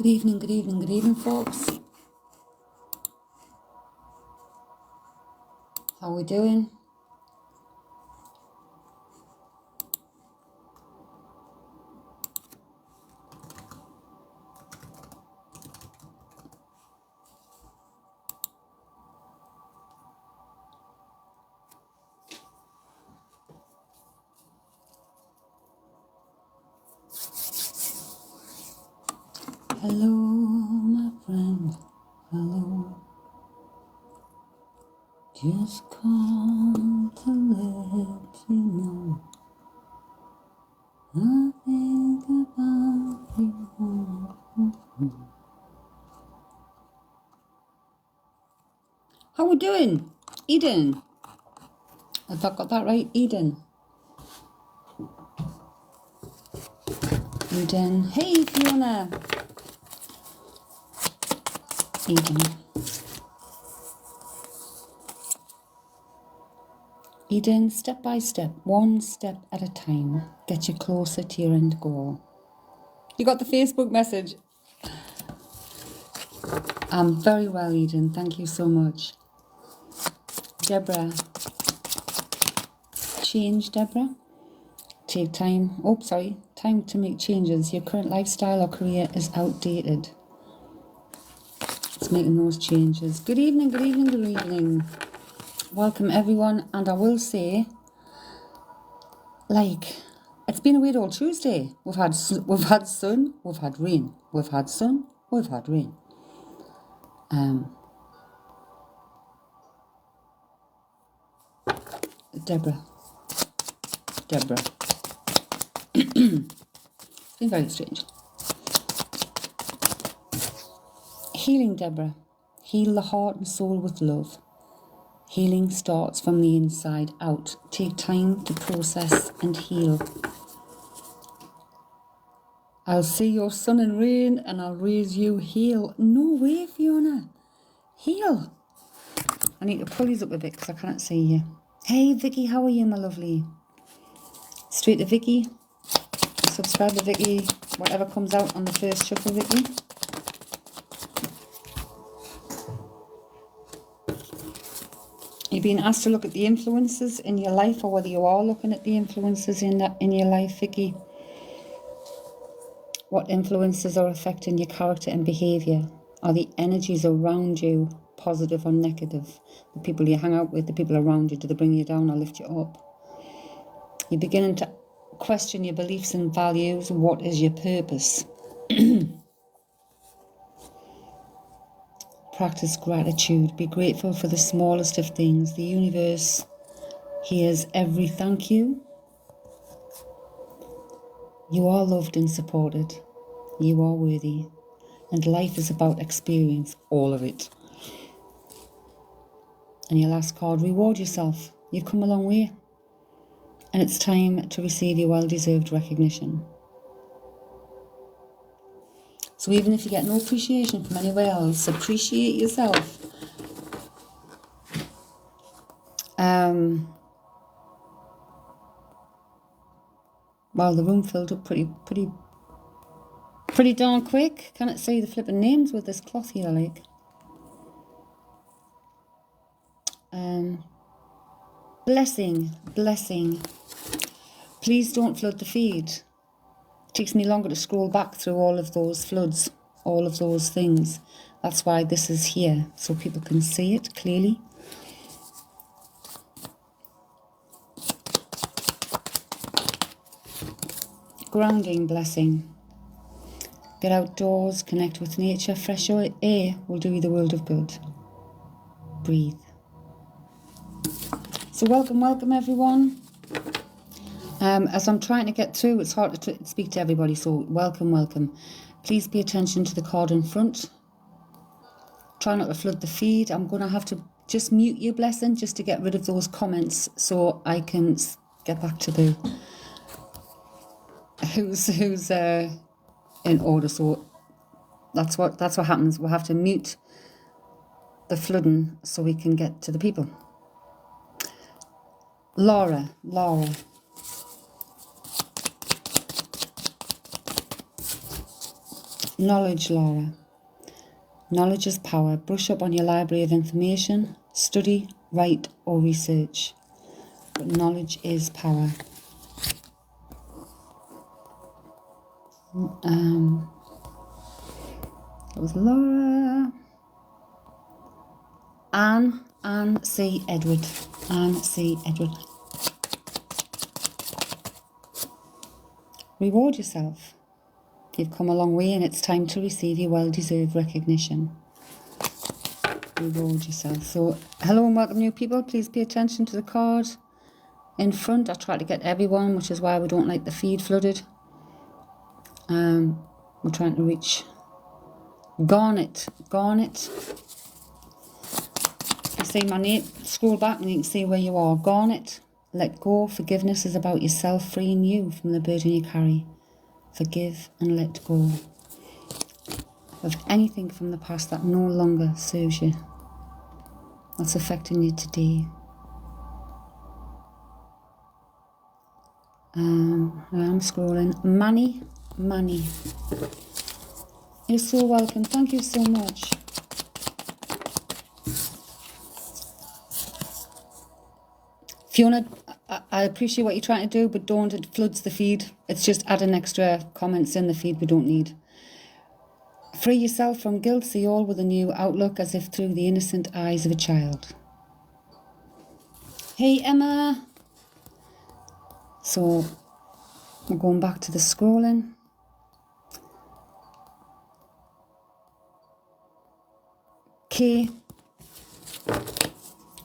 Good evening, folks. How are we doing? Hello, my friend. Hello. Just come to let you know I think about you. How we doing? Eden. Have I got that right? Eden. Eden. Hey, Fiona. Eden. Eden, step by step, one step at a time, get you closer to your end goal. You got the Facebook message? I'm very well, Eden. Thank you so much. Deborah. Change, Deborah. Take time. Oh, sorry. Time to make changes. Your current lifestyle or career is outdated. It's making those changes. Good evening. Welcome, everyone. And I will say, it's been a weird old Tuesday. We've had sun, we've had rain. We've had sun, we've had rain. Deborah. It's been very strange. Healing, Deborah. Heal the heart and soul with love. Healing starts from the inside out. Take time to process and heal. I'll see your sun and rain and I'll raise you. Heal. No way, Fiona. Heal. I need to pull these up a bit because I can't see you. Hey, Vicky, how are you, my lovely? Straight to Vicky. Subscribe to Vicky. Whatever comes out on the first shuffle, Vicky. You're being asked to look at the influences in your life, or whether you are looking at the influences in your life, Vicky. What influences are affecting your character and behaviour? Are the energies around you positive or negative? The people you hang out with, the people around you, do they bring you down or lift you up? You're beginning to question your beliefs and values. What is your purpose? Practice gratitude. Be grateful for the smallest of things. The universe hears every thank you. You are loved and supported. You are worthy. And life is about experience, all of it. And your last card, reward yourself. You've come a long way. And it's time to receive your well-deserved recognition. So even if you get no appreciation from anywhere else, appreciate yourself. Well, the room filled up pretty darn quick. Cannot say the flipping names with this cloth here, like. Blessing. Please don't flood the feed. It takes me longer to scroll back through all of those floods, all of those things. That's why this is here, so people can see it clearly. Grounding, blessing. Get outdoors, connect with nature. Fresh air will do you the world of good. Breathe. So welcome everyone. As I'm trying to get through, it's hard to speak to everybody, so welcome. Please pay attention to the card in front. Try not to flood the feed. I'm going to have to just mute your blessing just to get rid of those comments so I can get back to the who's in order. So that's what happens. We'll have to mute the flooding so we can get to the people. Laura. Knowledge, Laura. Knowledge is power. Brush up on your library of information. Study, write or research. But knowledge is power. That was Laura. Anne C. Edward. Anne C. Edward. Reward yourself. You've come a long way and it's time to receive your well-deserved recognition. Reward yourself. So, hello and welcome new people. Please pay attention to the card in front. I try to get everyone, which is why we don't like the feed flooded. We're trying to reach Garnet. Garnet. You see my name, scroll back and you can see where you are. Garnet. Let go. Forgiveness is about yourself, freeing you from the burden you carry. Forgive and let go of anything from the past that no longer serves you, that's affecting you today. I'm scrolling. Manny. You're so welcome. Thank you so much. Fiona, I appreciate what you're trying to do, but don't, it floods the feed. It's just adding extra comments in the feed we don't need. Free yourself from guilt, see all with a new outlook as if through the innocent eyes of a child. Hey Emma. So we're going back to the scrolling. K.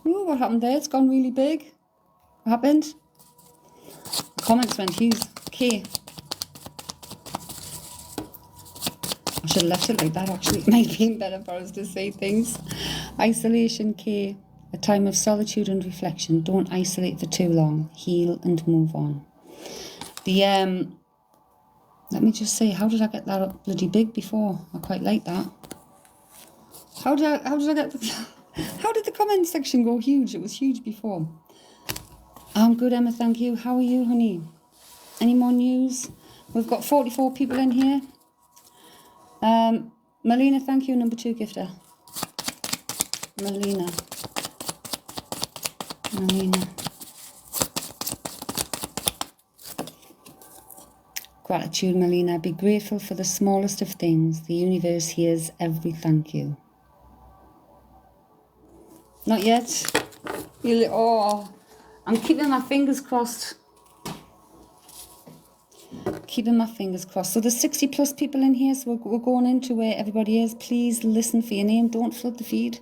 Ooh, what happened there? It's gone really big. What happened? The comments went huge. K. I should have left it like that actually. It might have been better for us to say things. Isolation, K. A time of solitude and reflection. Don't isolate for too long. Heal and move on. Let me just say, how did I get that up bloody big before? I quite like that. How did I get how did the comment section go huge? It was huge before. I'm good, Emma, thank you. How are you, honey? Any more news? We've got 44 people in here. Melina, thank you, number 2 gifter. Melina. Gratitude, Melina. Be grateful for the smallest of things. The universe hears every thank you. Not yet. Oh, I'm keeping my fingers crossed. So there's 60 plus people in here, so we're going into where everybody is. Please listen for your name. Don't flood the feed.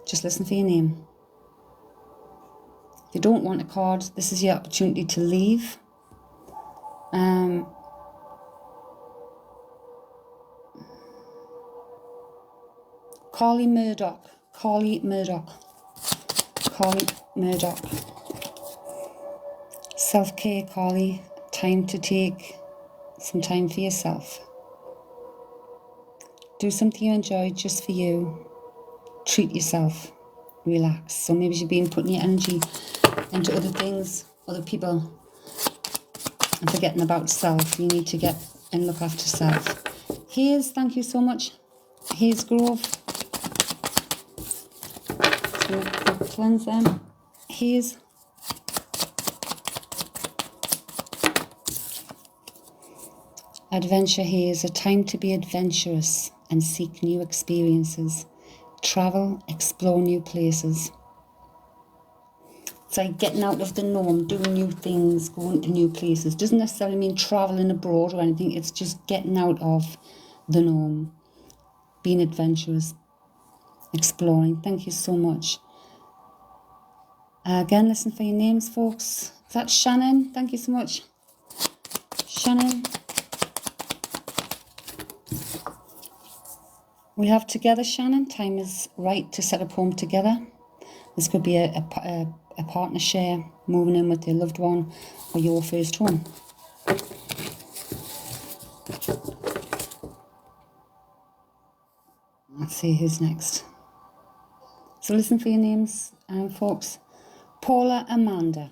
Just listen for your name. If you don't want a card, this is your opportunity to leave. Carly Murdoch. Self-care, Carly. Time to take some time for yourself. Do something you enjoy just for you. Treat yourself. Relax. So maybe you've been putting your energy into other things, other people, and forgetting about self. You need to get and look after self. Hayes, thank you so much. Hayes Grove. Cleanse them. Hayes. Adventure here is a time to be adventurous and seek new experiences. Travel, explore new places. It's like getting out of the norm, doing new things, going to new places. Doesn't necessarily mean traveling abroad or anything. It's just getting out of the norm. Being adventurous, exploring. Thank you so much. Again, listen for your names, folks. Is that Shannon? Thank you so much. Shannon. We have together, Shannon. Time is right to set up home together. This could be a partner share, moving in with their loved one, or your first home. Let's see who's next. So listen for your names, folks. Paula Amanda.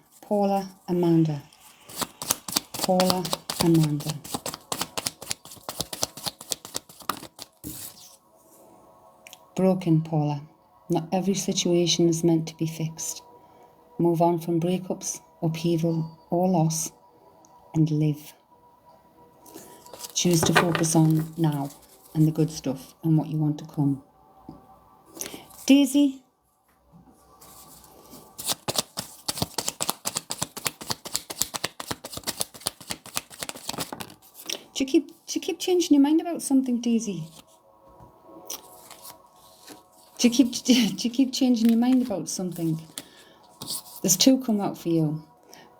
Broken, Paula. Not every situation is meant to be fixed. Move on from breakups, upheaval, or loss, and live. Choose to focus on now and the good stuff and what you want to come. Daisy. Do you keep changing your mind about something, Daisy? Do you keep changing your mind about something? There's two come out for you.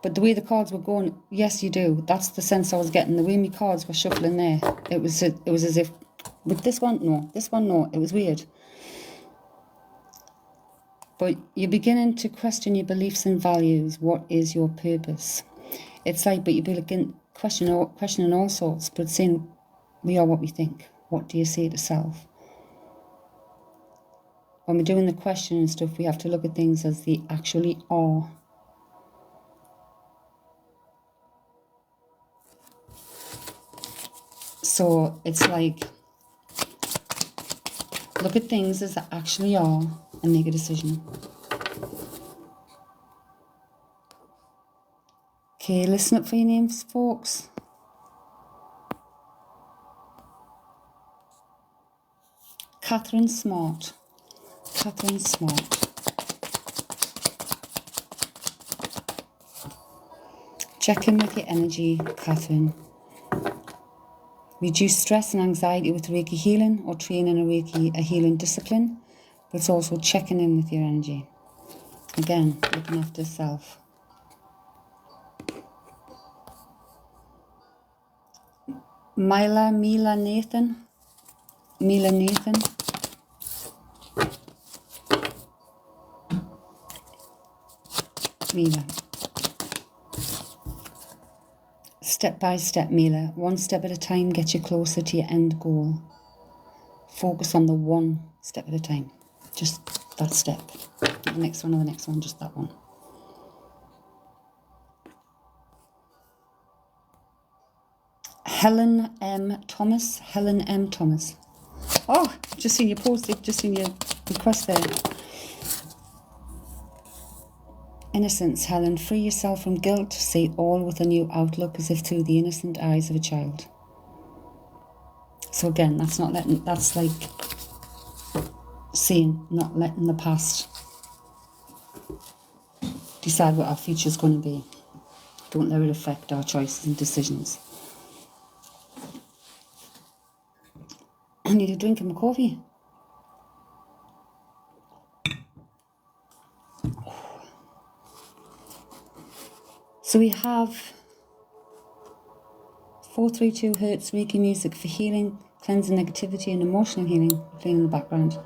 But the way the cards were going, yes, you do. That's the sense I was getting. The way my cards were shuffling there, it was as if, with this one, no. This one, no. It was weird. But you're beginning to question your beliefs and values. What is your purpose? It's like, but you're beginning questioning all sorts, but saying, we are what we think. What do you say to self? When we're doing the question and stuff, we have to look at things as they actually are. So it's like, look at things as they actually are and make a decision. Okay, listen up for your names, folks. Catherine Smart. Catherine Smart. Check in with your energy, Catherine. Reduce stress and anxiety with Reiki healing or training a healing discipline. But it's also checking in with your energy. Again, looking after self. Mila Nathan. Mila Nathan. Mila. Step by step, Mila. One step at a time gets you closer to your end goal. Focus on the one step at a time. Just that step. The next one or the next one, just that one. Helen M. Thomas. Helen M. Thomas. Oh, just seen your post, just seen your request there. Innocence, Helen. Free yourself from guilt. See all with a new outlook as if through the innocent eyes of a child. So again, that's like seeing, not letting the past decide what our future's going to be. Don't let it affect our choices and decisions. I need a drink of my coffee. So we have 432 Hertz Reiki music for healing, cleansing negativity and emotional healing playing in the background.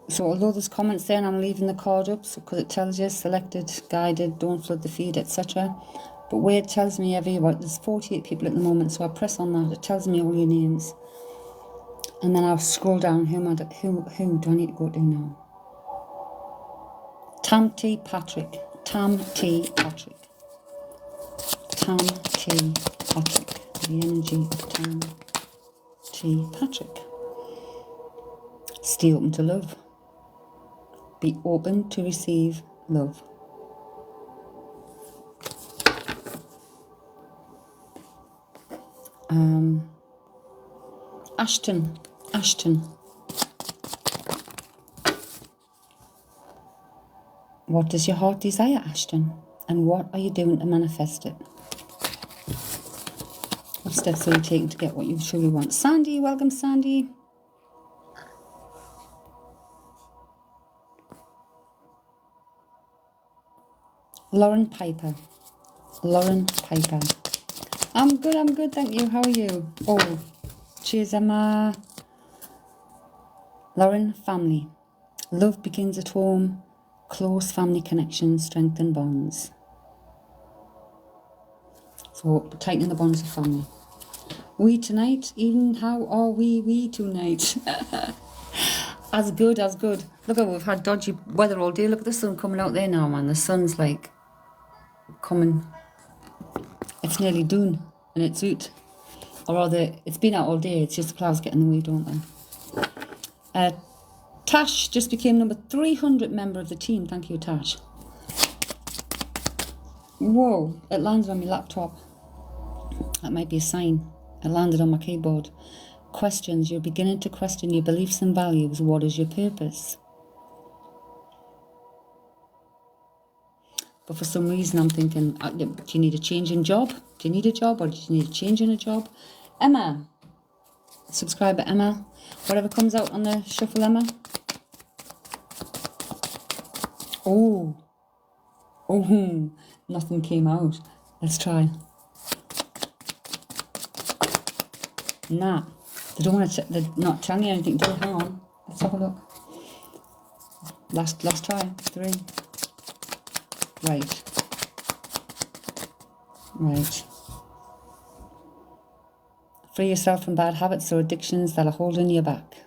So although there's comments there and I'm leaving the card up because it tells you selected, guided, don't flood the feed, etc. But where it tells me there's 48 people at the moment, so I press on that, it tells me all your names. And then I'll scroll down, who do I need to go to now? Tam T. Patrick. Tam T. Patrick. Tam T. Patrick. The energy of Tam T. Patrick. Stay open to love. Be open to receive love. Ashton. What does your heart desire, Ashton? And what are you doing to manifest it? What steps are you taking to get what you truly want? Sandy, welcome, Sandy. Lauren Piper. I'm good, thank you. How are you? Oh, cheers, Emma. Lauren, family. Love begins at home. Close family connections strengthen bonds. So, tightening the bonds of family. We tonight, even how are we tonight? As good. Look at, we've had dodgy weather all day. Look at the sun coming out there now, man. The sun's like coming. It's nearly done and it's out. Or rather, it's been out all day. It's just the clouds get in the way, don't they? Tash just became number 300 member of the team. Thank you, Tash. Whoa, it landed on my laptop. That might be a sign. It landed on my keyboard. Questions. You're beginning to question your beliefs and values. What is your purpose? But for some reason I'm thinking, do you need a change in job? Do you need a job, or do you need a change in a job? Emma. Subscriber Emma. Whatever comes out on the shuffle, Emma. Oh. Oh, nothing came out. Let's try. Nah. They don't want to. They're not telling you anything. Hang on. Let's have a look. Last try. 3. Right. Free yourself from bad habits or addictions that are holding you back.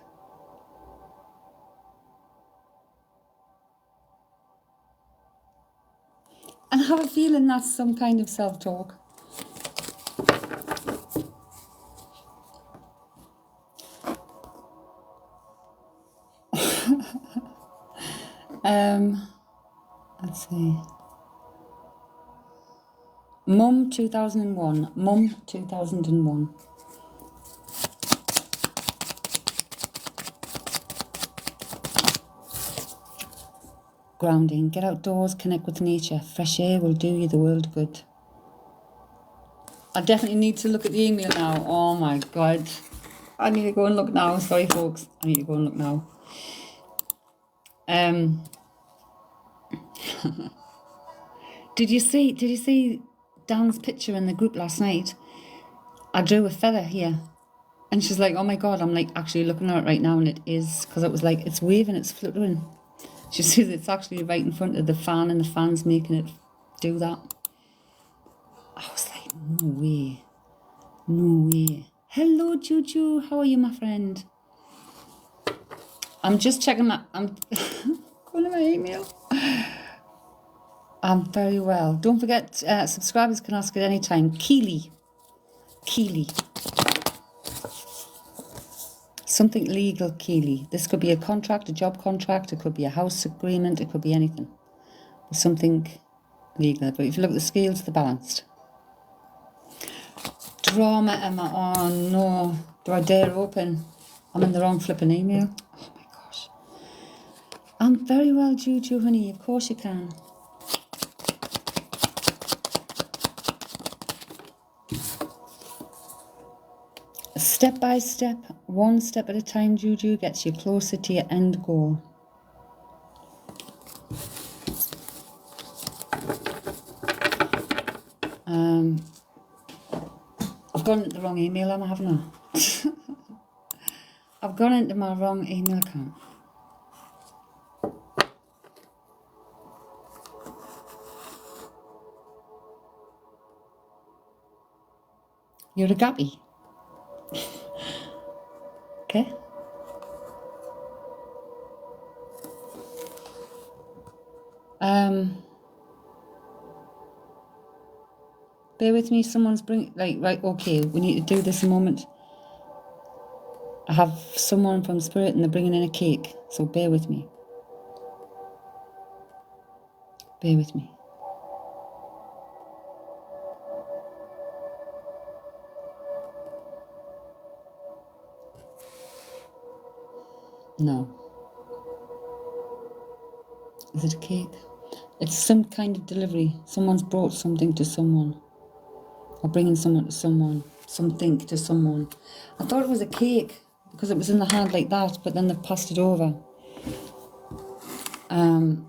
And I have a feeling that's some kind of self-talk. Let's see. Mum 2001. Mum 2001. Grounding. Get outdoors, connect with nature. Fresh air will do you the world good. I definitely need to look at the email now. Oh my God. I need to go and look now. Sorry, folks. I need to go and look now. Did you see Dan's picture in the group last night? I drew a feather here. And she's like, oh my God, I'm like actually looking at it right now, and it is, because it was like, it's waving, it's fluttering. She says it's actually right in front of the fan, and the fan's making it do that. I was like, no way. No way. Hello, Juju. How are you, my friend? I'm just checking my, I'm going to my email. I'm very well. Don't forget, subscribers can ask at any time. Keely. Something legal, Keely. This could be a contract, a job contract. It could be a house agreement. It could be anything. Something legal. But if you look at the scales, they're balanced. Drama, Emma. Oh, no. Do I dare open? I'm in the wrong flipping email. Oh, my gosh. I'm very well, Juju, honey. Of course you can. Step by step, one step at a time, Juju, gets you closer to your end goal. I've gone into the wrong email, Emma, haven't I? I've gone into my wrong email account. You're a gappy. Okay. Bear with me, someone's right, okay, we need to do this a moment. I have someone from Spirit and they're bringing in a cake, so bear with me. Bear with me. No. Is it a cake? It's some kind of delivery. Someone's brought something to someone. Or bringing someone to someone. Something to someone. I thought it was a cake because it was in the hand like that, but then they've passed it over. Emma,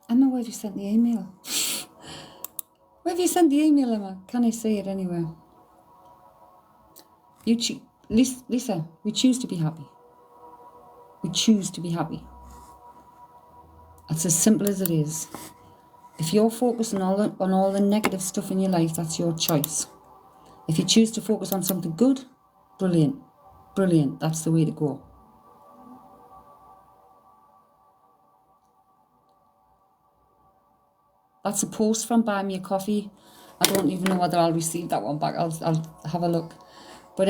where have you sent the email? Where have you sent the email, Emma? Can I say it anywhere? Lisa, we choose to be happy. We choose to be happy. It's as simple as it is. If you're focused on all the negative stuff in your life, that's your choice. If you choose to focus on something good, brilliant. Brilliant. That's the way to go. That's a post from Buy Me a Coffee. I don't even know whether I'll receive that one back. I'll have a look. But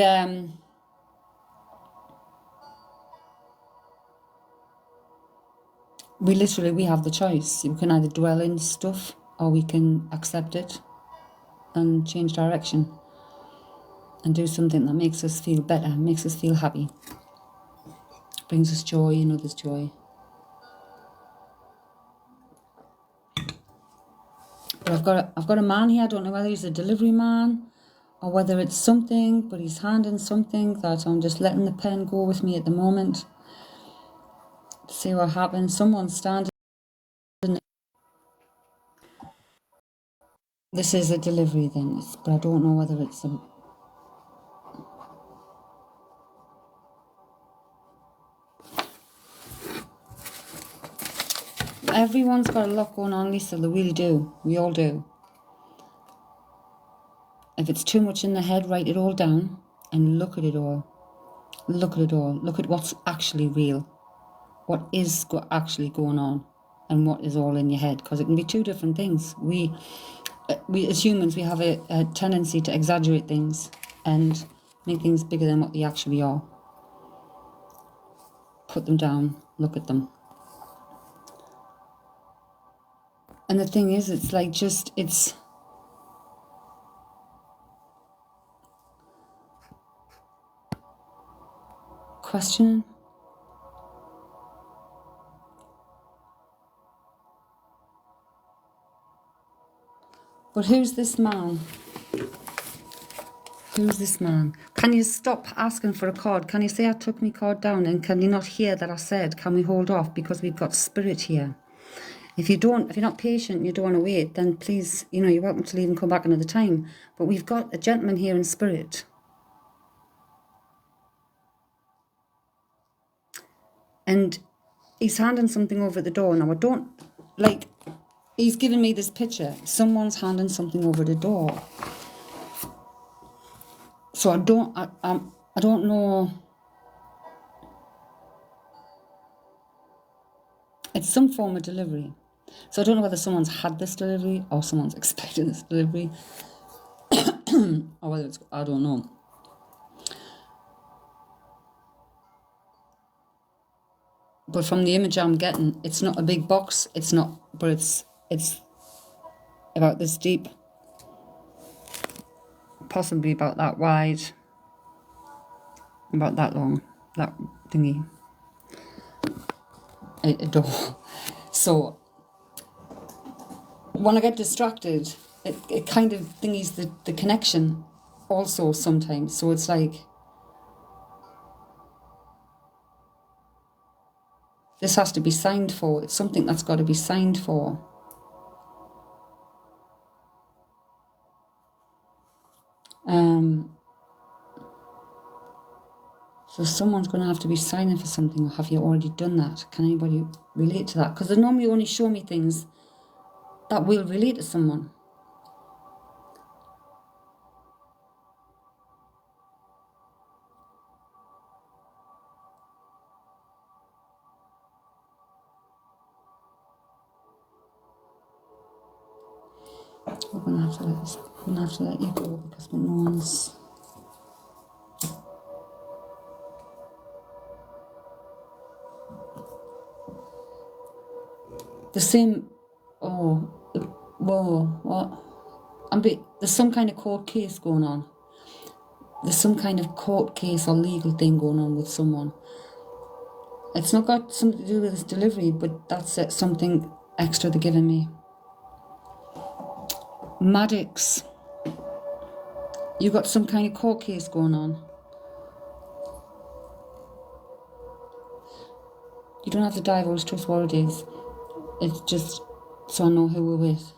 we have the choice. We can either dwell in stuff or we can accept it and change direction and do something that makes us feel better, makes us feel happy, brings us joy and others joy. But I've got a man here. I don't know whether he's a delivery man or whether it's something, but he's handing something that I'm just letting the pen go with me at the moment. See what happens. Someone's standing. This is a delivery then, but I don't know whether it's a... Everyone's got a lot going on, Lisa. They really do. We all do. If it's too much in the head, write it all down and look at it all. Look at it all. Look at what's actually real. What is actually going on and what is all in your head. Because it can be two different things. We as humans, we have a tendency to exaggerate things and make things bigger than what they actually are. Put them down. Look at them. And the thing is, it's like it's... Question. But who's this man? Who's this man? Can you stop asking for a card? Can you say I took my card down, and can you not hear that I said, can we hold off because we've got spirit here? If you're not patient and you don't want to wait, then please, you're welcome to leave and come back another time. But we've got a gentleman here in spirit. And he's handing something over at the door. Now, I don't, he's giving me this picture. Someone's handing something over the door. So I don't know. It's some form of delivery. So I don't know whether someone's had this delivery or someone's expecting this delivery. Or whether it's, I don't know. But from the image I'm getting, it's not a big box. It's not, but it's about this deep. Possibly about that wide. About that long. That thingy. A door. So when I get distracted, it kind of thingies the connection also sometimes. So it's like, this has to be signed for. It's something that's got to be signed for. So someone's going to have to be signing for something. Or have you already done that? Can anybody relate to that? Because they normally only show me things that will relate to someone. We're going to have to let this. We're going to have to let you go because no one's. The same. Oh, whoa! What? There's some kind of court case going on. There's some kind of court case or legal thing going on with someone. It's not got something to do with this delivery, but that's something extra they're giving me. Maddox. You got some kind of court case going on. You don't have to divulge to us what it is. It's just so I know who we're with.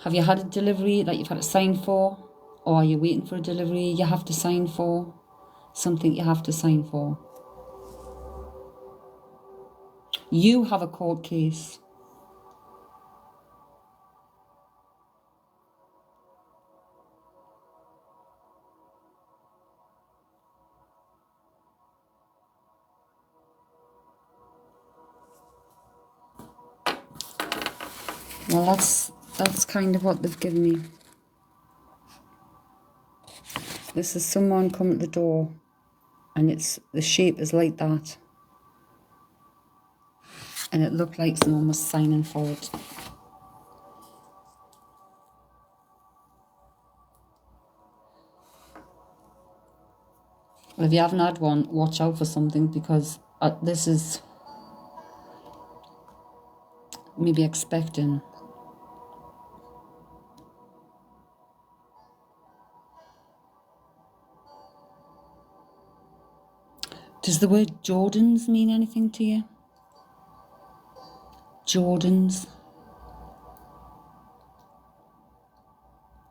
Have you had a delivery that you've had to sign for? Or are you waiting for a delivery you have to sign for? Something you have to sign for. You have a court case. Well, That's kind of what they've given me. This is someone coming at the door, and the shape is like that. And it looked like someone was signing for it. Well, if you haven't had one, watch out for something, because this is maybe expecting. Does the word Jordans mean anything to you? Jordans.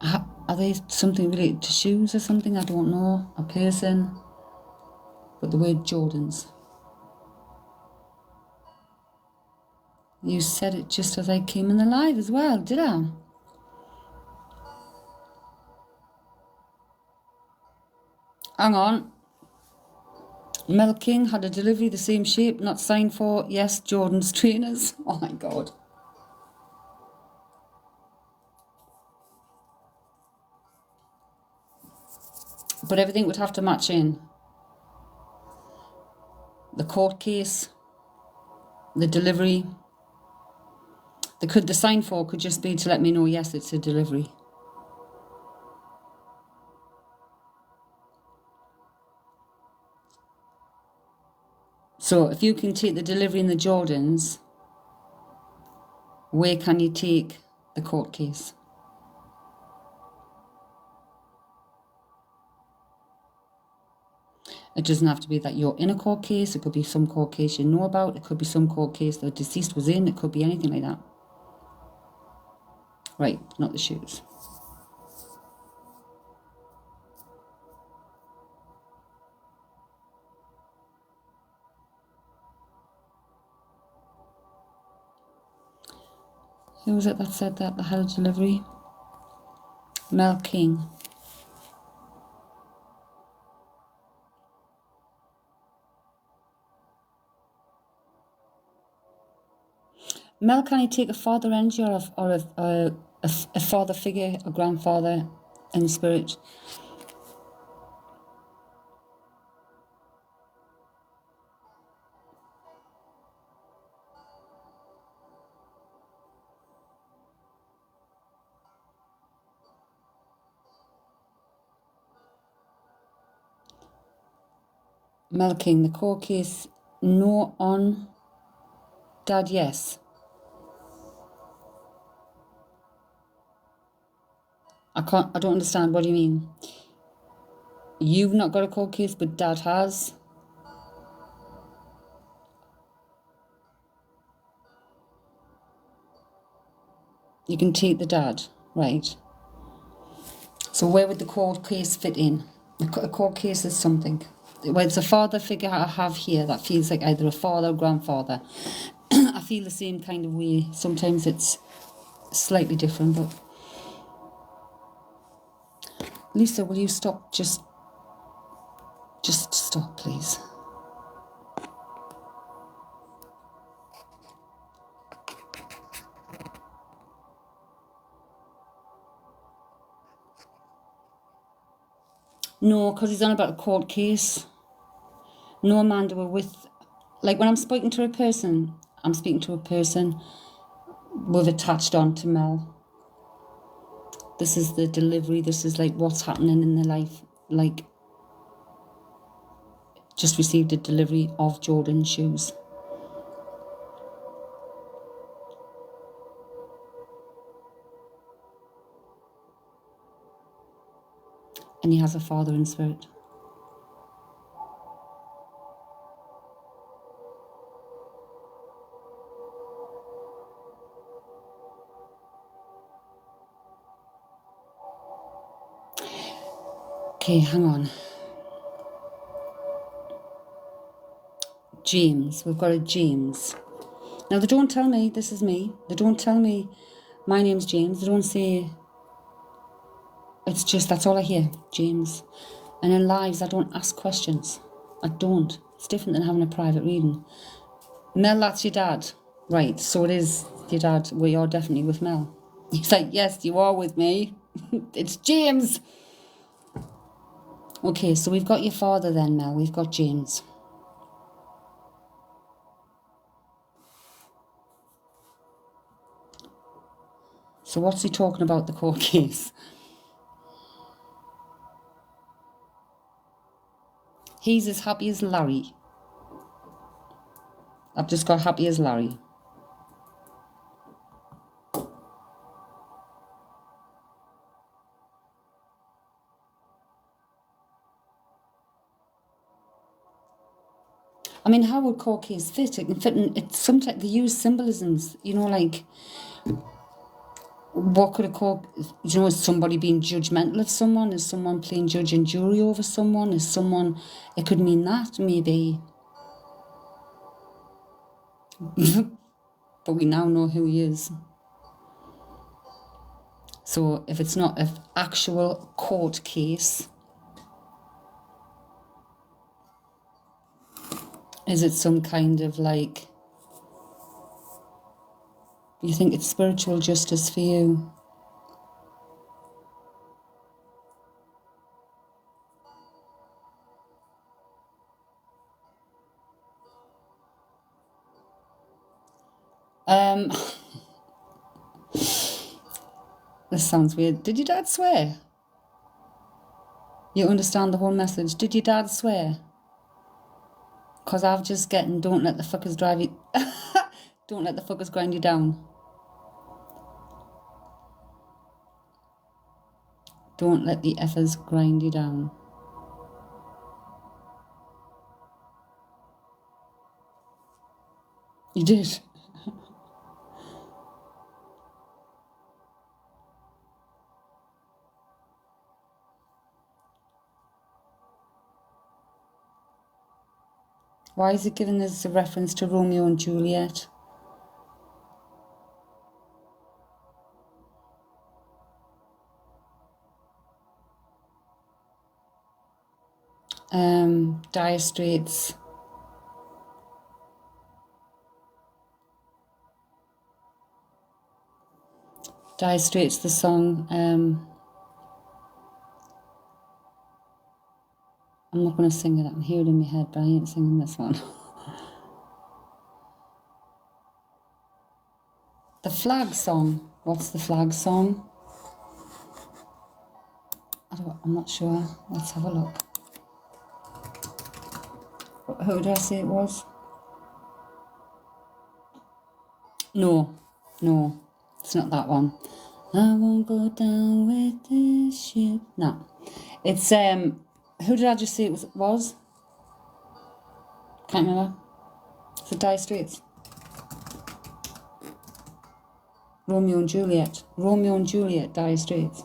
Are they something related to shoes or something? I don't know. A person. But the word Jordans. You said it just as I came in the live as well, did I? Hang on. Mel King had a delivery the same shape, not signed for. Yes, Jordan's trainers. Oh my God. But everything would have to match in. The court case, the delivery. The sign for could just be to let me know, yes, it's a delivery. So if you can take the delivery in the Jordans, where can you take the court case? It doesn't have to be that you're in a court case. It could be some court case you know about. It could be some court case the deceased was in. It could be anything like that. Right, not the shoes. Who was it that said that had a delivery? Mel King. Mel, can he take a father energy or a father figure, a grandfather in spirit? Mel King, the court case, no on. Dad, yes. I don't understand. What do you mean? You've not got a court case, but Dad has. You can take the dad, right? So where would the court case fit in? A court case is something. Well, it's a father figure I have here that feels like either a father or grandfather. I feel the same kind of way. Sometimes it's slightly different, but... Lisa, will you stop? Just stop, please. No, because he's on about a court case. No, Amanda, we're with... Like, when I'm speaking to a person, I'm speaking to a person with attached on to Mel. This is the delivery. This is, like, what's happening in their life. Like, just received a delivery of Jordan shoes. And he has a father in spirit. Okay, hang on. James, we've got a James. Now, they don't tell me this is me. They don't tell me my name's James. They don't say... It's just, that's all I hear, James. And in lives, I don't ask questions. I don't. It's different than having a private reading. Mel, that's your dad. Right, so it is your dad. We are definitely with Mel. He's like, yes, you are with me. It's James. Okay, so we've got your father then, Mel. We've got James. So what's he talking about, the court case? He's as happy as Larry. I've just got happy as Larry. I mean, how would court case fit? It can fit in, it's sometimes they use symbolisms, you know, like, what could a court, you know, is somebody being judgmental of someone? Is someone playing judge and jury over someone? Is someone, it could mean that, maybe. But we now know who he is. So if it's not an actual court case, is it some kind of like, you think it's spiritual justice for you? This sounds weird. Did your dad swear? You understand the whole message. Did your dad swear? Because I've just getting, don't let the fuckers drive you... Don't let the fuckers grind you down. Don't let the effers grind you down. You did. Why is it giving this a reference to Romeo and Juliet? Dire Straits. Dire Straits, the song. I'm not going to sing it. I can hear it in my head, but I ain't singing this one. The Flag song. What's the Flag song? I'm not sure. Let's have a look. Who did I say it was? No, it's not that one. I won't go down with this ship. No, it's who did I just say it was? Can't remember. It's the Dire Straits. Romeo and Juliet. Romeo and Juliet, Dire Straits.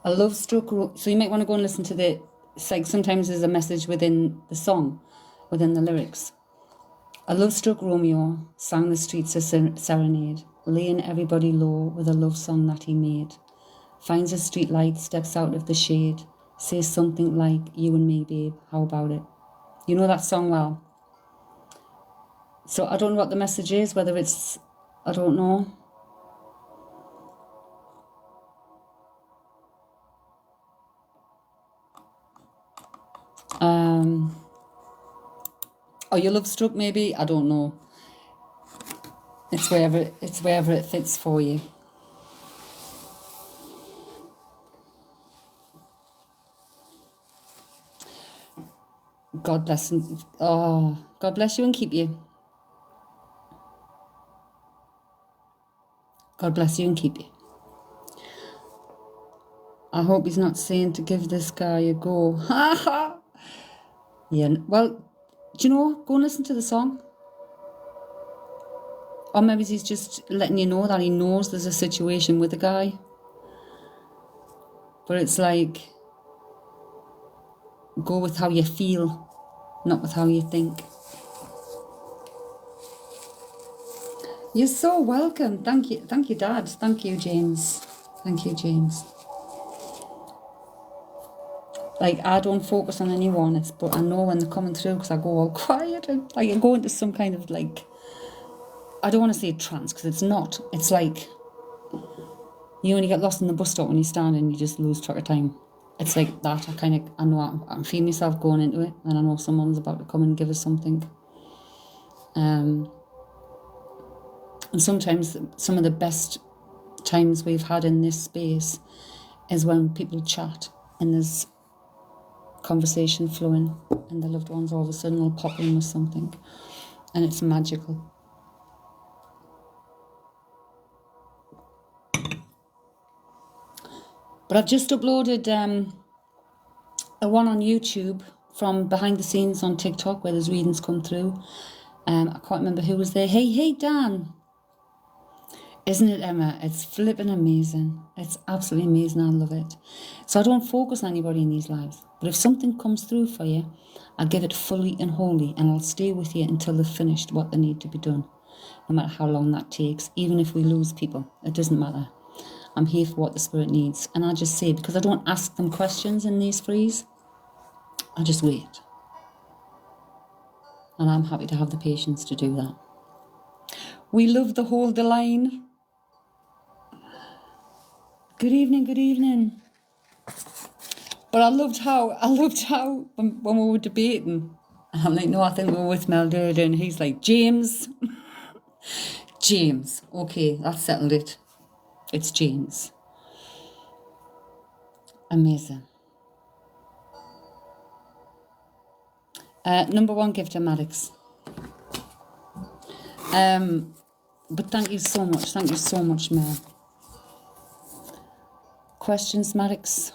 A love struck. So you might want to go and listen to the. It's like sometimes there's a message within the song, within the lyrics. A love-struck Romeo sang the streets a serenade, laying everybody low with a love song that he made. Finds a street light, steps out of the shade, says something like, you and me, babe, how about it? You know that song well. So I don't know what the message is, whether it's, I don't know. Or your love struck maybe, I don't know. It's wherever it fits for you. God bless and God bless you and keep you. God bless you and keep you. I hope he's not saying to give this guy a go. Yeah, well, do you know, go and listen to the song. Or maybe he's just letting you know that he knows there's a situation with the guy. But it's like, go with how you feel, not with how you think. You're so welcome. Thank you, Dad. Thank you, James. Thank you, James. Like, I don't focus on anyone, but I know when they're coming through because I go all quiet and like I go into some kind of like I don't want to say trance because it's not. It's like you only get lost in the bus stop when you stand and you just lose track of time. It's like that. I know I'm feeling myself going into it, and I know someone's about to come and give us something. And sometimes some of the best times we've had in this space is when people chat and there's conversation flowing and the loved ones all of a sudden will pop in with something, and it's magical. But I've just uploaded a one on YouTube from behind the scenes on TikTok where there's readings come through. I can't remember who was there. Hey, Dan. Isn't it, Emma? It's flipping amazing. It's absolutely amazing. I love it. So I don't focus on anybody in these lives. But if something comes through for you, I'll give it fully and wholly, and I'll stay with you until they've finished what they need to be done. No matter how long that takes, even if we lose people, it doesn't matter. I'm here for what the Spirit needs. And I just say, because I don't ask them questions in these frees, I just wait. And I'm happy to have the patience to do that. We love the hold the line. Good evening, good evening. But I loved how when we were debating, I'm like, no, I think we're with Mel Durden. And he's like, James. James. Okay, that's settled it. It's James. Amazing. Number one gift to Maddox. But thank you so much. Thank you so much, Mel. Questions, Maddox?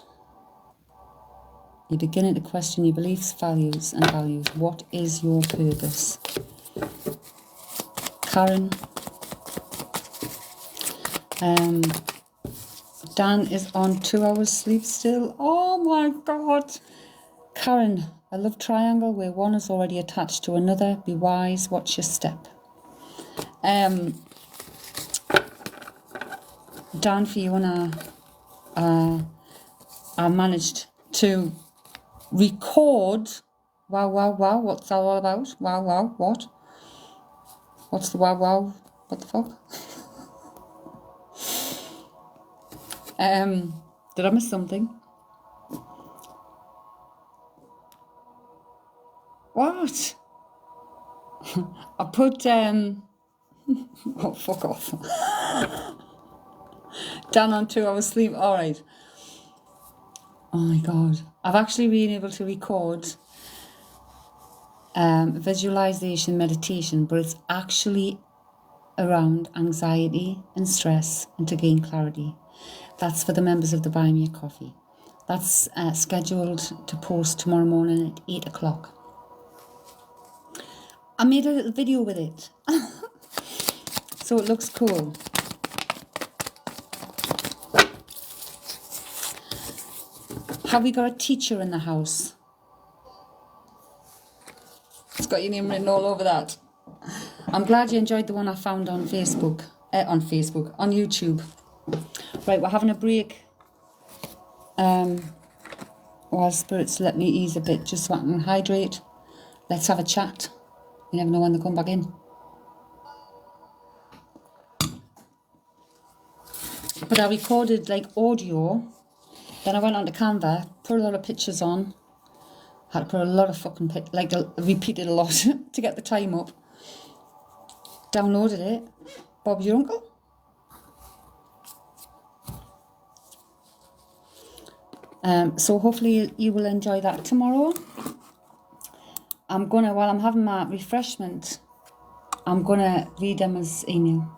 You're beginning to question your beliefs, values, and values. What is your purpose? Karen. Dan is on 2 hours sleep still. Oh my God. Karen, a love triangle where one is already attached to another. Be wise. Watch your step. Dan, Fiona, I managed to record. Wow, what's that all about? Wow, what? What's the wow, what the fuck? Did I miss something? What? I put, oh, fuck off. Dan on 2 hours sleep, all right. Oh my God. I've actually been able to record visualization meditation, but it's actually around anxiety and stress and to gain clarity. That's for the members of the Buy Me a Coffee. That's scheduled to post tomorrow morning at 8 o'clock. I made a little video with it. So it looks cool. Have we got a teacher in the house? It's got your name written all over that. I'm glad you enjoyed the one I found on Facebook. On YouTube. Right, we're having a break. While spirits let me ease a bit just so I can hydrate. Let's have a chat. You never know when they come back in. But I recorded like audio. Then I went onto Canva, put a lot of pictures on. Had to put a lot of fucking repeated a lot to get the time up. Downloaded it. Bob's your uncle. So hopefully you will enjoy that tomorrow. While I'm having my refreshment, I'm gonna read Emma's email.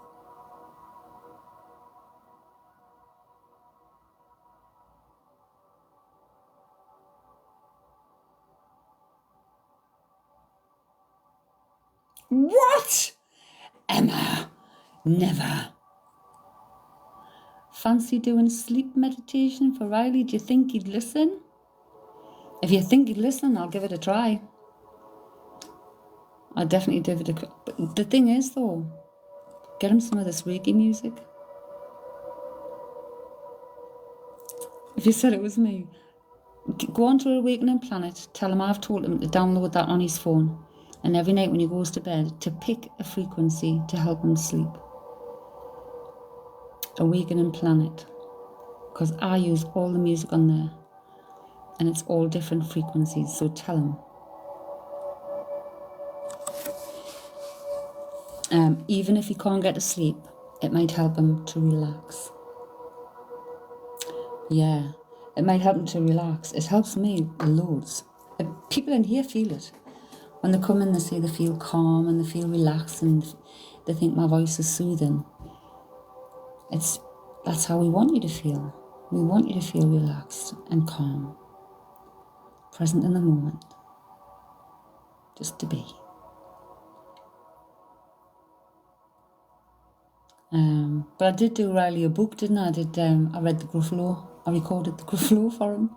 What? Emma, never. Fancy doing sleep meditation for Riley? Do you think he'd listen? If you think he'd listen, I'll give it a try. I'll definitely give it a try. But the thing is, though, get him some of this Reiki music. If you said it was me, go on to Awakening Planet, tell him I've told him to download that on his phone, And every night when he goes to bed, to pick a frequency to help him sleep. Awakening Planet. Because I use all the music on there. And it's all different frequencies, so tell him. Even if he can't get to sleep, it might help him to relax. Yeah, it might help him to relax. It helps me loads. People in here feel it. When they come in, they say they feel calm and they feel relaxed and they think my voice is soothing. That's how we want you to feel. We want you to feel relaxed and calm, present in the moment, just to be. But I did do Riley a book, didn't I? I read the Gruffalo. I recorded the Gruffalo for him.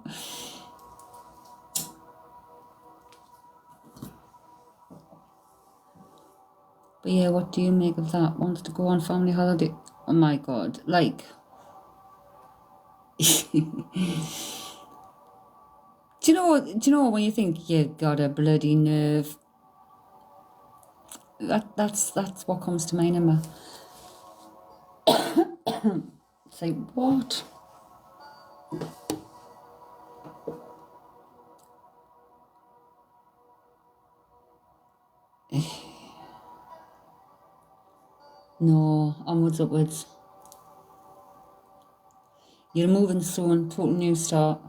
But yeah, what do you make of that? Wants to go on family holiday? Oh my God, like... do you know when you think you've got a bloody nerve? That's what comes to mind, Emma. It's like, what? No, onwards, upwards. You're moving soon, total new start.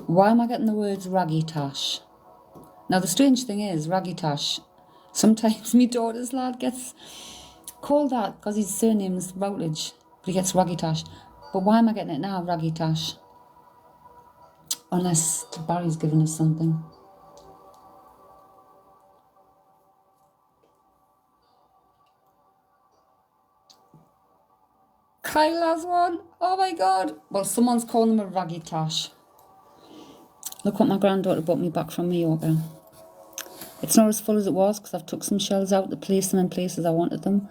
Why am I getting the words raggy tash? Now the strange thing is, raggy tash, sometimes my daughter's lad gets called that because his surname's Routledge, but he gets raggy tash. But why am I getting it now, raggy tash? Unless Barry's given us something. Kyle has one. Oh my God. Well, someone's calling him a raggy tash. Look what my granddaughter brought me back from Mallorca. It's not as full as it was because I've took some shells out to place them in places I wanted them.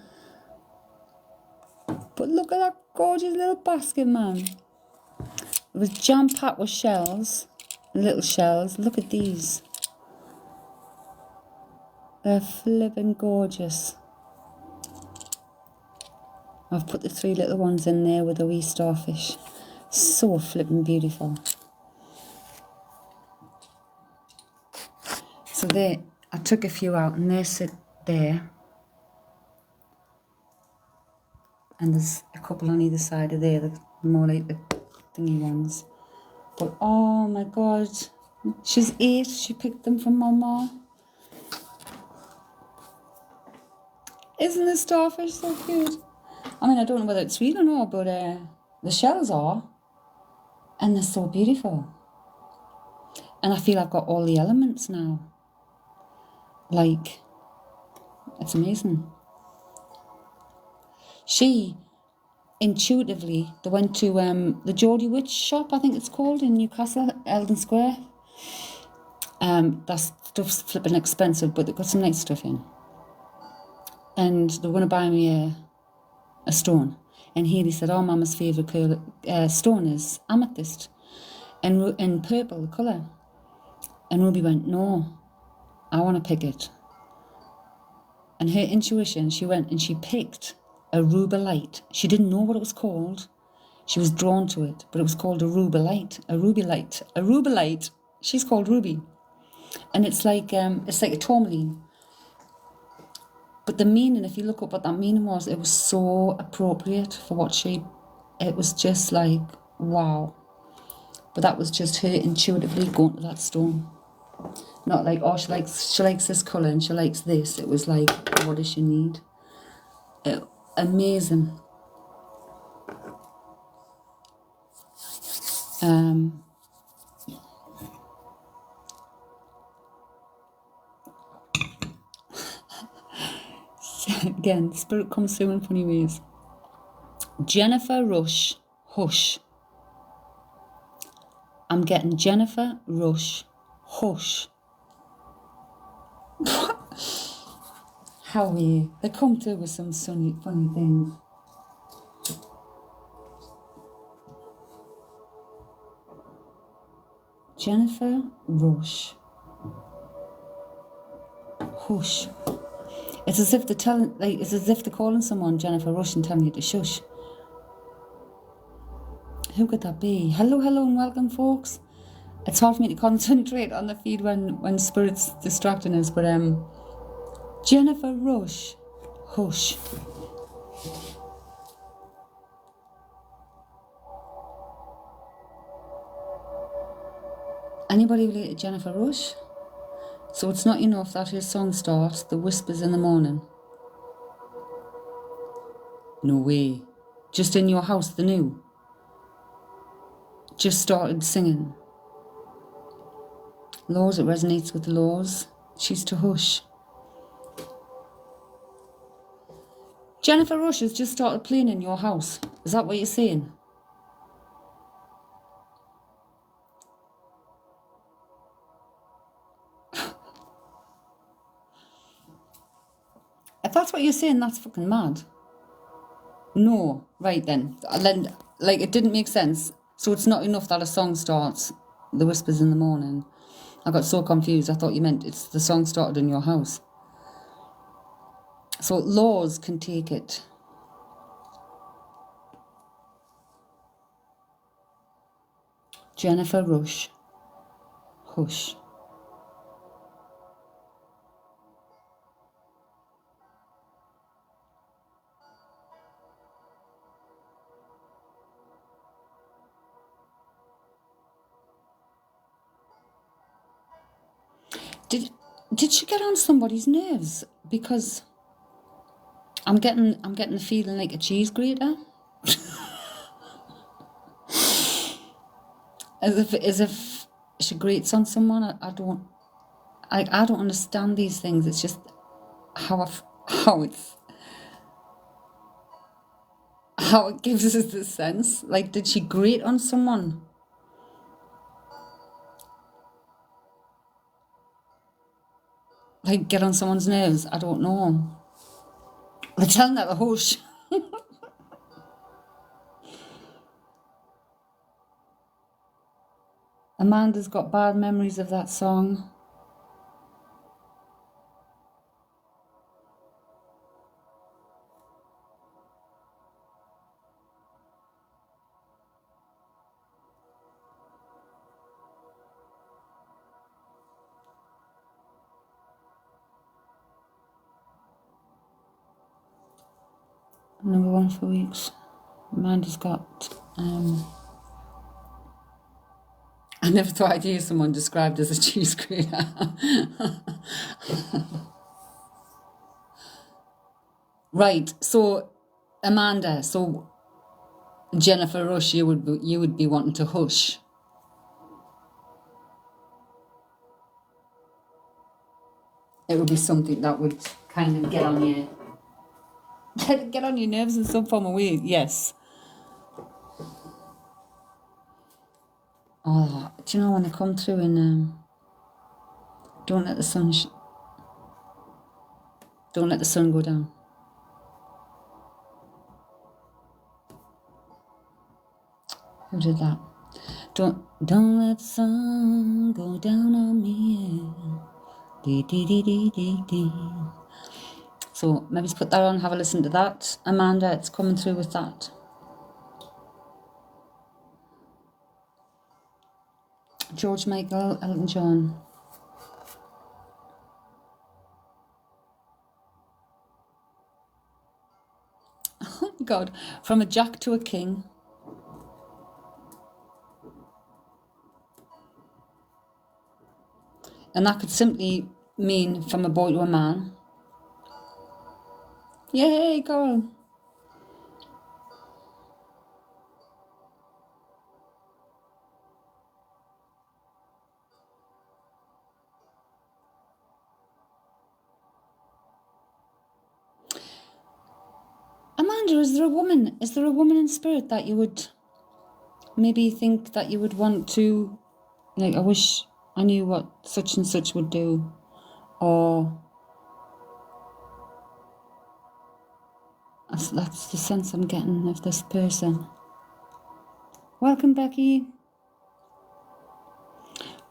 But look at that gorgeous little basket, man. It was jam-packed with shells, little shells. Look at these. They're flipping gorgeous. I've put the 3 little ones in there with a wee starfish. So flipping beautiful. So there, I took a few out and they sit there. And there's a couple on either side of there, the more like the thingy ones. But oh my God, she's 8, she picked them from Mama. Isn't the starfish so cute? I mean, I don't know whether it's real or not, but the shells are. And they're so beautiful. And I feel I've got all the elements now. Like, it's amazing. She, intuitively, they went to the Geordie Witch shop, I think it's called, in Newcastle, Eldon Square. That stuff's flipping expensive, but they've got some nice stuff in. And they were going to buy me a stone. And Haley said, oh, Mama's favourite stone is amethyst. And purple, the colour. And Ruby went, no, I want to pick it. And her intuition, she went and she picked a rubellite. She didn't know what it was called. She was drawn to it, but it was called a rubellite. A rubellite. She's called Ruby. And it's like a tourmaline. But the meaning, if you look up what that meaning was, it was so appropriate for what it was just like, wow. But that was just her intuitively going to that stone. Not like, oh, she likes this colour and she likes this. It was like, what does she need? Amazing. Again, spirit comes through in funny ways. Jennifer Rush, hush. I'm getting Jennifer Rush, hush. How are you? They come through with some funny things. Jennifer Rush. Hush. It's as if they're telling, like, it's as if they're calling someone Jennifer Rush and telling you to shush. Who could that be? Hello, hello, and welcome, folks. It's hard for me to concentrate on the feed when Spirit's distracting us, but Jennifer Rush. Hush. Anybody related to Jennifer Rush? So it's not enough that his song starts, The Whispers in the Morning. No way. Just in your house, the new. Just started singing. Laws, it resonates with the laws. She's to hush. Jennifer Rush has just started playing in your house. Is that what you're saying? If that's what you're saying, that's fucking mad. No, right then. Like, it didn't make sense. So it's not enough that a song starts, The Whispers in the Morning. I got so confused. I thought you meant it's the song started in your house. So laws can take it. Jennifer Rush. Hush. Did she get on somebody's nerves? Because I'm getting the feeling like a cheese grater. as if she grates on someone. I don't understand these things. It's just how it gives us the sense. Like, did she grate on someone? Like, get on someone's nerves? I don't know. They're telling her to hush. Amanda's got bad memories of that song. Number 1 for weeks. Amanda's got I never thought I'd hear someone described as a cheese grater. Right, so Amanda, so Jennifer Rush, you would be wanting to hush. It would be something that would kind of get on your nerves in some form of way. Yes. Oh, do you know when they come through and don't let the sun go down. Who did that? Don't let the sun go down on me. Dee, dee, dee, dee, dee, dee. So maybe just put that on, have a listen to that. Amanda, it's coming through with that. George Michael, Elton John. Oh my God, from a jack to a king. And that could simply mean from a boy to a man. Yay, girl. Amanda, is there a woman in spirit that you would maybe think that you would want to, like, I wish I knew what such and such would do, or that's the sense I'm getting of this person. Welcome, Becky.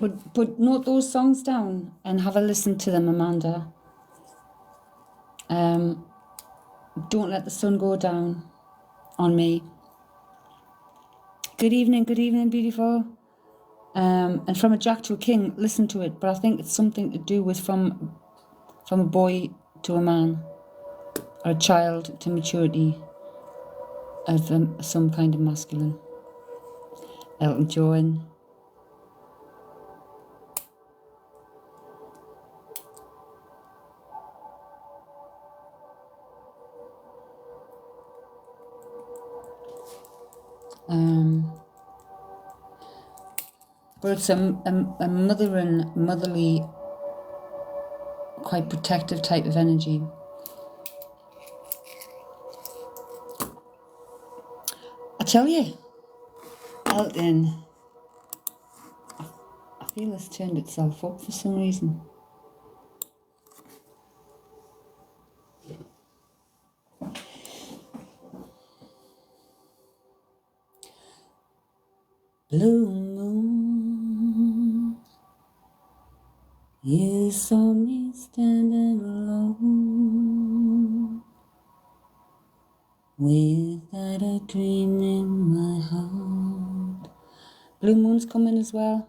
But note those songs down and have a listen to them, Amanda. Don't let the sun go down on me. Good evening, beautiful. And from a Jack to a King, listen to it. But I think it's something to do with from a boy to a man, or a child to maturity of some kind of masculine. Elton John. But it's a mother and motherly, quite protective type of energy. I tell you, Elton, I feel it's turned itself up for some reason. Blue moon, you saw me standing alone, without a dream in my heart. Blue moon's coming as well.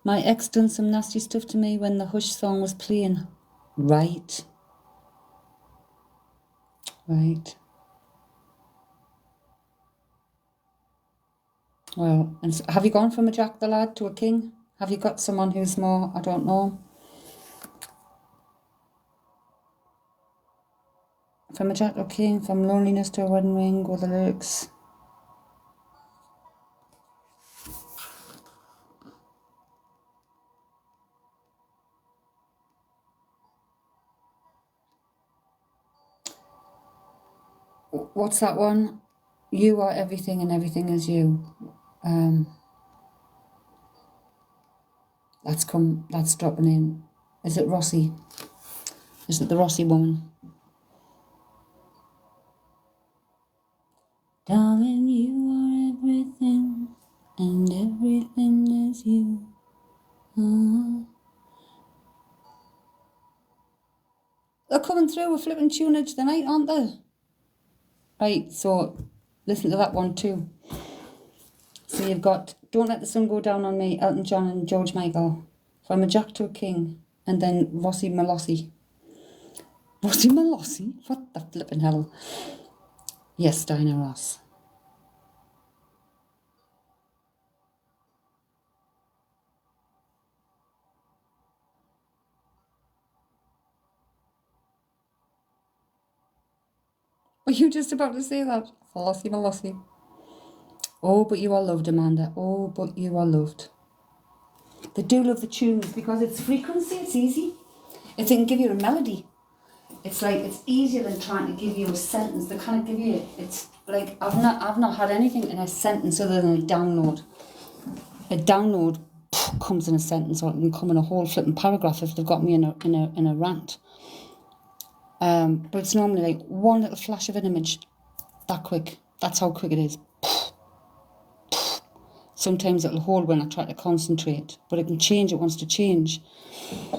My ex done some nasty stuff to me when the Hush song was playing. Right. Well, and so have you gone from a Jack the Lad to a King? Have you got someone who's more, I don't know? From a Jack to a King, from loneliness to a wedding ring, with the lyrics. What's that one? You are everything and everything is you. That's dropping in. Is it Rossi? Is it the Rossi woman? Darling, you are everything and everything is you. They're coming through with flipping tunage tonight, aren't they? Right, so listen to that one too. So you've got Don't Let the Sun Go Down on Me, Elton John and George Michael. From a Jack to a King. And then Rossi Malossi. Rossi Malossi? What the flipping hell? Yes, Diana Ross. Were you just about to say that? Rossi Malossi. Oh, but you are loved, Amanda. Oh, but you are loved. They do love the tunes because it's frequency, it's easy. It can give you a melody. It's like, it's easier than trying to give you a sentence. They kind of give you, it's like, I've not had anything in a sentence other than a download. A download comes in a sentence, or it can come in a whole flipping paragraph if they've got me in a rant. But it's normally like one little flash of an image, that quick. That's how quick it is. Sometimes it'll hold when I try to concentrate, but it can change, it wants to change.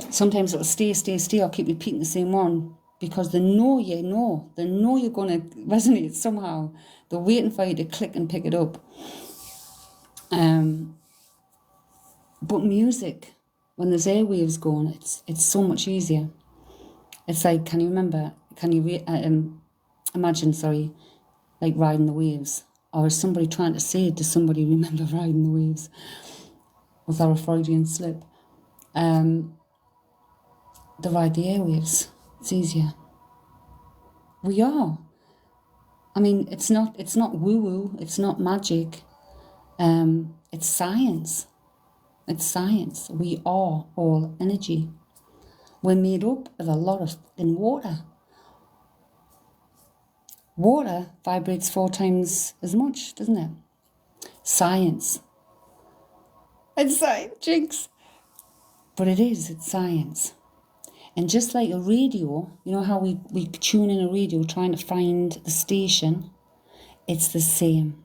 Sometimes it'll stay, I'll keep repeating the same one because they know you're going to resonate somehow. They're waiting for you to click and pick it up. But music, when there's airwaves going, it's so much easier. It's like, can you imagine, like riding the waves? Or is somebody trying to say, does somebody remember riding the waves? Was that a Freudian slip? They ride the airwaves. It's easier. We are. I mean, it's not woo-woo. It's not magic. It's science. It's science. We are all energy. We're made up of a lot of fucking water. Water vibrates 4 times as much, doesn't it? Science. It's science, jinx. But it's science. And just like a radio, you know how we tune in a radio trying to find the station? It's the same.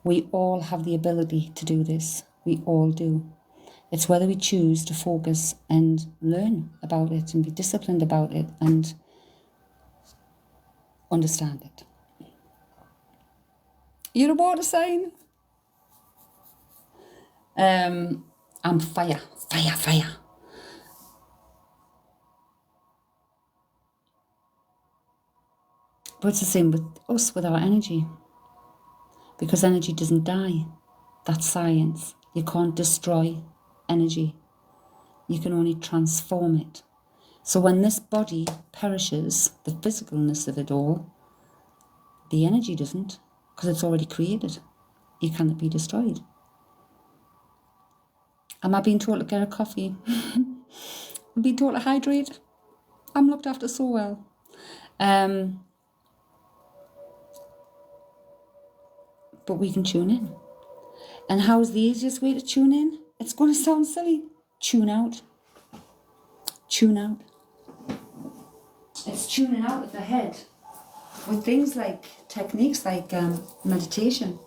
We all have the ability to do this. We all do. It's whether we choose to focus and learn about it and be disciplined about it and understand it. You're a water sign. I'm fire. But it's the same with us, with our energy. Because energy doesn't die. That's science. You can't destroy energy. You can only transform it. So when this body perishes, the physicalness of it all, the energy doesn't, because it's already created. It cannot be destroyed. Am I being told to get a coffee? I'm being told to hydrate. I'm looked after so well. But we can tune in. And how's the easiest way to tune in? It's going to sound silly. Tune out. Tune out. It's tuning out of the head with things like techniques like meditation,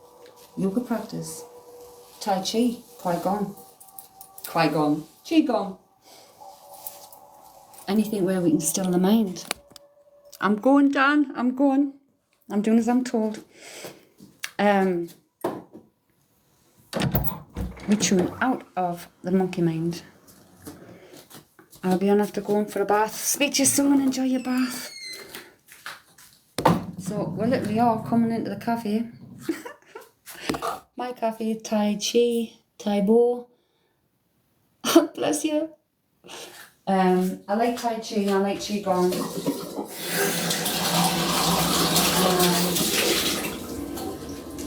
yoga practice, Tai Chi, Qigong. Anything where we can still the mind. I'm going, Dan. I'm going. I'm doing as I'm told. We tune out of the monkey mind. I'll be on after going for a bath. Speak to you soon. Enjoy your bath. So we literally are coming into the cafe. My cafe, Tai Chi, Tai Bo. Bless you. I like Tai Chi. I like Qigong.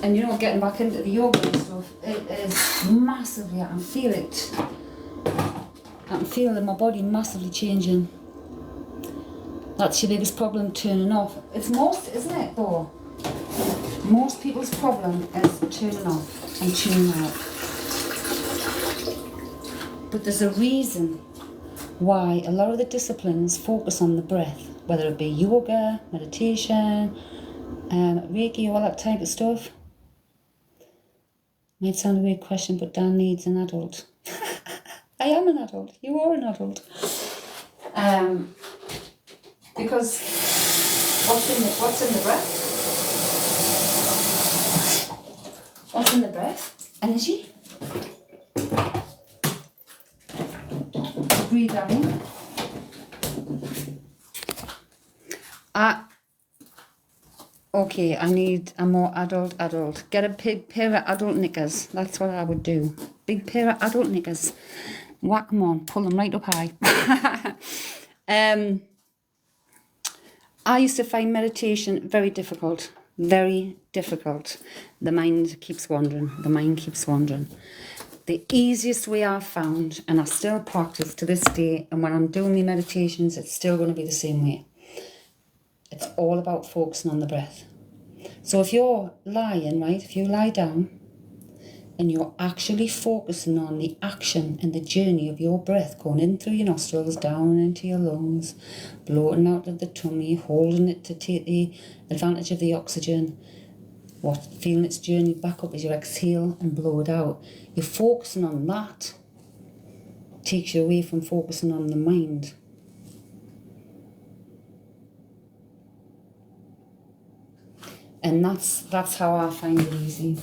And you know, getting back into the yoga and stuff, it is massively, I can feel it. I can feel in my body massively changing. That's your biggest problem, turning off. It's most, isn't it, though? Most people's problem is turning off and tuning out. But there's a reason why a lot of the disciplines focus on the breath, whether it be yoga, meditation, Reiki, all that type of stuff. Might sound a weird question, but Dan needs an adult. I am an adult. You are an adult. Because what's in the breath? What's in the breath? Energy. Breathe that in. Okay, I need a more adult. Get a big pair of adult knickers. That's what I would do. Big pair of adult knickers. Whack them on. Pull them right up high. I used to find meditation very difficult. Very difficult. The mind keeps wandering. The easiest way I've found, and I still practice to this day, and when I'm doing my meditations, it's still going to be the same way. It's all about focusing on the breath. So if you're lying, right, if you lie down and you're actually focusing on the action and the journey of your breath going in through your nostrils, down into your lungs, bloating out of the tummy, holding it to take the advantage of the oxygen, feeling its journey back up as you exhale and blow it out. You're focusing on that. Takes you away from focusing on the mind. And that's how I find it easy.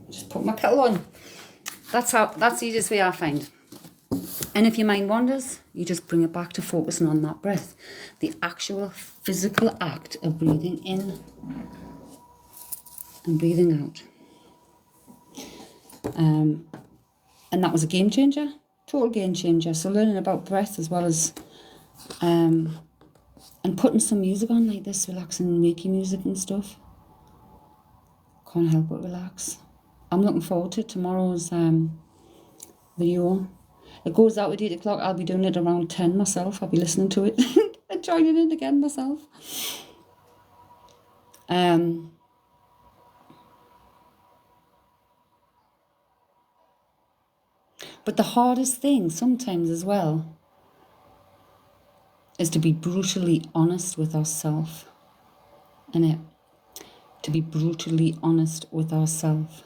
Just put my kettle on. That's the easiest way I find. And if your mind wanders, you just bring it back to focusing on that breath. The actual physical act of breathing in and breathing out. And that was a game changer. Total game changer. So learning about breath as well as and putting some music on like this, relaxing Reiki music and stuff. Can't help but relax. I'm looking forward to tomorrow's video. It goes out at 8 o'clock. I'll be doing it around 10 myself. I'll be listening to it and joining in again myself. But the hardest thing sometimes as well is to be brutally honest with ourselves. Innit? To be brutally honest with ourselves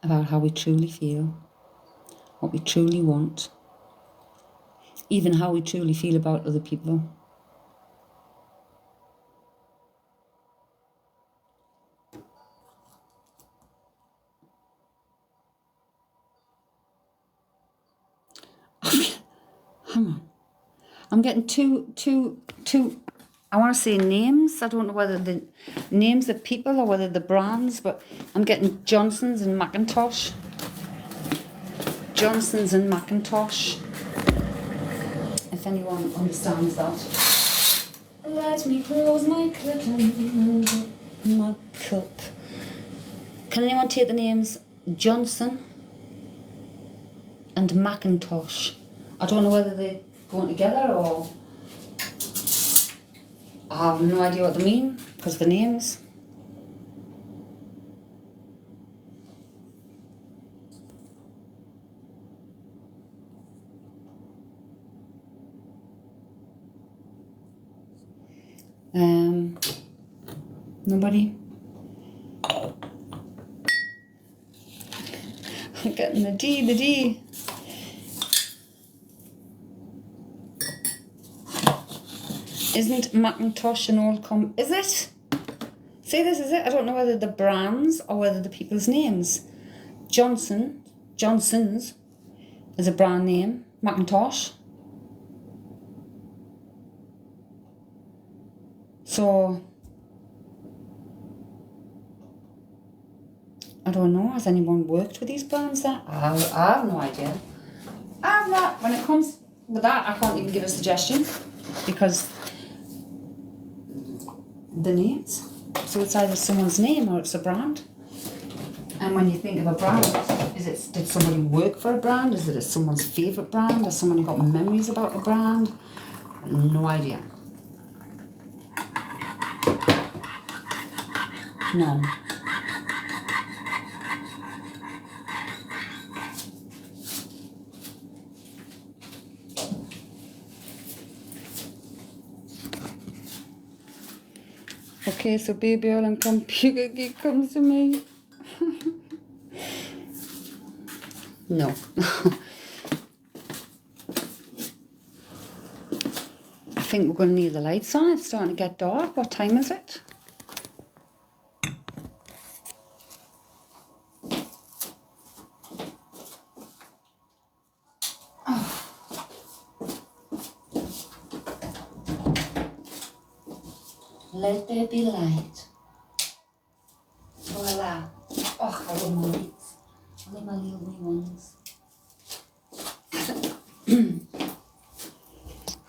about how we truly feel. what we truly want, even how we truly feel about other people. Hang on. I'm getting two. I want to say names. I don't know whether the names of people or whether the brands, but I'm getting Johnson's and Macintosh. Johnson's and Macintosh. If anyone understands that. Let me close my curtain. My cup. Can anyone take the names Johnson and Macintosh? I don't know whether they're going together or... I have no idea what they mean because of the names. Nobody? I'm getting the D. Isn't Macintosh an old is it? See, this is it. I don't know whether the brands or whether the people's names. Johnson's is a brand name. Macintosh. So, I don't know. Has anyone worked with these brands there? I have no idea. I have not. When it comes with that, I can't even give a suggestion because the names. So it's either someone's name or it's a brand. And when you think of a brand, did somebody work for a brand? Is it someone's favourite brand? Has somebody got memories about a brand? No idea. None. Okay, so baby oil and computer geek comes to me. No. I think we're going to need the lights on. It's starting to get dark. What time is it? Let there be light. Voila. Oh, I love my lights. I love my little wee ones.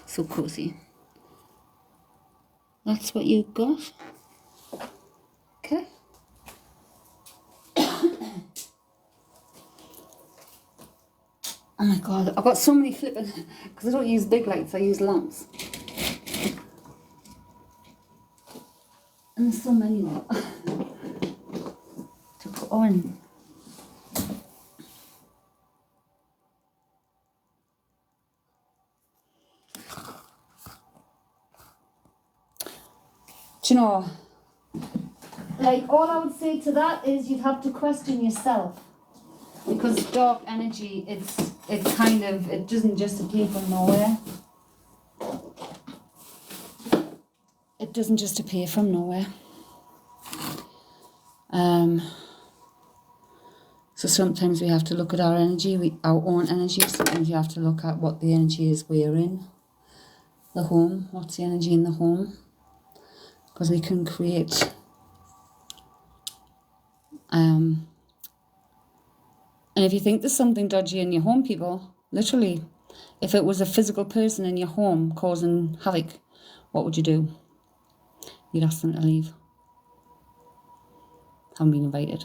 So cozy. That's what you got. Okay. Oh my god, I've got so many flipping, because I don't use big lights, I use lamps. And there's so many now to put on. Do you know, like all I would say to that is you'd have to question yourself. Because dark energy, it doesn't just appear from nowhere. It doesn't just appear from nowhere. So sometimes we have to look at our energy, our own energy. Sometimes you have to look at what the energy is we're in. The home, what's the energy in the home? Because we can create and if you think there's something dodgy in your home, people, literally, if it was a physical person in your home causing havoc, what would you do? You'd ask them to leave. Haven't been invited.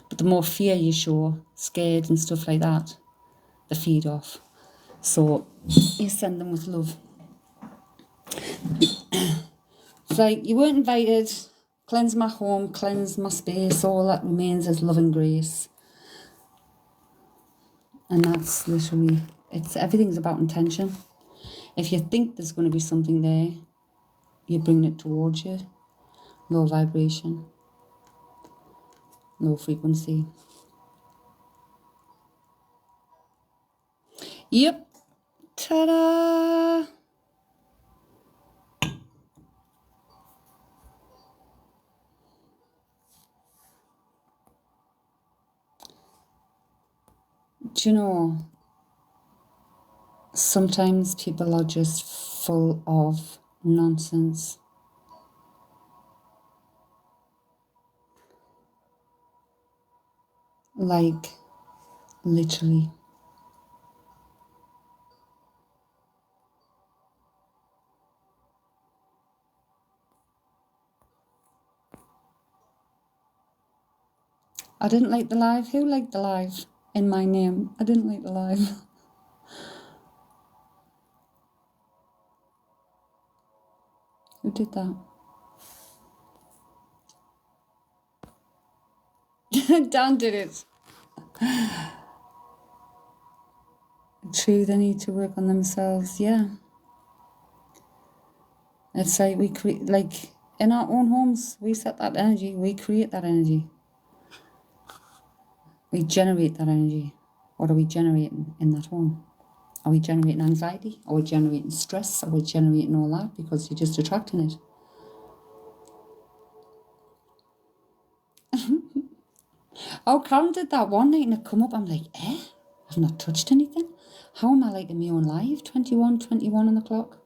But the more fear you show, scared and stuff like that, they feed off. So you send them with love. It's like, you weren't invited, cleanse my home, cleanse my space, all that remains is love and grace. And that's literally, everything's about intention. If you think there's going to be something there, you bring it towards you. Low vibration, low frequency. Yep. Ta-da! Do you know, sometimes people are just full of nonsense. Like, literally. I didn't like the live. Who liked the live in my name? I didn't like the live. Who did that? Dan did it. True, they need to work on themselves. Yeah. It's like we create, like in our own homes, we set that energy, we create that energy. We generate that energy. What are we generating in that home? Are we generating anxiety? Are we generating stress? Are we generating all that? Because you're just attracting it. Oh, Karen did that one night and it come up. I'm like, I've not touched anything. How am I like in my own life? 21 on the clock.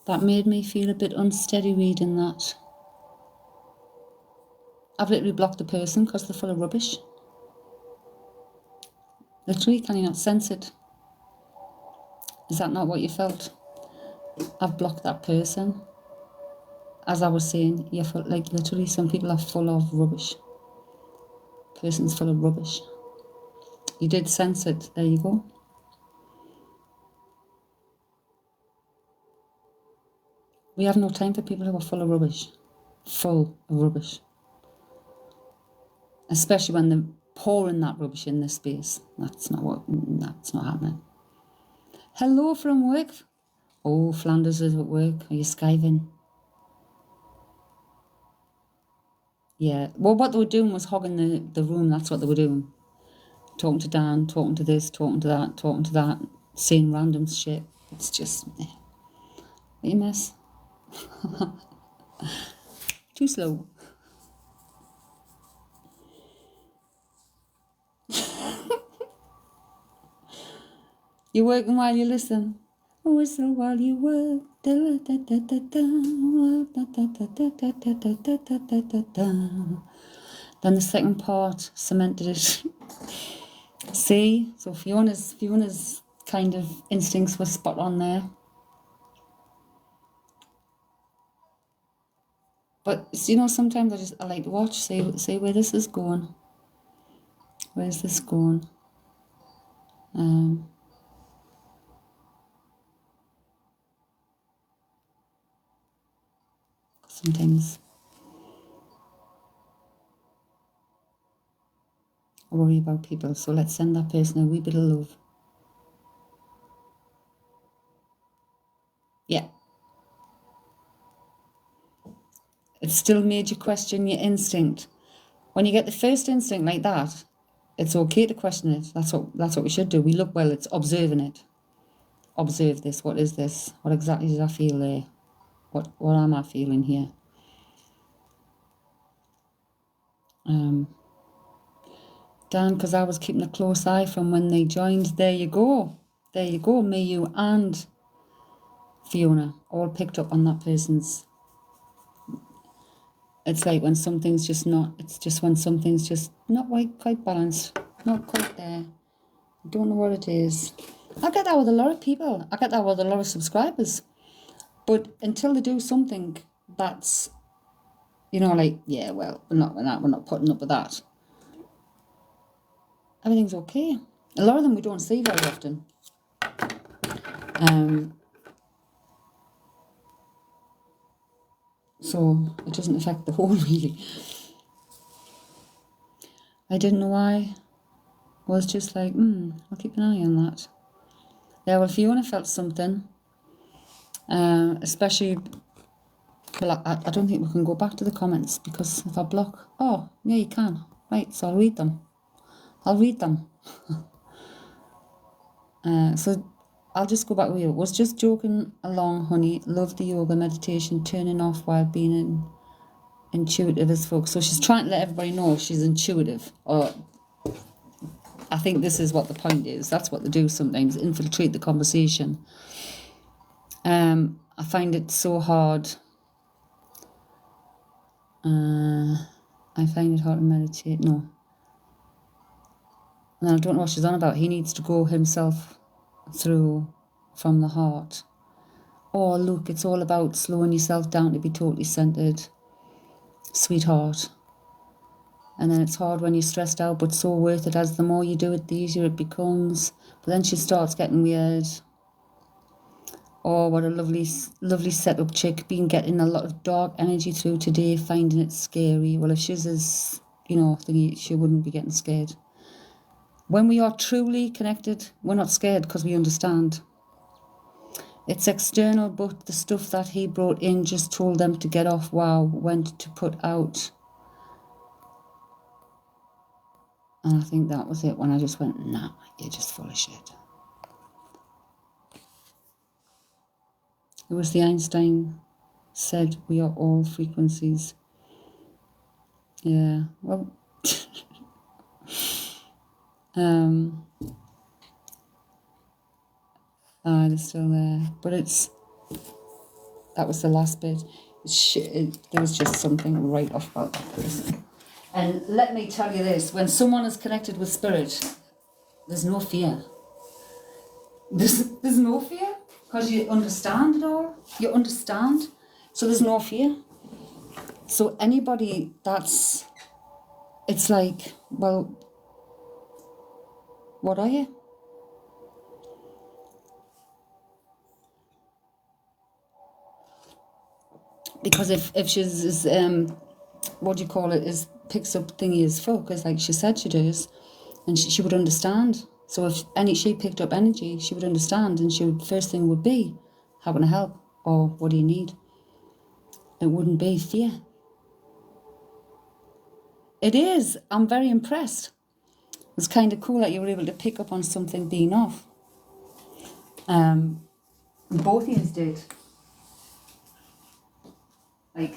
That made me feel a bit unsteady reading that. I've literally blocked the person because they're full of rubbish. Literally, can you not sense it? Is that not what you felt? I've blocked that person. As I was saying, you're full, like literally some people are full of rubbish. Person's full of rubbish. You did sense it. There you go. We have no time for people who are full of rubbish. Full of rubbish. Especially when they're pouring that rubbish in this space. That's not happening. Hello from work. Oh, Flanders is at work. Are you skiving? Yeah. Well, what they were doing was hogging the room. That's what they were doing. Talking to Dan, talking to this, talking to that, saying random shit. It's just, what a mess. Too slow. You're working while you listen. Whistle while you work. Then the second part cemented it. See? So Fiona's kind of instincts were spot on there. But you know, sometimes I like to watch, see where this is going. Where's this going? Sometimes I worry about people, so let's send that person a wee bit of love. Yeah. It still made you question your instinct. When you get the first instinct like that, it's okay to question it. That's what we should do. We look, well, it's observing it. Observe this. What is this? What exactly did I feel there? What am I feeling here? Dan, because I was keeping a close eye from when they joined. There you go. There you go. Me, you, and Fiona all picked up on that person's. It's like when something's just not. It's just when something's just not quite balanced, not quite there. I don't know what it is. I get that with a lot of people. I get that with a lot of subscribers. But until they do something that's, like, yeah, well, we're not putting up with that. Everything's okay. A lot of them we don't see very often. So it doesn't affect the whole, really. I didn't know why. I was just like, I'll keep an eye on that. Yeah, well, Fiona felt something. Especially Well, I don't think we can go back to the comments because if I block... Oh, yeah, you can. Right, so I'll read them. So I'll just go back with you. Was just joking along, honey. Love the yoga meditation, turning off while being intuitive as fuck. So she's trying to let everybody know she's intuitive. Or I think this is what the point is. That's what they do sometimes, infiltrate the conversation. I find it so hard. I find it hard to meditate. No. And I don't know what she's on about. He needs to go himself through from the heart. Oh, look, it's all about slowing yourself down to be totally centered. Sweetheart. And then it's hard when you're stressed out, but so worth it, as the more you do it, the easier it becomes. But then she starts getting weird. Oh, what a lovely setup chick. Been getting a lot of dark energy through today, finding it scary. Well, if she's as, thingy, she wouldn't be getting scared. When we are truly connected, we're not scared because we understand. It's external, but the stuff that he brought in just told them to get off. Wow, went to put out. And I think that was it when I just went, nah, you're just full of shit. It was the Einstein said we are all frequencies. Yeah, well, they're still there, but that was the last bit. There was just something right off about that person. And let me tell you this, when someone is connected with spirit, there's no fear. There's no fear, because you understand it all. You understand, so there's no fear. So anybody it's like, well, what are you? Because if she's what do you call it, is picks up thingy as focus, like she said she does, and she would understand. So if she picked up energy, she would understand, and first thing would be, how can I help, or what do you need? It wouldn't be fear. It is. I'm very impressed. It's kind of cool that you were able to pick up on something being off. Both of you did. Like,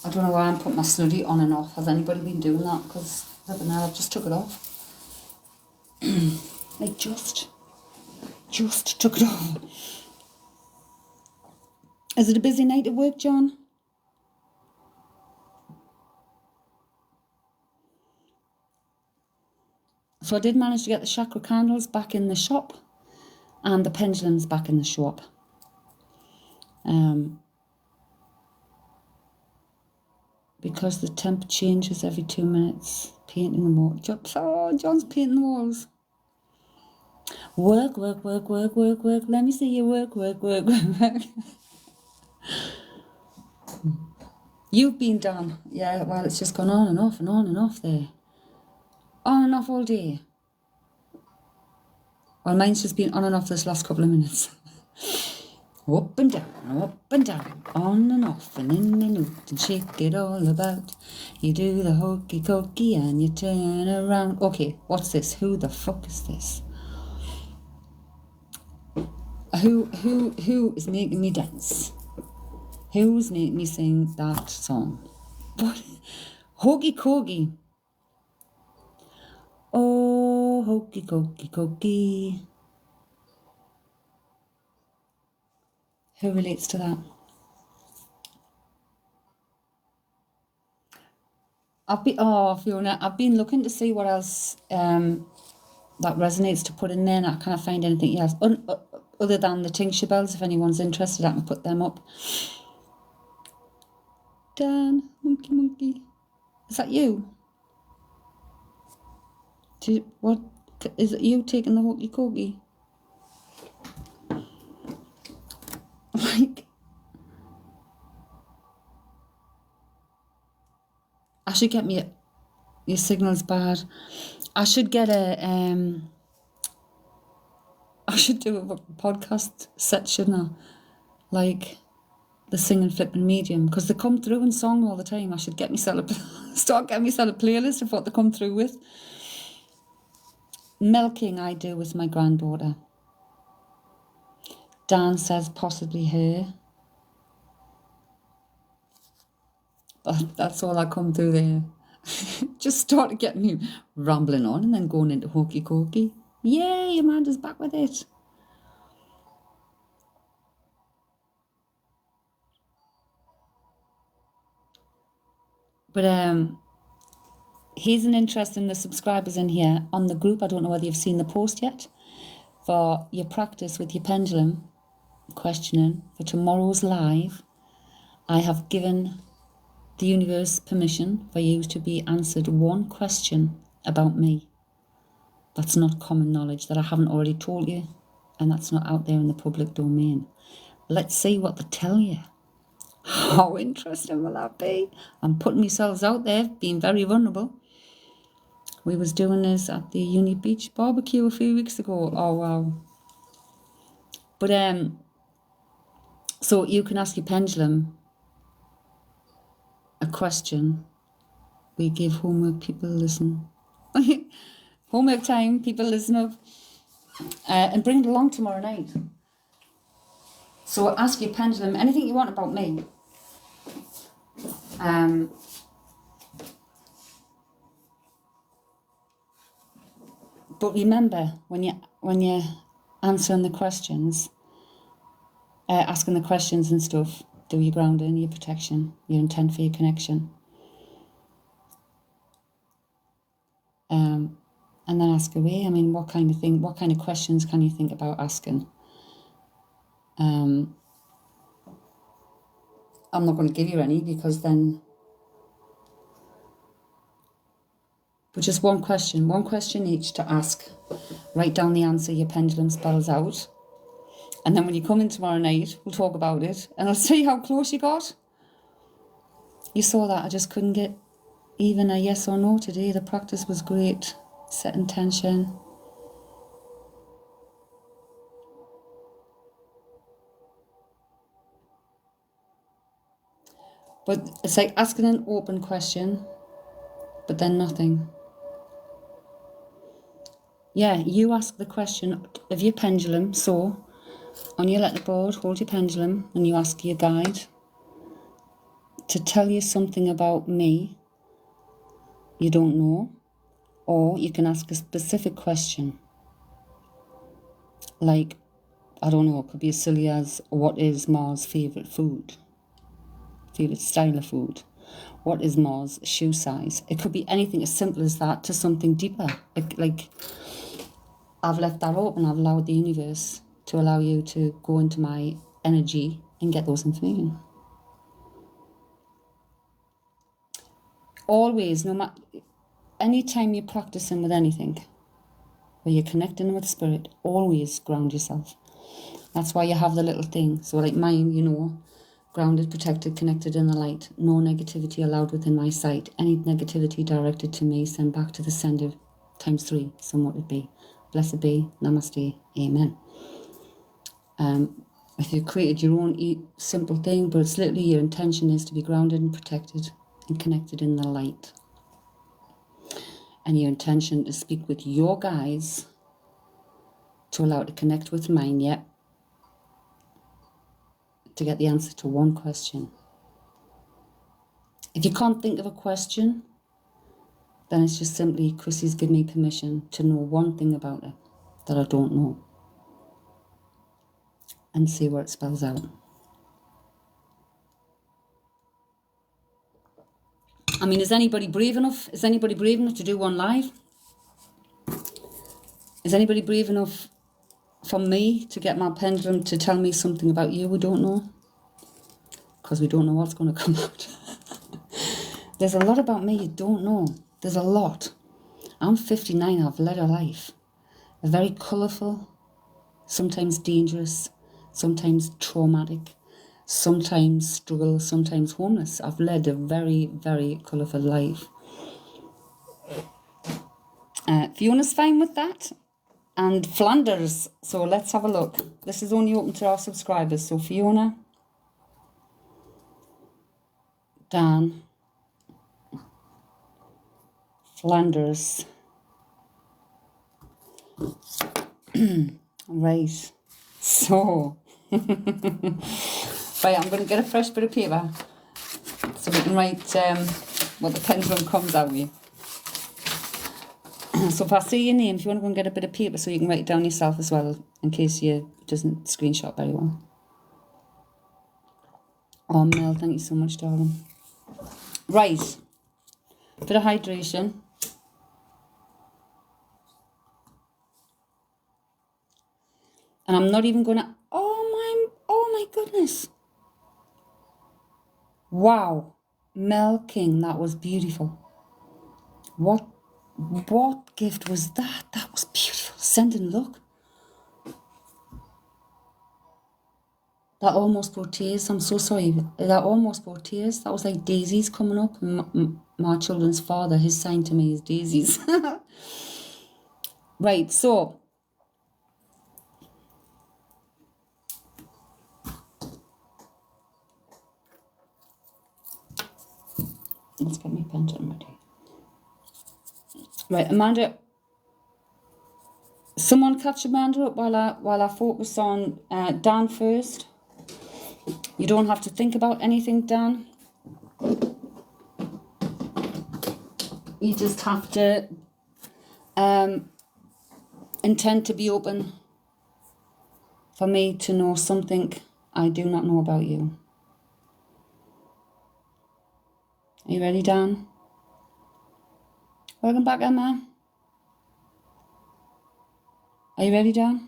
I don't know why I'm putting my snuddy on and off. Has anybody been doing that? Because I've just took it off. Like, just took it off. Is it a busy night at work, John? So I did manage to get the chakra candles back in the shop and the pendulums back in the shop. Because the temp changes every 2 minutes. Painting the walls. Oh, John's painting the walls. Work. Let me see you work. You've been done. Yeah, well, it's just gone on and off and on and off there. On and off all day. Well, mine's just been on and off this last couple of minutes. Up and down, on and off and in and out, and shake it all about. You do the hokey cokey and you turn around. Okay, what's this? Who the fuck is this? Who is making me dance? Who's making me sing that song? What? Hokey cokey. Oh, hokey cokey cokey. Who relates to that? Fiona, I've been looking to see what else that resonates to put in there, and I can't find anything else other than the tincture bells. If anyone's interested, I can put them up. Dan, monkey. Is that you? What is it? You taking the hokey cokey? Like, I should get me your signal's bad. I should get I should do a podcast set, shouldn't I? Like, the singing flipping medium, because they come through in song all the time. I should get myself start getting myself a playlist of what they come through with. Milking I do with my granddaughter. Dan says possibly her. But that's all I come through there. Just started getting me rambling on and then going into hokey cokey. Yay, Amanda's back with it. But here's an interest in the subscribers in here on the group. I don't know whether you've seen the post yet. For your practice with your pendulum questioning for tomorrow's live, I have given the universe permission for you to be answered one question about me. That's not common knowledge that I haven't already told you, and that's not out there in the public domain. Let's see what they tell you. How interesting will that be? I'm putting myself out there, being very vulnerable. We was doing this at the Uni Beach barbecue a few weeks ago. Oh, wow. But, so you can ask your pendulum a question. We give homework, people listen. Homework time, people listen up. And bring it along tomorrow night. So ask your pendulum anything you want about me. But remember, when you're answering the questions, asking the questions and stuff, do your grounding, your protection, your intent for your connection. And then ask away. I mean, what kind of questions can you think about asking? I'm not going to give you any because then... But just one question each to ask. Write down the answer your pendulum spells out. And then when you come in tomorrow night, we'll talk about it. And I'll see how close you got. You saw that I just couldn't get even a yes or no today. The practice was great. Set intention. But it's like asking an open question, but then nothing. Yeah, you ask the question of your pendulum. So on your letterboard, hold your pendulum and you ask your guide to tell you something about me you don't know. Or you can ask a specific question. Like, I don't know, it could be as silly as, what is Ma's favourite food? Favourite style of food? What is Ma's shoe size? It could be anything as simple as that to something deeper. Like I've left that open. I've allowed the universe to allow you to go into my energy and get those information. Always, no matter... Anytime you're practicing with anything, where you're connecting with spirit, always ground yourself. That's why you have the little thing. So like mine, you know, grounded, protected, connected in the light. No negativity allowed within my sight. Any negativity directed to me, send back to the sender ×3. So what it be. Blessed be. Namaste. Amen. If you created your own simple thing, but it's literally your intention is to be grounded and protected and connected in the light. And your intention to speak with your guides to allow it to connect with mine, yet to get the answer to one question. If you can't think of a question, then it's just simply, Chrissy's given me permission to know one thing about it that I don't know. And see where it spells out. I mean, is anybody brave enough? Is anybody brave enough to do one live? Is anybody brave enough for me to get my pendulum to tell me something about you we don't know? Because we don't know what's going to come out. There's a lot about me you don't know. There's a lot. I'm 59, I've led a life. A very colourful, sometimes dangerous, sometimes traumatic, sometimes struggle, sometimes homeless. I've led a very, very colourful life. Fiona's fine with that. And Flanders. So let's have a look. This is only open to our subscribers. So Fiona, Dan Flanders. Right. So, right, I'm going to get a fresh bit of paper so we can write what the pendulum comes out with. So if I say your name, if you want to go and get a bit of paper so you can write it down yourself as well, in case you doesn't screenshot very well. Oh, Mel, thank you so much, darling. Right. Bit of hydration. And I'm not even going to... Oh my goodness. Wow. Mel King, that was beautiful. What gift was that? That was beautiful. Send and look. That almost brought tears. I'm so sorry. That almost brought tears. That was like daisies coming up. My children's father, his sign to me is daisies. Right, so... Let's get my pendulum ready. Right, Amanda... Someone catch Amanda up while I focus on Dan first. You don't have to think about anything, Dan. You just have to intend to be open for me to know something I do not know about you. Are you ready, Dan? Welcome back, Emma. Are you ready, Dan?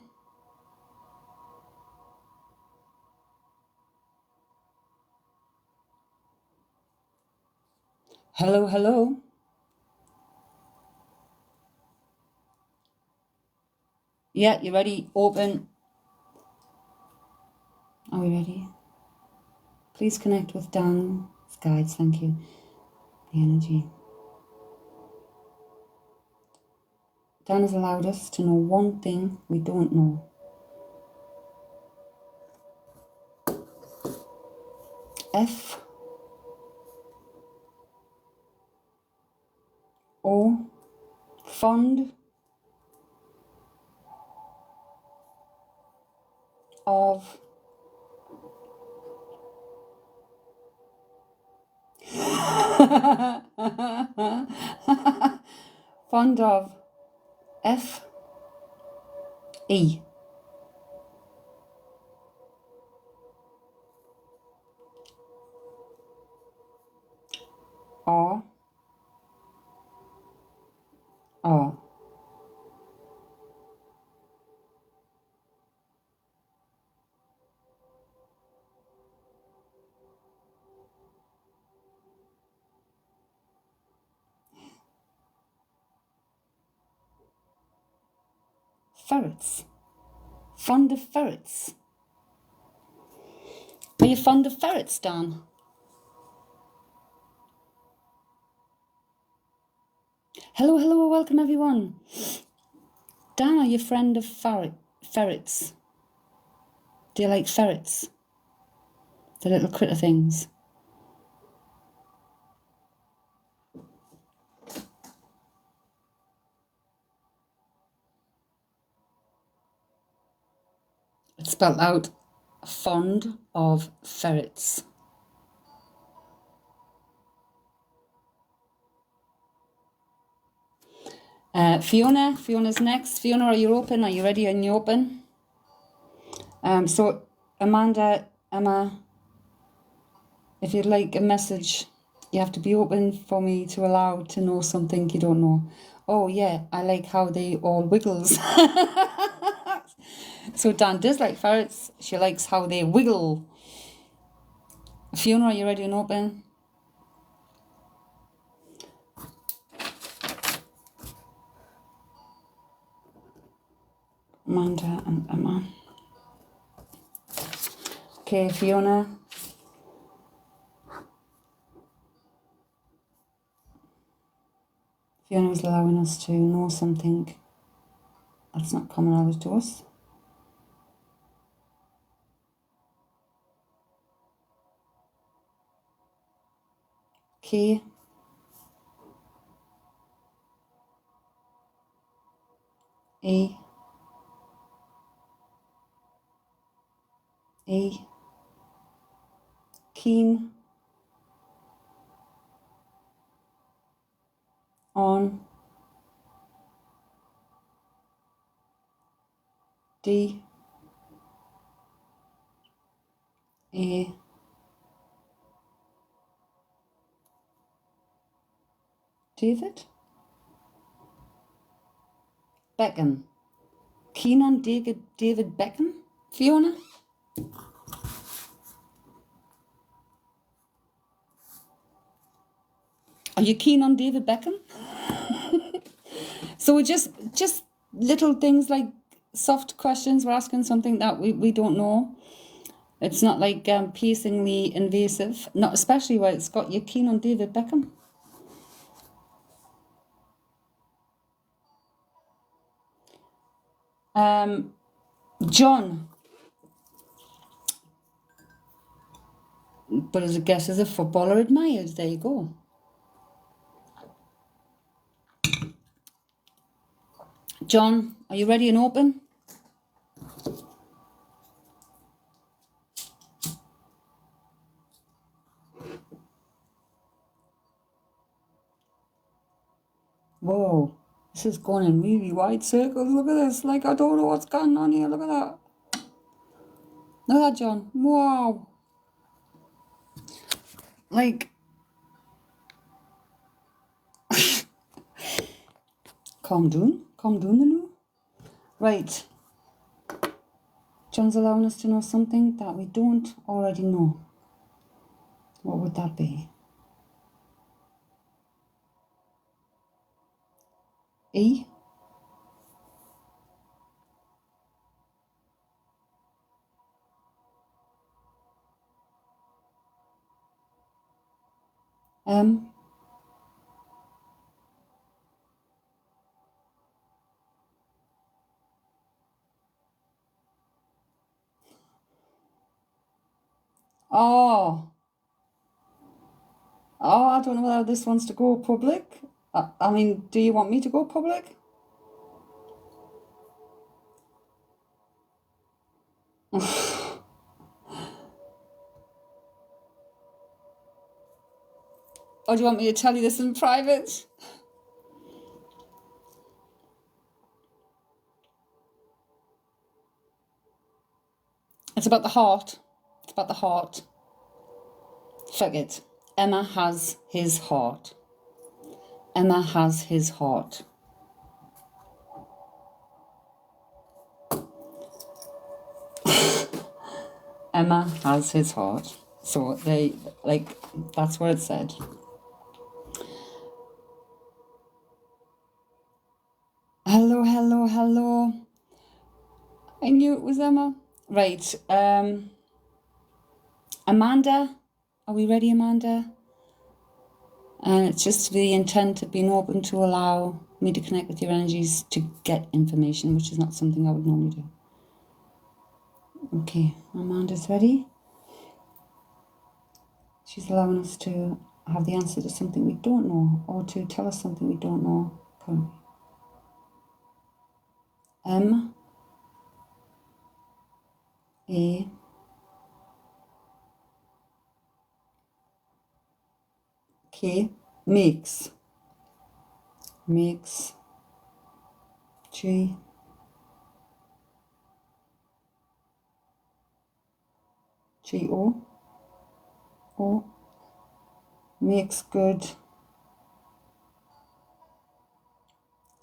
Hello, hello. Yeah, you ready? Open. Are we ready? Please connect with Dan's guides. Thank you. The energy. Dan has allowed us to know one thing we don't know. F O fond of fond of F E R R ferrets. Fond of ferrets. Are you fond of ferrets, Dan? Hello, hello, welcome everyone. Dan, are you a friend of ferrets? Do you like ferrets? The little critter things. It's spelled out fond of ferrets. Fiona's next. Fiona, are you open? Are you ready? Are you open? So Amanda, Emma, if you'd like a message, you have to be open for me to allow to know something you don't know. Oh yeah, I like how they all wiggles. So Dan does like ferrets. She likes how they wiggle. Fiona, are you ready and open? Amanda and Emma. Okay, Fiona. Fiona is allowing us to know something that's not common knowledge to us. K, E, E, keen, on, D, A, David, Beckham. Keen on David Beckham, Fiona? Are you keen on David Beckham? So we're just little things like soft questions. We're asking something that we don't know. It's not like piercingly invasive, not especially where it's got you keen on David Beckham. John. But as a guess, as a footballer admired. There you go. John, are you ready and open? Whoa, this is going in really wide circles. Look at this. Like, I don't know what's going on here. Look at that. Look at that, John. Wow. Like, calm down, Manu. Right. John's allowing us to know something that we don't already know. What would that be? E? M? Oh. Oh, I don't know whether this wants to go public. I mean, do you want me to go public? Or do you want me to tell you this in private? It's about the heart. It's about the heart. Fuck it. Emma has his heart. Emma has his heart. Emma has his heart. So that's what it said. Hello, hello, hello. I knew it was Emma. Right. Amanda. Are we ready, Amanda? And it's just the intent of being open to allow me to connect with your energies to get information, which is not something I would normally do. Okay, Amanda's ready. She's allowing us to have the answer to something we don't know, or to tell us something we don't know currently. M, A, K, makes, G, O, makes good,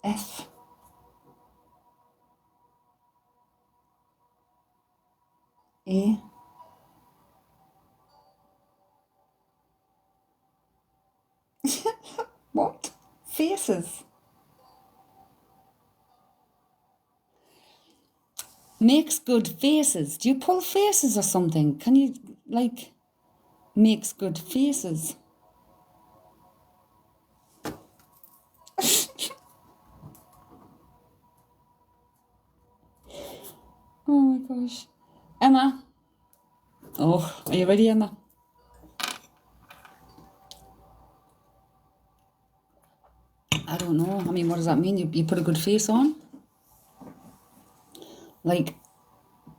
F, A, what? Faces. Makes good faces. Do you pull faces or something? Can you, like, makes good faces? Oh my gosh. Emma. Oh, are you ready, Emma? I don't know. I mean, what does that mean? You put a good face on? Like,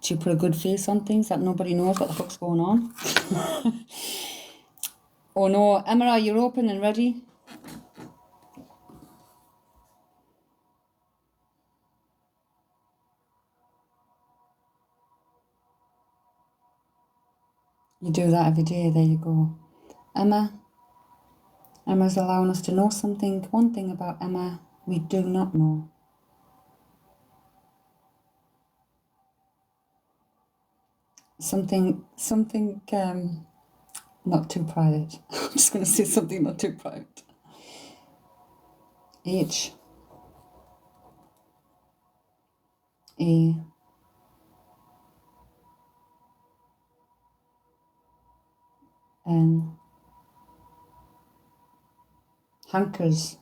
do you put a good face on things that nobody knows what the fuck's going on? Oh no, Emma, are you open and ready? You do that every day, there you go. Emma's allowing us to know something. One thing about Emma we do not know. Something not too private. I'm just going to say something not too private. H A N hankers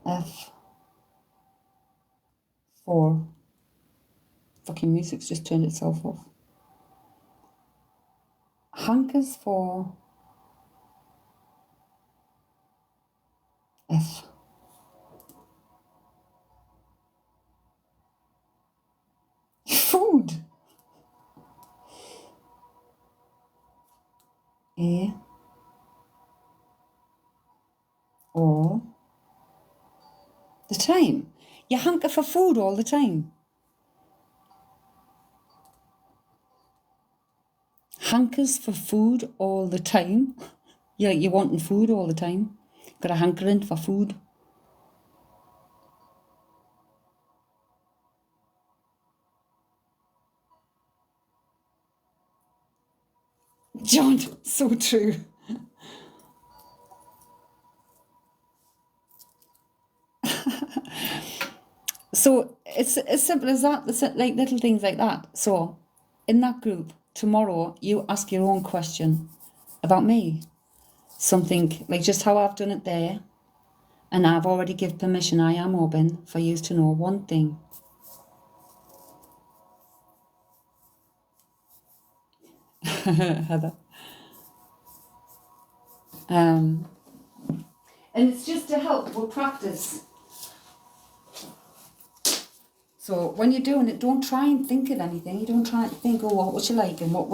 F 4. Fucking music's just turned itself off. Hankers for F. Food. A. All the time. You hanker for food all the time. Hankers for food all the time. Yeah, you're wanting food all the time. Got a hankering for food. John, so true. So it's as simple as that. It's like little things like that. So in that group tomorrow, you ask your own question about me. Something like just how I've done it there. And I've already given permission, I am open for you to know one thing. Heather. And it's just to help with practice. So when you're doing it, don't try and think of anything. You don't try and think, oh, what would you like? And what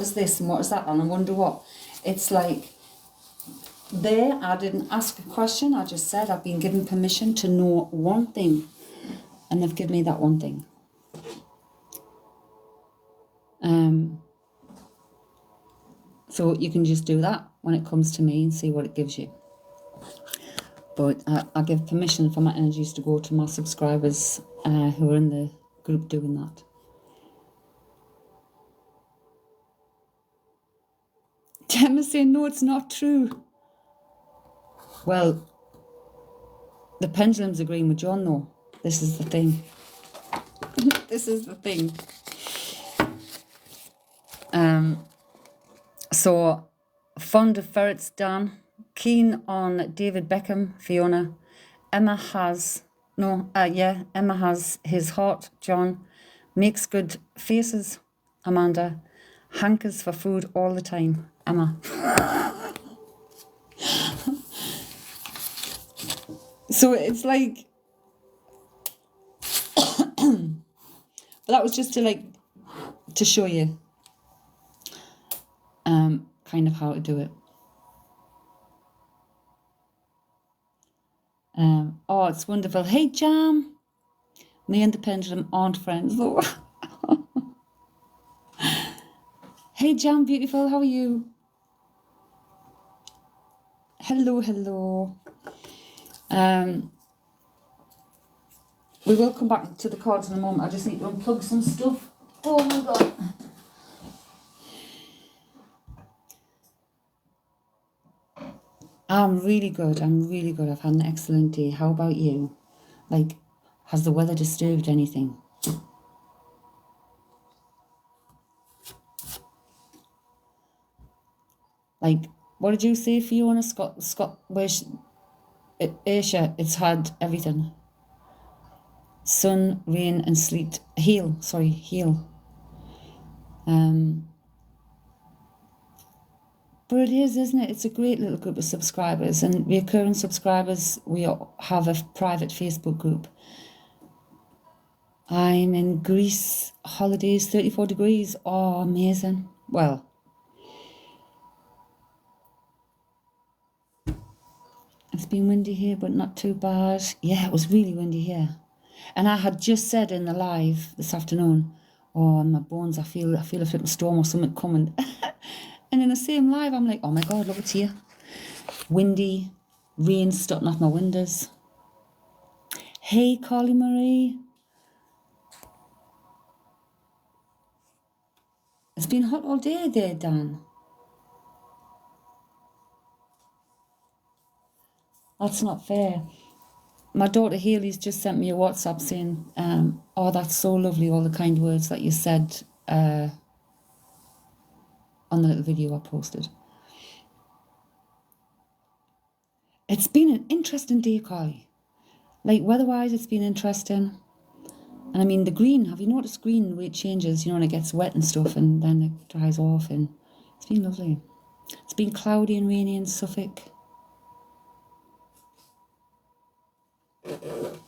is this? And what is that? And I wonder what. It's like, there, I didn't ask a question. I just said I've been given permission to know one thing. And they've given me that one thing. So you can just do that when it comes to me and see what it gives you. But I give permission for my energies to go to my subscribers who are in the group doing that. Gemma's saying, no, it's not true. Well, the pendulum's agreeing with John, though. This is the thing. This is the thing. So, fond of ferrets, Dan. Keen on David Beckham, Fiona. Emma has his heart, John. Makes good faces, Amanda. Hankers for food all the time, Emma. So it's like, but that was just to show you kind of how to do it. Oh, it's wonderful. Hey, Jam. Me and the pendulum aren't friends, though. Hey, Jam, beautiful. How are you? Hello, hello. We will come back to the cards in a moment. I just need to unplug some stuff. Oh my God. I'm really good. I've had an excellent day. How about you? Like, has the weather disturbed anything? Like, what did you say, Fiona? Scott, Asia, it's had everything. Sun, rain and sleet. Hail. But it is, isn't it? It's a great little group of subscribers, and recurring subscribers, we have a private Facebook group. I'm in Greece, holidays, 34 degrees. Oh, amazing. Well, it's been windy here, but not too bad. Yeah, it was really windy here. And I had just said in the live this afternoon, oh, in my bones, I feel a flipping storm or something coming. And in the same live, I'm like, oh my God, look, it's here. Windy, rain starting off my windows. Hey, Carly Marie. It's been hot all day there, Dan. That's not fair. My daughter Haley's just sent me a WhatsApp saying, oh, that's so lovely, all the kind words that you said on the little video I posted. It's been an interesting day, Carly. Like, weather-wise, it's been interesting. And I mean, the green, have you noticed green, the way it changes, you know, and it gets wet and stuff, and then it dries off, and it's been lovely. It's been cloudy and rainy in Suffolk.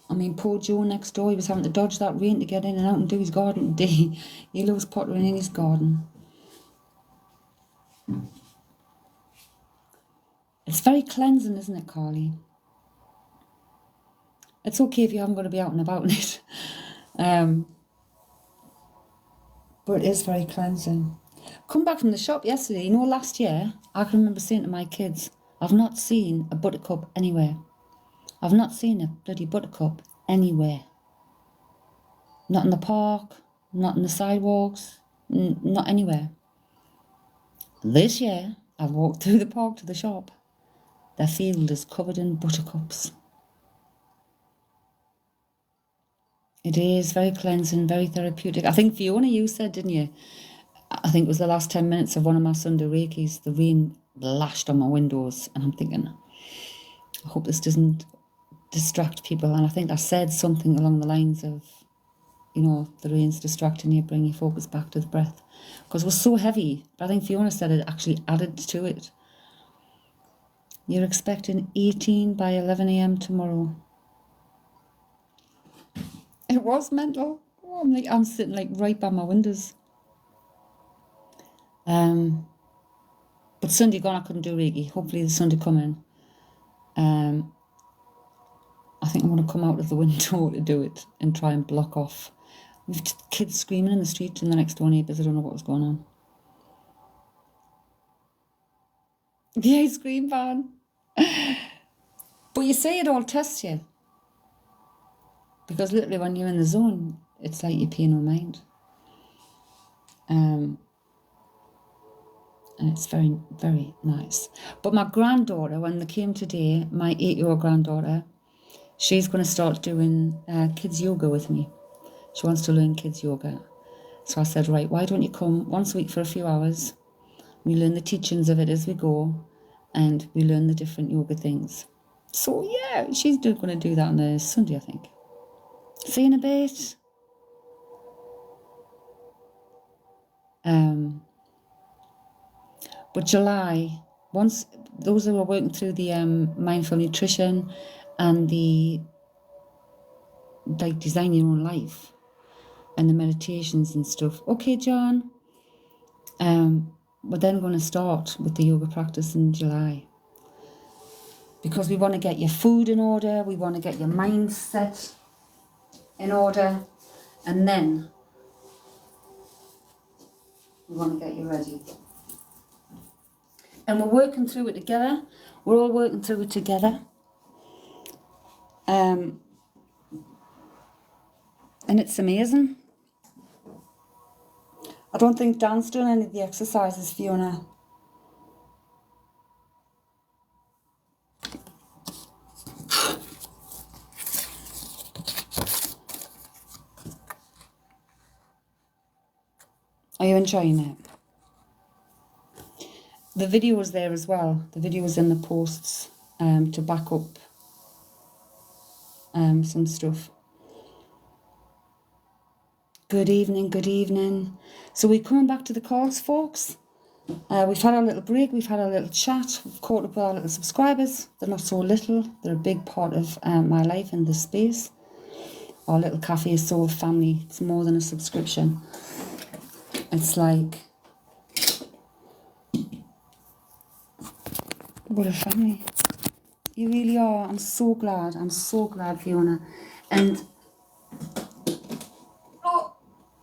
I mean, poor Joe next door, he was having to dodge that rain to get in and out and do his garden today. He loves pottering in his garden. It's very cleansing, isn't it, Carly? It's okay if you haven't got to be out and about in it. But it is very cleansing. Come back from the shop yesterday, you know, last year, I can remember saying to my kids, I've not seen a buttercup anywhere. I've not seen a bloody buttercup anywhere. Not in the park, not in the sidewalks, not anywhere. This year, I've walked through the park to the shop. The field is covered in buttercups. It is very cleansing, very therapeutic. I think, Fiona, you said, didn't you? I think it was the last 10 minutes of one of my Sunday Reikis, the rain lashed on my windows, and I'm thinking, I hope this doesn't distract people. And I think I said something along the lines of, you know, the rain's distracting you, bring your focus back to the breath. Because it was so heavy, but I think Fiona said it actually added to it. You're expecting 18 by 11 a.m. tomorrow. It was mental. Oh, I'm sitting like right by my windows. But Sunday gone, I couldn't do Reiki. Hopefully the Sunday coming. I think I'm going to come out of the window to do it and try and block off. We've kids screaming in the street and the next door neighbours. I don't know what was going on. The ice cream van. But you say it all tests you. Because literally when you're in the zone, it's like you pay no mind. And it's very, very nice. But my granddaughter, when they came today, my 8-year-old granddaughter, she's going to start doing kids yoga with me. She wants to learn kids yoga. So I said, right, why don't you come once a week for a few hours? We learn the teachings of it as we go, and we learn the different yoga things. So yeah, she's going to do that on a Sunday, I think. See you in a bit. But July, once those who are working through the mindful nutrition and the like design your own life and the meditations and stuff. Okay, John. We're then going to start with the yoga practice in July. Because we want to get your food in order, we want to get your mindset in order, and then we want to get you ready. And we're working through it together. We're all working through it together. And it's amazing. I don't think Dan's done any of the exercises, Fiona. Are you enjoying it? The video is there as well. The video is in the posts to back up some stuff. Good evening, good evening. So we're coming back to the calls, folks. We've had our little break, we've had our little chat, we've caught up with our little subscribers. They're not so little, they're a big part of my life in this space. Our little Cafe Soul family, it's more than a subscription. It's like, what a family. You really are. I'm so glad, Fiona. And,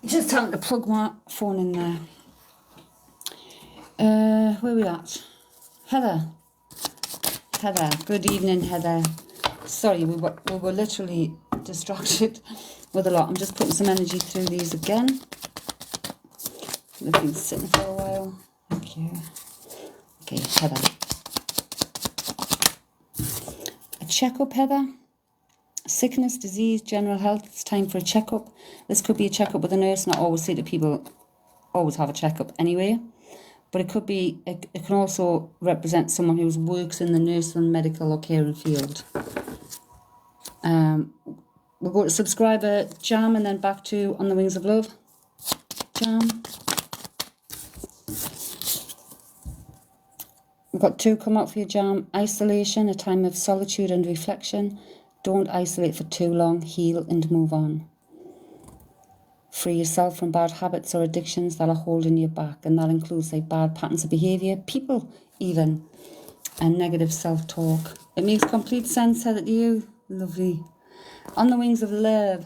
just time to plug my phone in there. Where we at? Heather, good evening, Heather. Sorry, we were literally distracted with a lot. I'm just putting some energy through these again. They've been sitting for a while. Thank you. Okay, Heather. A checkup, Heather. Sickness, disease, general health. It's time for a checkup. This could be a checkup with a nurse, and I always say to people, always have a checkup anyway. But it could be, it can also represent someone who works in the nursing, medical or caring field. We'll go to subscriber Jam and then back to On the Wings of Love. Jam. We've got 2 come out for you, Jam. Isolation, a time of solitude and reflection. Don't isolate for too long. Heal and move on. Free yourself from bad habits or addictions that are holding you back. And that includes like bad patterns of behaviour, people even, and negative self-talk. It makes complete sense, Heather, to you. Lovely. On the Wings of Love.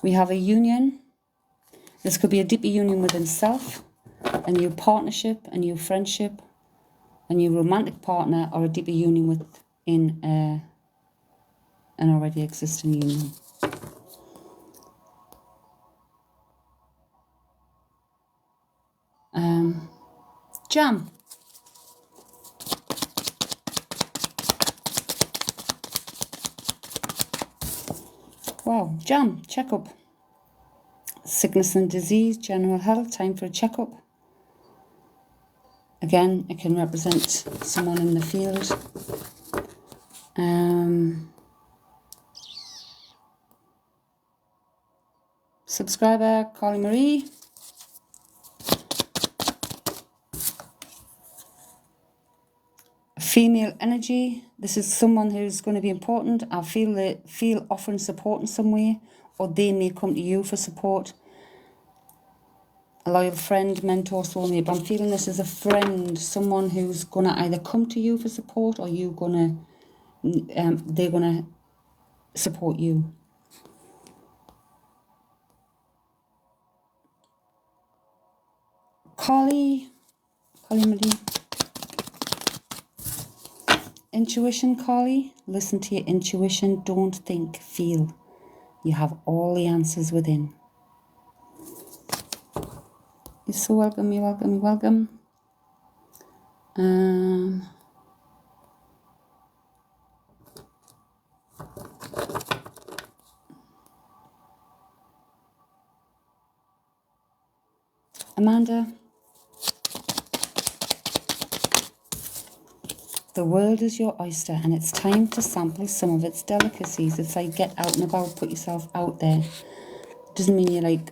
We have a union. This could be a deeper union within self, a new partnership, a new friendship, a new romantic partner, or a deeper union within an already existing union. Jam. Wow, Jam, checkup. Sickness and disease, general health, time for a checkup. Again, it can represent someone in the field. Subscriber, Carly Marie. Female energy. This is someone who's going to be important. I feel offering support in some way, or they may come to you for support. A loyal friend, mentor, soulmate. But I'm feeling this as a friend, someone who's going to either come to you for support, or they're going to support you. Carly Marie. Intuition, Carly. Listen to your intuition. Don't think, feel. You have all the answers within. You're so welcome, you're welcome, you're welcome. Amanda. The world is your oyster and it's time to sample some of its delicacies. It's like get out and about, put yourself out there. Doesn't mean you're like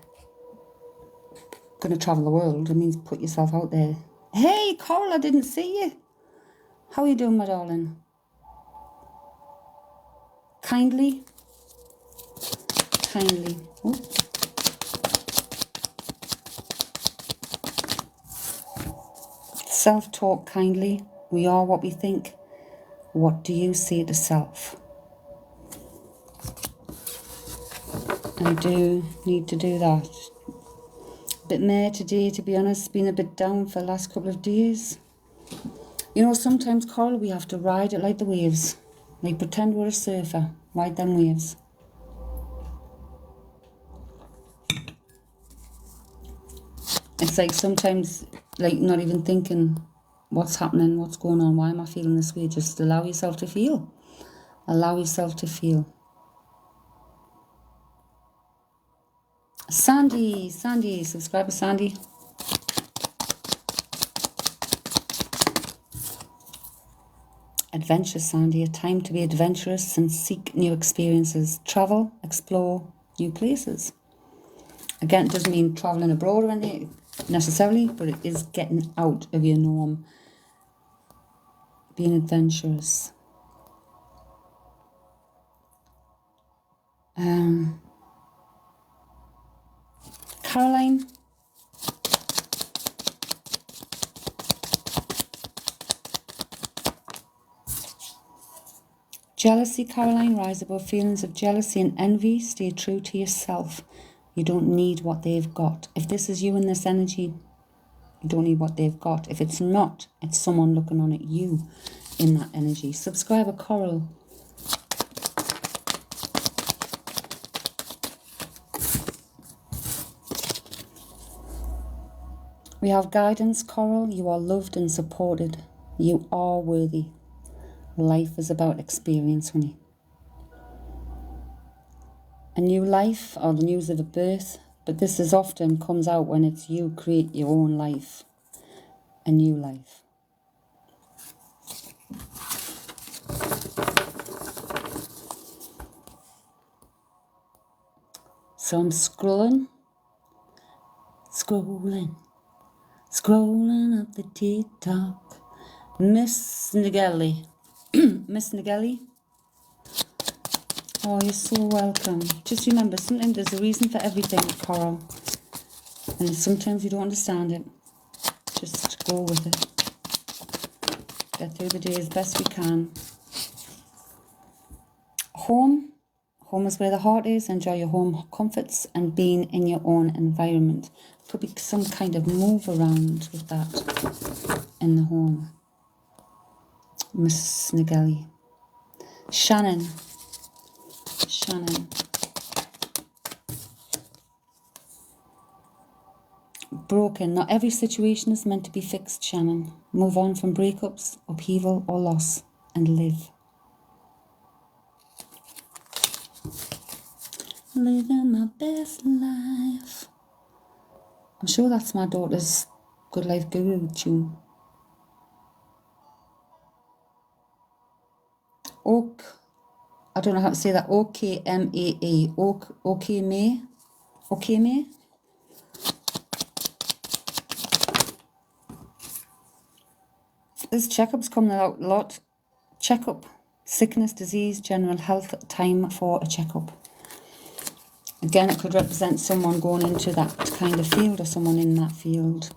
going to travel the world. It means put yourself out there. Hey, Coral, I didn't see you. How are you doing, my darling? Kindly. Ooh. Self-talk kindly. We are what we think. What do you say to self? I do need to do that. A bit meh today, to be honest. Been a bit down for the last couple of days. You know, sometimes, Coral, we have to ride it like the waves. Like pretend we're a surfer. Ride them waves. It's like sometimes, like not even thinking what's happening, what's going on, why am I feeling this way? Just allow yourself to feel. Allow yourself to feel. Sandy, subscriber Sandy. Adventure, Sandy, a time to be adventurous and seek new experiences. Travel, explore new places. Again, it doesn't mean travelling abroad or anything necessarily, but it is getting out of your norm, being adventurous. Caroline. Jealousy, Caroline. Rise above feelings of jealousy and envy. Stay true to yourself. You don't need what they've got. If this is you in this energy, you don't need what they've got. If it's not, it's someone looking on at you in that energy. Subscriber Coral. We have guidance, Coral. You are loved and supported. You are worthy. Life is about experience, honey. A new life or the news of a birth, but this is often comes out when it's you create your own life. A new life. So I'm scrolling up the TikTok. Miss Nigeli. Miss Nigeli. Oh, you're so welcome. Just remember, sometimes there's a reason for everything, Coral. And sometimes you don't understand it. Just go with it. Get through the day as best we can. Home. Home is where the heart is. Enjoy your home comforts and being in your own environment. Could be some kind of move around with that in the home. Miss Nigeli. Shannon. Broken. Not every situation is meant to be fixed, Shannon. Move on from breakups, upheaval or loss and live. Living my best life. I'm sure that's my daughter's Good Life Guru tune. Oak. I don't know how to say that. O-K-M-A-E. Oak. Okay-May. Okay-May. This checkup's coming out a lot. Checkup. Sickness, disease, general health. Time for a checkup. Again, it could represent someone going into that kind of field or someone in that field.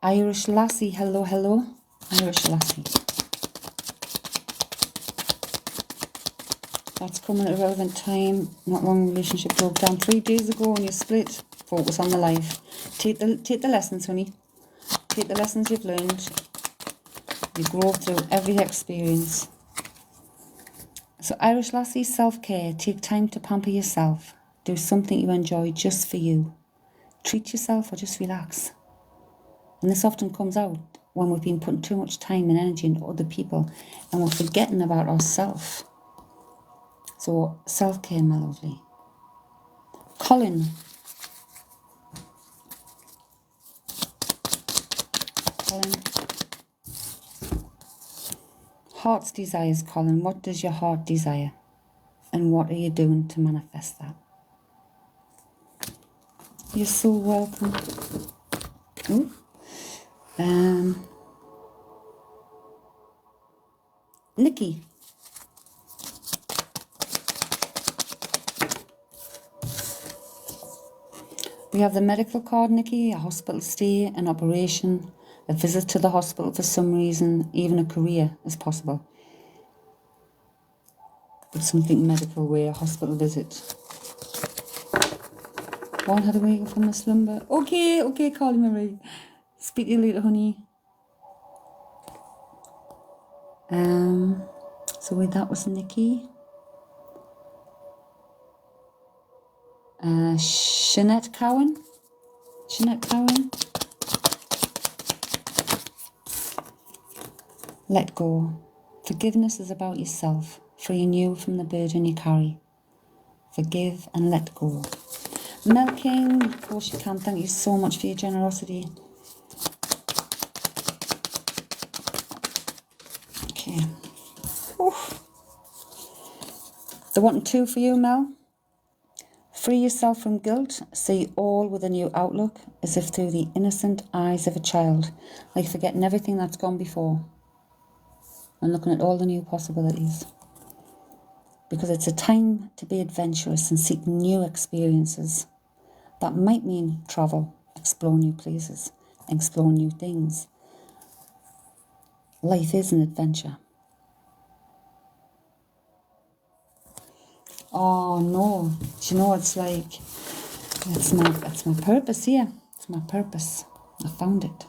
Irish Lassie. Hello, hello. Irish Lassie. That's coming at a relevant time. Not long relationship broke down 3 days ago and you split. Focus on the life. Take the lessons, honey. Take the lessons you've learned. You grow through every experience. So Irish Lassie, self-care. Take time to pamper yourself. Do something you enjoy just for you. Treat yourself or just relax. And this often comes out when we've been putting too much time and energy into other people and we're forgetting about ourselves. So self-care, my lovely. Colin. Heart's desires, Colin. What does your heart desire? And what are you doing to manifest that? You're so welcome. Ooh. Nikki. We have the medical card, Nikki, a hospital stay, an operation, a visit to the hospital for some reason, even a career is possible. But something medical where a hospital visit. One had to wake up from the slumber. Okay, Carly Marie. Speak to you later, honey. So that was Nikki. Jeanette Cowan. Let go. Forgiveness is about yourself, freeing you from the burden you carry. Forgive and let go. Mel King, of course you can. Thank you so much for your generosity. Okay. Oof. They're wanting 2 for you, Mel. Free yourself from guilt. See all with a new outlook, as if through the innocent eyes of a child, like forgetting everything that's gone before and looking at all the new possibilities. Because it's a time to be adventurous and seek new experiences. That might mean travel, explore new places, explore new things. Life is an adventure. Oh no, do you know, it's like, it's my purpose here. It's my purpose. I found it.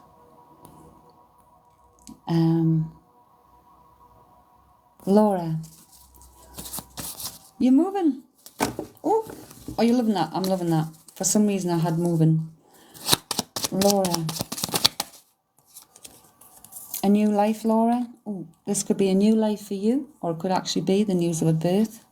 Laura, you're moving. Oh, you're loving that. I'm loving that. For some reason I had moving. Laura. A new life, Laura. Oh, this could be a new life for you, or it could actually be the news of a birth.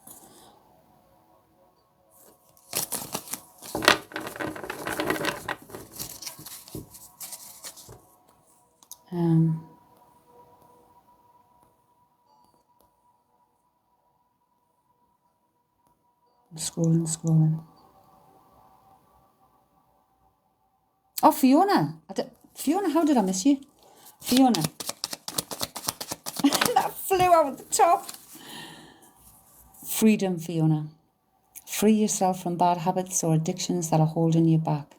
Scrolling. Oh, Fiona. Fiona, how did I miss you? Fiona. That flew out the top. Freedom, Fiona. Free yourself from bad habits or addictions that are holding you back.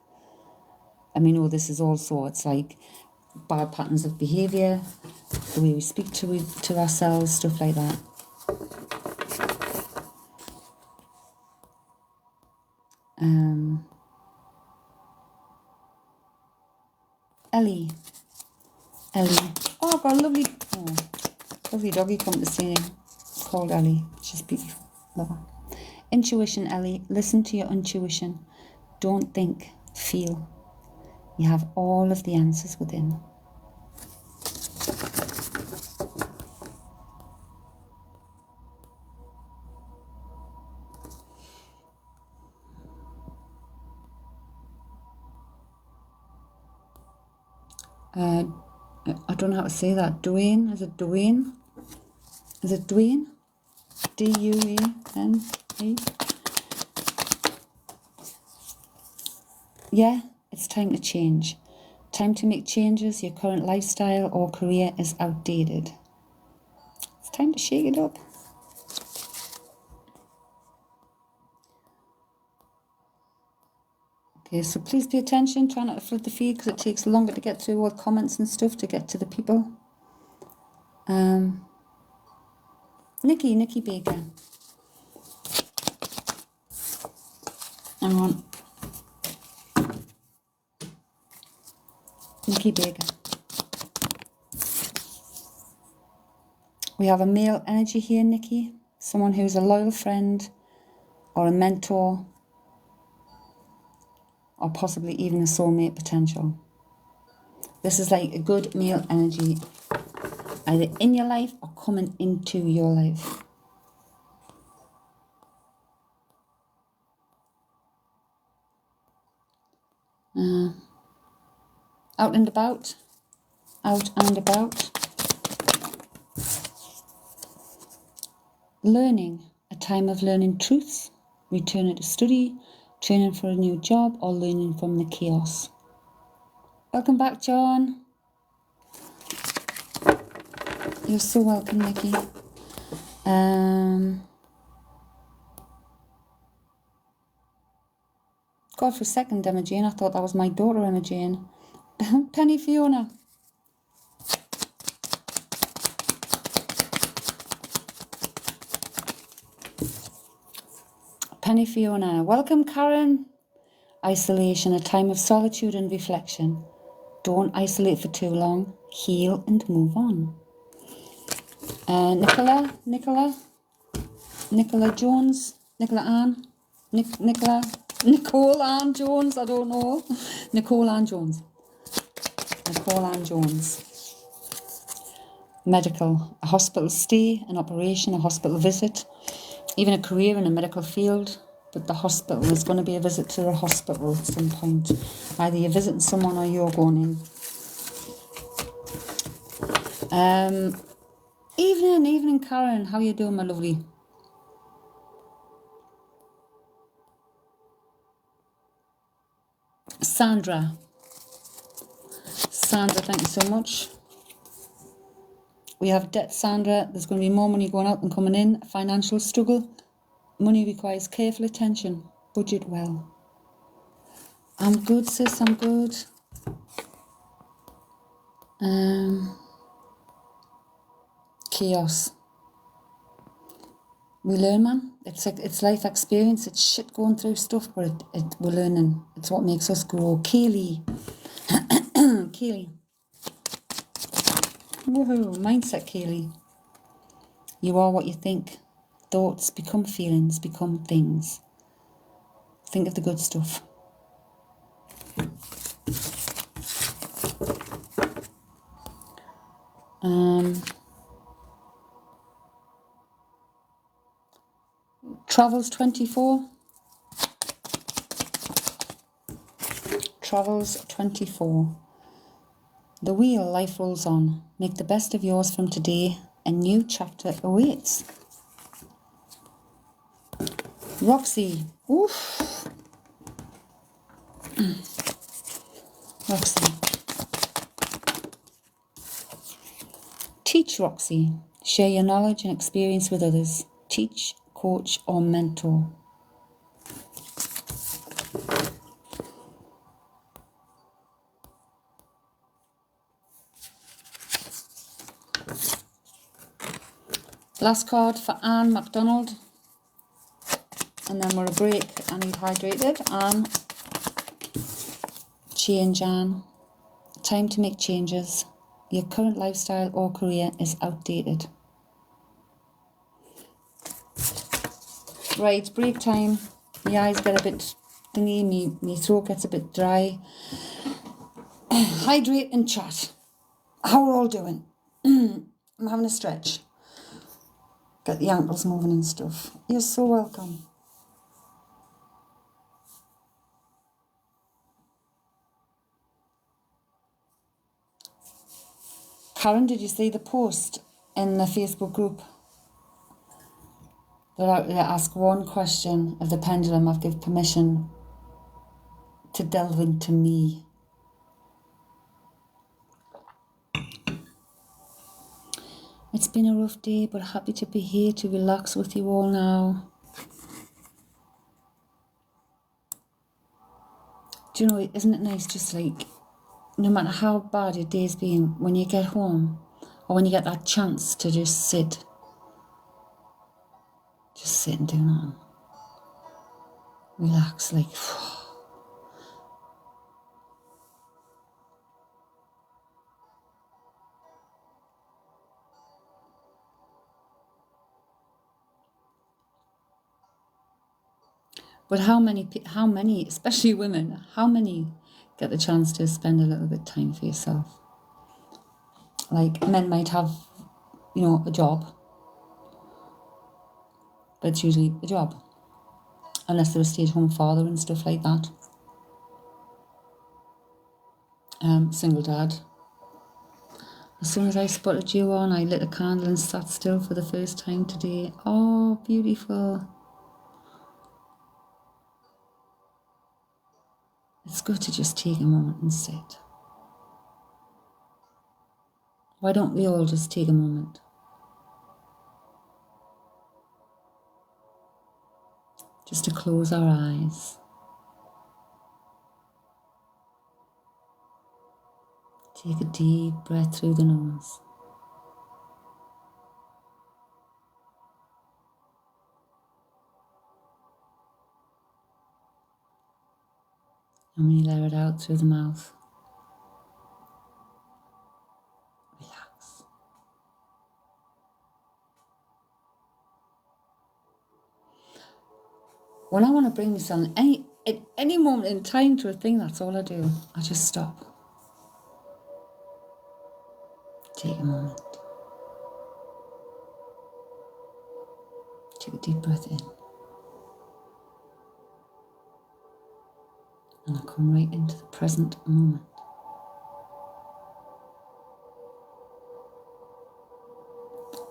I mean, this is also, it's like bad patterns of behaviour, the way we speak to ourselves, stuff like that. Ellie. Oh, I've got a lovely doggy come to see me. It's called Ellie. She's beautiful. Love her. Intuition, Ellie. Listen to your intuition. Don't think, feel. You have all of the answers within. I don't know how to say that. Dwayne? Is it Dwayne? Is it Dwayne? D-U-A-N-E? Yeah, it's time to change. Time to make changes. Your current lifestyle or career is outdated. It's time to shake it up. Okay, so please pay attention. Try not to flood the feed because it takes longer to get through all comments and stuff to get to the people. Nikki Baker. Hang on. Nikki Baker. We have a male energy here, Nikki. Someone who's a loyal friend or a mentor or possibly even a soulmate potential. This is like a good male energy either in your life or coming into your life. Out and about. Learning, a time of learning truths, returning to study, training for a new job, or learning from the chaos. Welcome back, John. You're so welcome, Nikki. God, for a second, Emma Jane, I thought that was my daughter, Emma Jane. Penny Fiona. Penny Fiona. Welcome, Karen. Isolation, a time of solitude and reflection. Don't isolate for too long. Heal and move on. Nicola Jones. Nicola Ann. Nicole Ann Jones, I don't know. Nicole Ann Jones. Medical, a hospital stay, an operation, a hospital visit, even a career in a medical field. But the hospital, there's going to be a visit to the hospital at some point. Either you're visiting someone or you're going in. Evening, Karen. How you doing, my lovely? Sandra. Sandra, thank you so much. We have debt, Sandra. There's going to be more money going out than coming in. Financial struggle. Money requires careful attention. Budget well. I'm good, sis. I'm good. Chaos. We learn, man. It's life experience. It's shit going through stuff, but we're learning. It's what makes us grow. Kaylee. Kaylee. Woohoo. Mindset, Kaylee. You are what you think. Thoughts become feelings, become things. Think of the good stuff. Travels 24. Travels 24. The wheel life rolls on. Make the best of yours from today. A new chapter awaits. Roxy. Oof. Roxy. Teach, Roxy. Share your knowledge and experience with others. Teach, coach, or mentor. Last card for Anne MacDonald. And then we're a break. I need hydrated. Anne. Change, Anne. Time to make changes. Your current lifestyle or career is outdated. Right, break time. My eyes get a bit thingy, my throat gets a bit dry. Hydrate and chat. How are all doing? I'm having a stretch. Get the ankles moving and stuff. You're so welcome. Karen, did you see the post in the Facebook group? They're out there to ask one question of the pendulum. I've given permission to delve into me. It's been a rough day, but happy to be here to relax with you all now. Do you know, isn't it nice, just like, no matter how bad your day's been, when you get home, or when you get that chance to just sit and do nothing. Relax, like, but how many, especially women, how many get the chance to spend a little bit of time for yourself? Like, men might have, a job, but it's usually a job, unless they're a stay-at-home father and stuff like that. Single dad. As soon as I spotted you on, I lit a candle and sat still for the first time today. Oh, beautiful. It's good to just take a moment and sit. Why don't we all just take a moment? Just to close our eyes. Take a deep breath through the nose. And we let it out through the mouth. Relax. When I want to bring myself at any moment in time to a thing, that's all I do. I just stop. Take a moment. Take a deep breath in. And I come right into the present moment.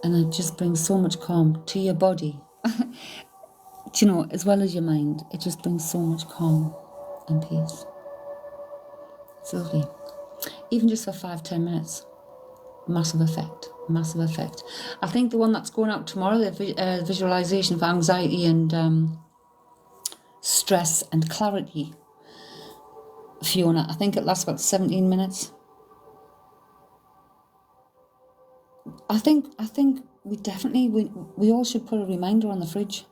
And it just brings so much calm to your body. As well as your mind. It just brings so much calm and peace. It's lovely. Even just for 5-10 minutes. Massive effect. Massive effect. I think the one that's going out tomorrow, the visualization for anxiety and stress and clarity, Fiona, I think it lasts about 17 minutes. I think we all should put a reminder on the fridge.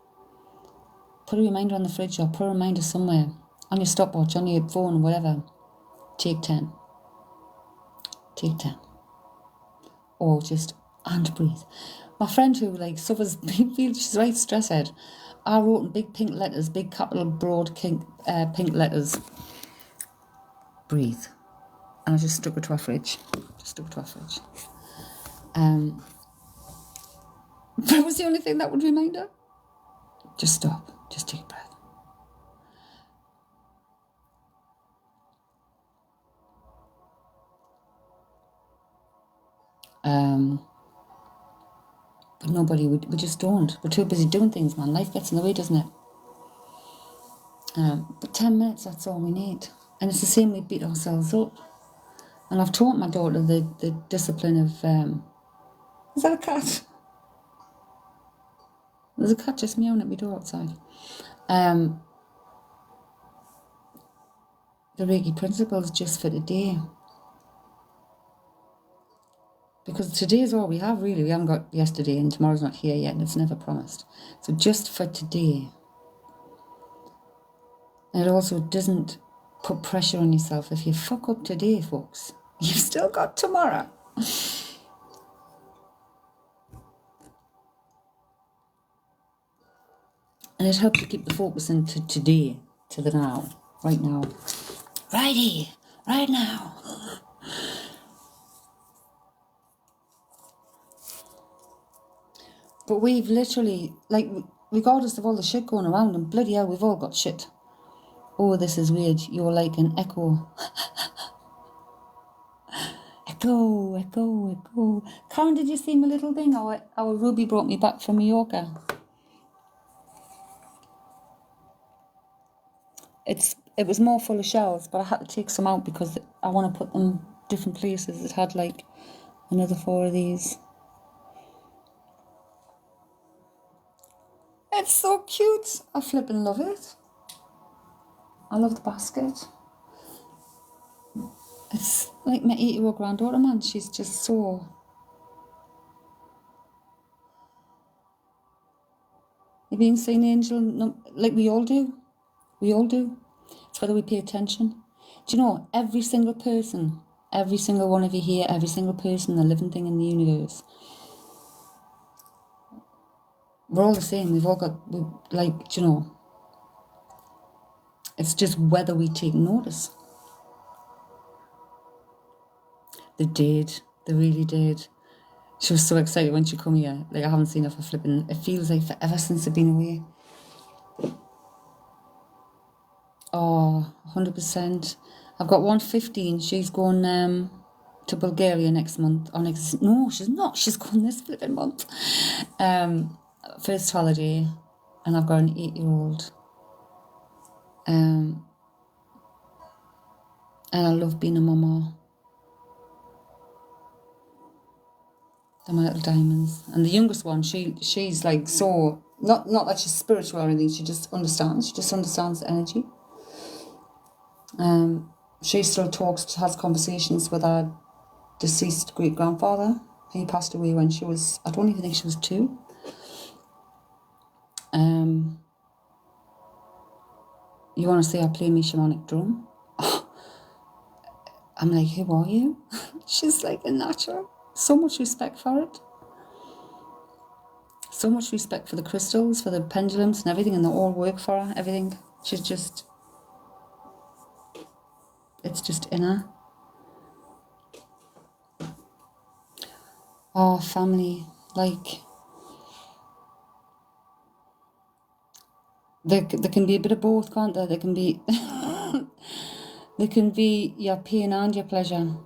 Put a reminder on the fridge or put a reminder somewhere on your stopwatch, on your phone, whatever. Take 10. Take 10. Or just, and breathe. My friend who suffers, she's right stress head. I wrote in big pink letters, big capital broad pink letters, breathe. And I just stuck it to our fridge. That was the only thing that would remind her. Just stop. Just take a breath. But nobody, we just don't. We're too busy doing things, man. Life gets in the way, doesn't it? But 10 minutes, that's all we need. And it's the same, we beat ourselves up. And I've taught my daughter the discipline of... is that a cat? There's a cat just meowing at my door outside. The Reiki principles just for today. Because today is all we have, really. We haven't got yesterday, and tomorrow's not here yet, and it's never promised. So just for today. And it also doesn't put pressure on yourself. If you fuck up today, folks, you've still got tomorrow. And it helps you keep the focus into today, to the now, right now. Righty, right now. But we've literally, regardless of all the shit going around, and bloody hell, we've all got shit. Oh, this is weird. You're like an echo. Echo. Karen, did you see my little thing? Our Ruby brought me back from Mallorca. It was more full of shells, but I had to take some out because I want to put them different places. It had another 4 of these. It's so cute. I flipping love it. I love the basket. It's like my 8-year-old granddaughter, man. She's just so... You've been seeing Angel, like we all do. We all do. It's whether we pay attention. Do you know, every single person, every single one of you here, every single person, the living thing in the universe, we're all the same. We've all got, do you know, it's just whether we take notice. They did. They really did. She was so excited when she come here. I haven't seen her for flipping, it feels like forever since I've been away. Oh, 100%. I've got 1:15. She's going to Bulgaria next month. No, she's not. She's going this flipping month. First holiday. And I've got an 8-year-old. And I love being a mama. They're my little diamonds. And the youngest one, she's so... Not that she's spiritual or anything. She just understands. She just understands the energy. She still has conversations with our deceased great-grandfather. He passed away when she was, I don't even think she was 2. You want to say I play me shamanic drum? Oh, I'm like, who are you? She's like a natural. So much respect for it. So much respect for the crystals, for the pendulums and everything, and they all work for her, everything. She's just... It's just in her. Oh, family, they can be a bit of both, can't they? They can be, they can be your pain and your pleasure.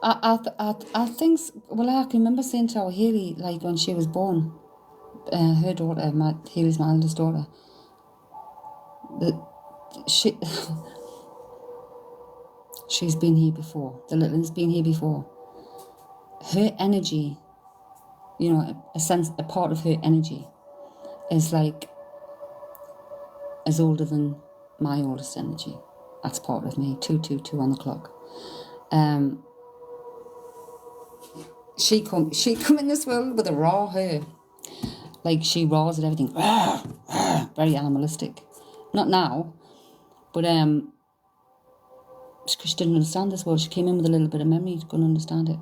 I think, well, I can remember saying to our Haley, when she was born, her daughter, Haley's my eldest daughter. She's been here before. The little one's been here before. Her energy, you know, a part of her energy is like as older than my oldest energy. That's part of me. 222 on the clock. She come in this world with a raw her. Like she roars at everything. Very animalistic. Not now, but because she didn't understand this world. She came in with a little bit of memory to go and understand it.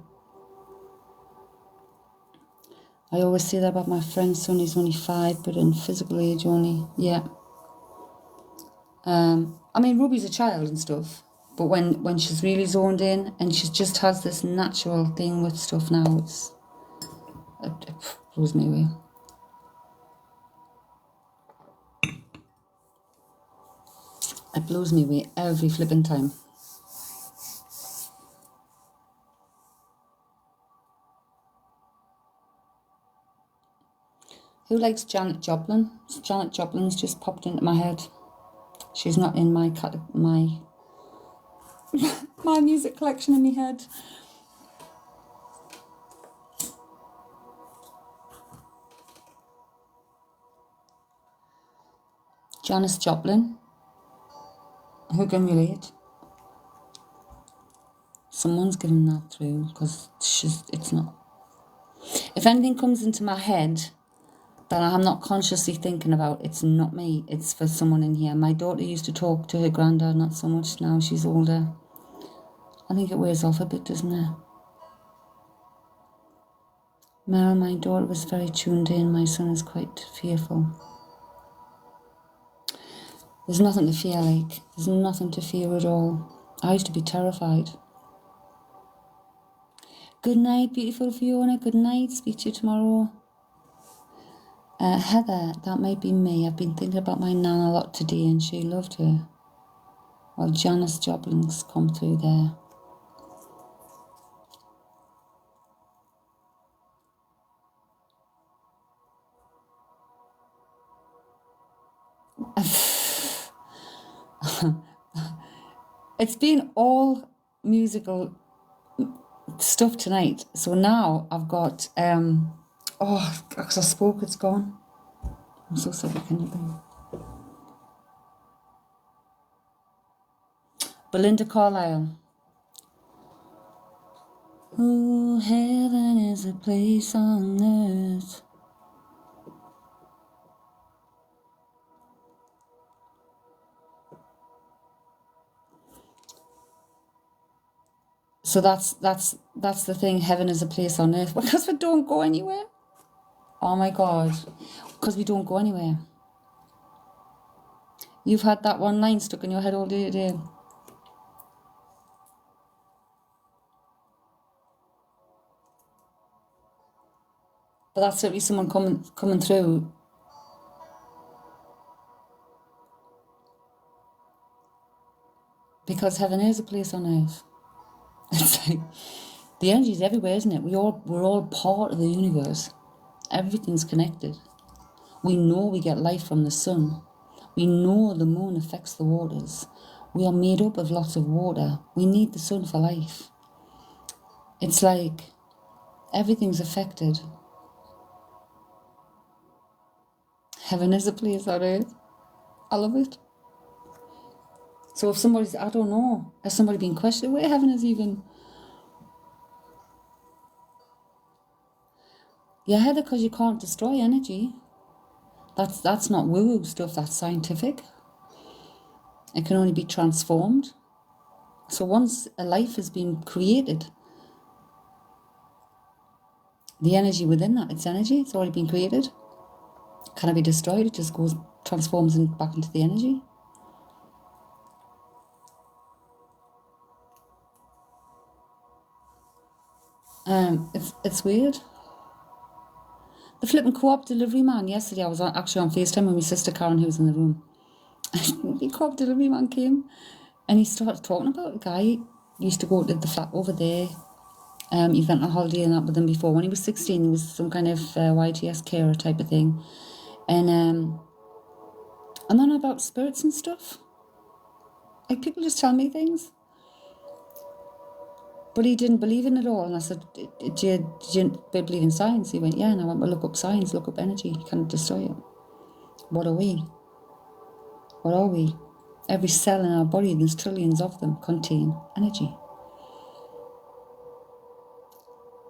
I always say that about my friend's son. He's only 5, but in physical age only. Yeah. I mean, Ruby's a child and stuff, but when she's really zoned in and she just has this natural thing with stuff now, it blows me away. It blows me away every flipping time. Who likes Janet Joplin? Janet Joplin's just popped into my head. She's not in my my music collection in my head. Janis Joplin. Who can relate? Someone's given that through, because it's not. If anything comes into my head that I'm not consciously thinking about, it's not me, it's for someone in here. My daughter used to talk to her granddad, not so much now, she's older. I think it wears off a bit, doesn't it? Mel, my daughter was very tuned in, my son is quite fearful. There's nothing to fear, like, there's nothing to fear at all. I used to be terrified. Good night, beautiful Fiona, good night, speak to you tomorrow. Heather, that might be me. I've been thinking about my nan a lot today and she loved her. Well, Janis Joplin's come through there. It's been all musical stuff tonight. So now I've got... because I spoke, it's gone. I'm so sick of anything. Belinda Carlisle. Oh, heaven is a place on earth. So that's the thing. Heaven is a place on earth because we don't go anywhere. Oh my God, because we don't go anywhere. You've had that one line stuck in your head all day today. But that's certainly someone coming through. Because heaven is a place on earth. It's like the energy is everywhere, isn't it? We're all part of the universe. Everything's connected. We know we get life from the sun. We know the moon affects the waters. We are made up of lots of water. We need the sun for life. It's like everything's affected. Heaven is a place on earth. I love it. So if somebody's, I don't know, has somebody been questioning where heaven is even? Yeah, Heather, because you can't destroy energy. That's not woo-woo stuff, that's scientific. It can only be transformed. So once a life has been created, the energy within that, it's energy, it's already been created. Can it be destroyed? It just transforms back into the energy. It's weird. The flipping co-op delivery man yesterday, I was actually on FaceTime with my sister Karen, who was in the room. The co-op delivery man came and he started talking about a guy who used to go to the flat over there He went on holiday and that with them before. When he was 16, he was some kind of YTS carer type of thing. And then about spirits and stuff. Like, people just tell me things. But he didn't believe in it all. And I said, do you believe in science? He went, yeah. And I went, well, look up science, look up energy. You can't destroy it. What are we? What are we? Every cell in our body, there's trillions of them, contain energy.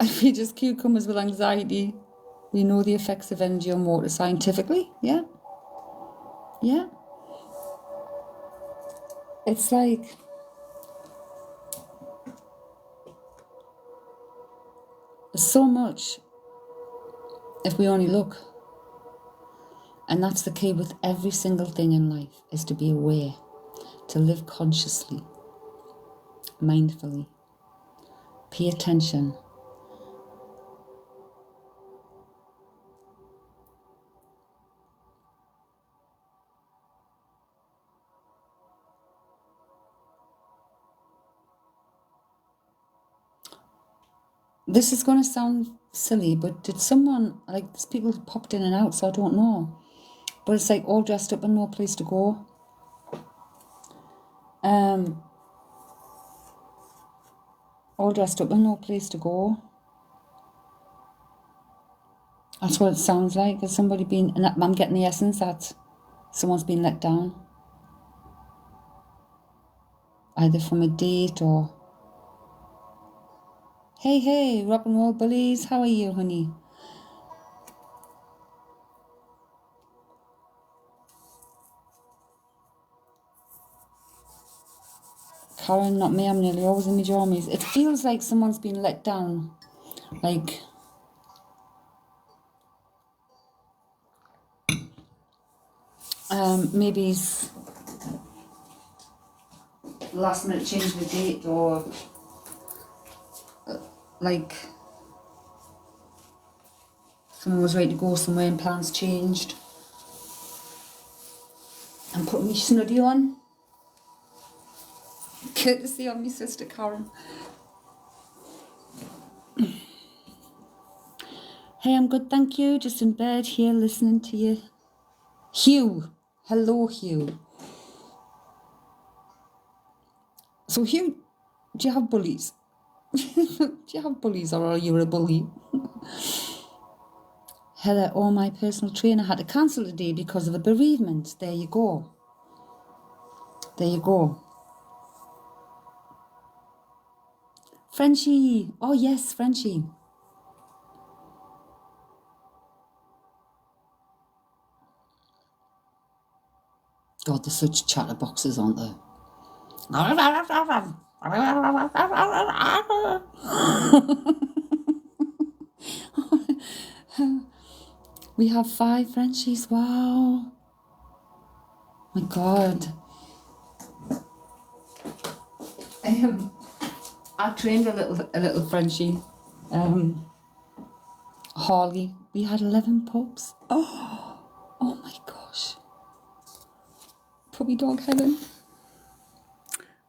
If we just cucumbers with anxiety, we know the effects of energy on water scientifically. Yeah. Yeah. It's like, so much if we only look. And that's the key with every single thing in life, is to be aware, to live consciously, mindfully, pay attention. This is going to sound silly, but did someone, like, there's people who popped in and out, so I don't know. But it's like all dressed up and no place to go. All dressed up and no place to go. That's what it sounds like. There's somebody being, and I'm getting the essence that someone's been let down. Either from a date or... Hey, rock and roll bullies, how are you, honey? Karen, not me, I'm nearly always in my jammies. It feels like someone's been let down. Like... maybe he's last minute changed the date, or like someone was ready to go somewhere and plans changed. I'm putting my snuddy on. Courtesy on my sister Karen. Hey, I'm good, thank you. Just in bed here listening to you. Hugh. Hello, Hugh. So, Hugh, do you have bullies? Do you have bullies, or are you a bully? Heather, oh, my personal trainer had to cancel today because of a bereavement. There you go. There you go. Frenchie. Oh, yes, Frenchie. God, there's such chatterboxes, aren't there? We have 5 Frenchies. Wow. My God. I trained a little Frenchie. Harley. We had 11 pups. Oh my gosh. Puppy dog Helen.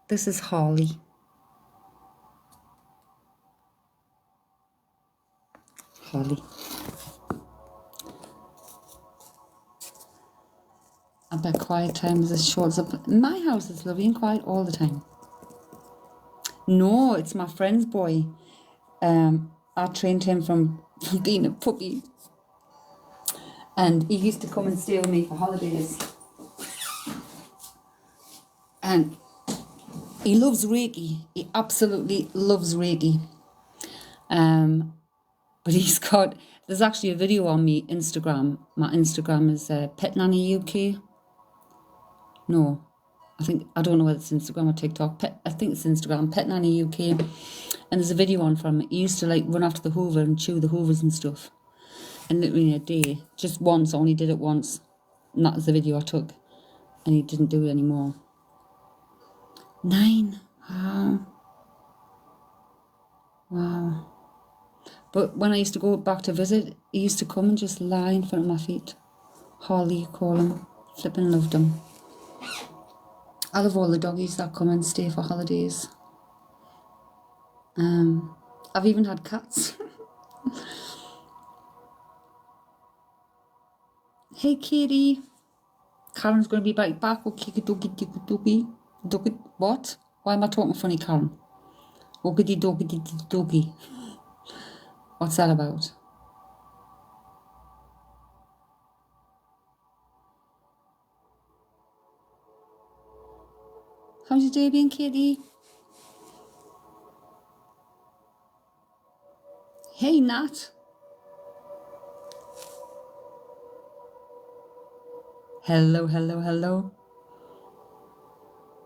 This is Harley. Harley. I bet quiet time is as short as my house is lovely and quiet all the time. No, it's my friend's boy. I trained him from being a puppy. And he used to come and stay with me for holidays. And he loves Reiki. He absolutely loves Reiki. But he's got... There's actually a video on me Instagram. My Instagram is Pet Nanny UK. No, I don't know whether it's Instagram or TikTok. I think it's Instagram, Pet Nanny UK. And there's a video on from it. He used to like run after the Hoover and chew the Hoovers and stuff. And literally in a day, just once, I only did it once. And that was the video I took. And he didn't do it anymore. 9. Wow. But when I used to go back to visit, he used to come and just lie in front of my feet. Harley, you call him. Flipping loved him. I love all the doggies that come and stay for holidays. I I've even had cats. Hey, kitty. Karen's going to be back. Okie dokie dokie dokie. Dokie. What? Why am I talking funny, Karen? Okie dokie dokie. What's that about? How's your day been, kitty? Hey, Nat. Hello, hello, hello.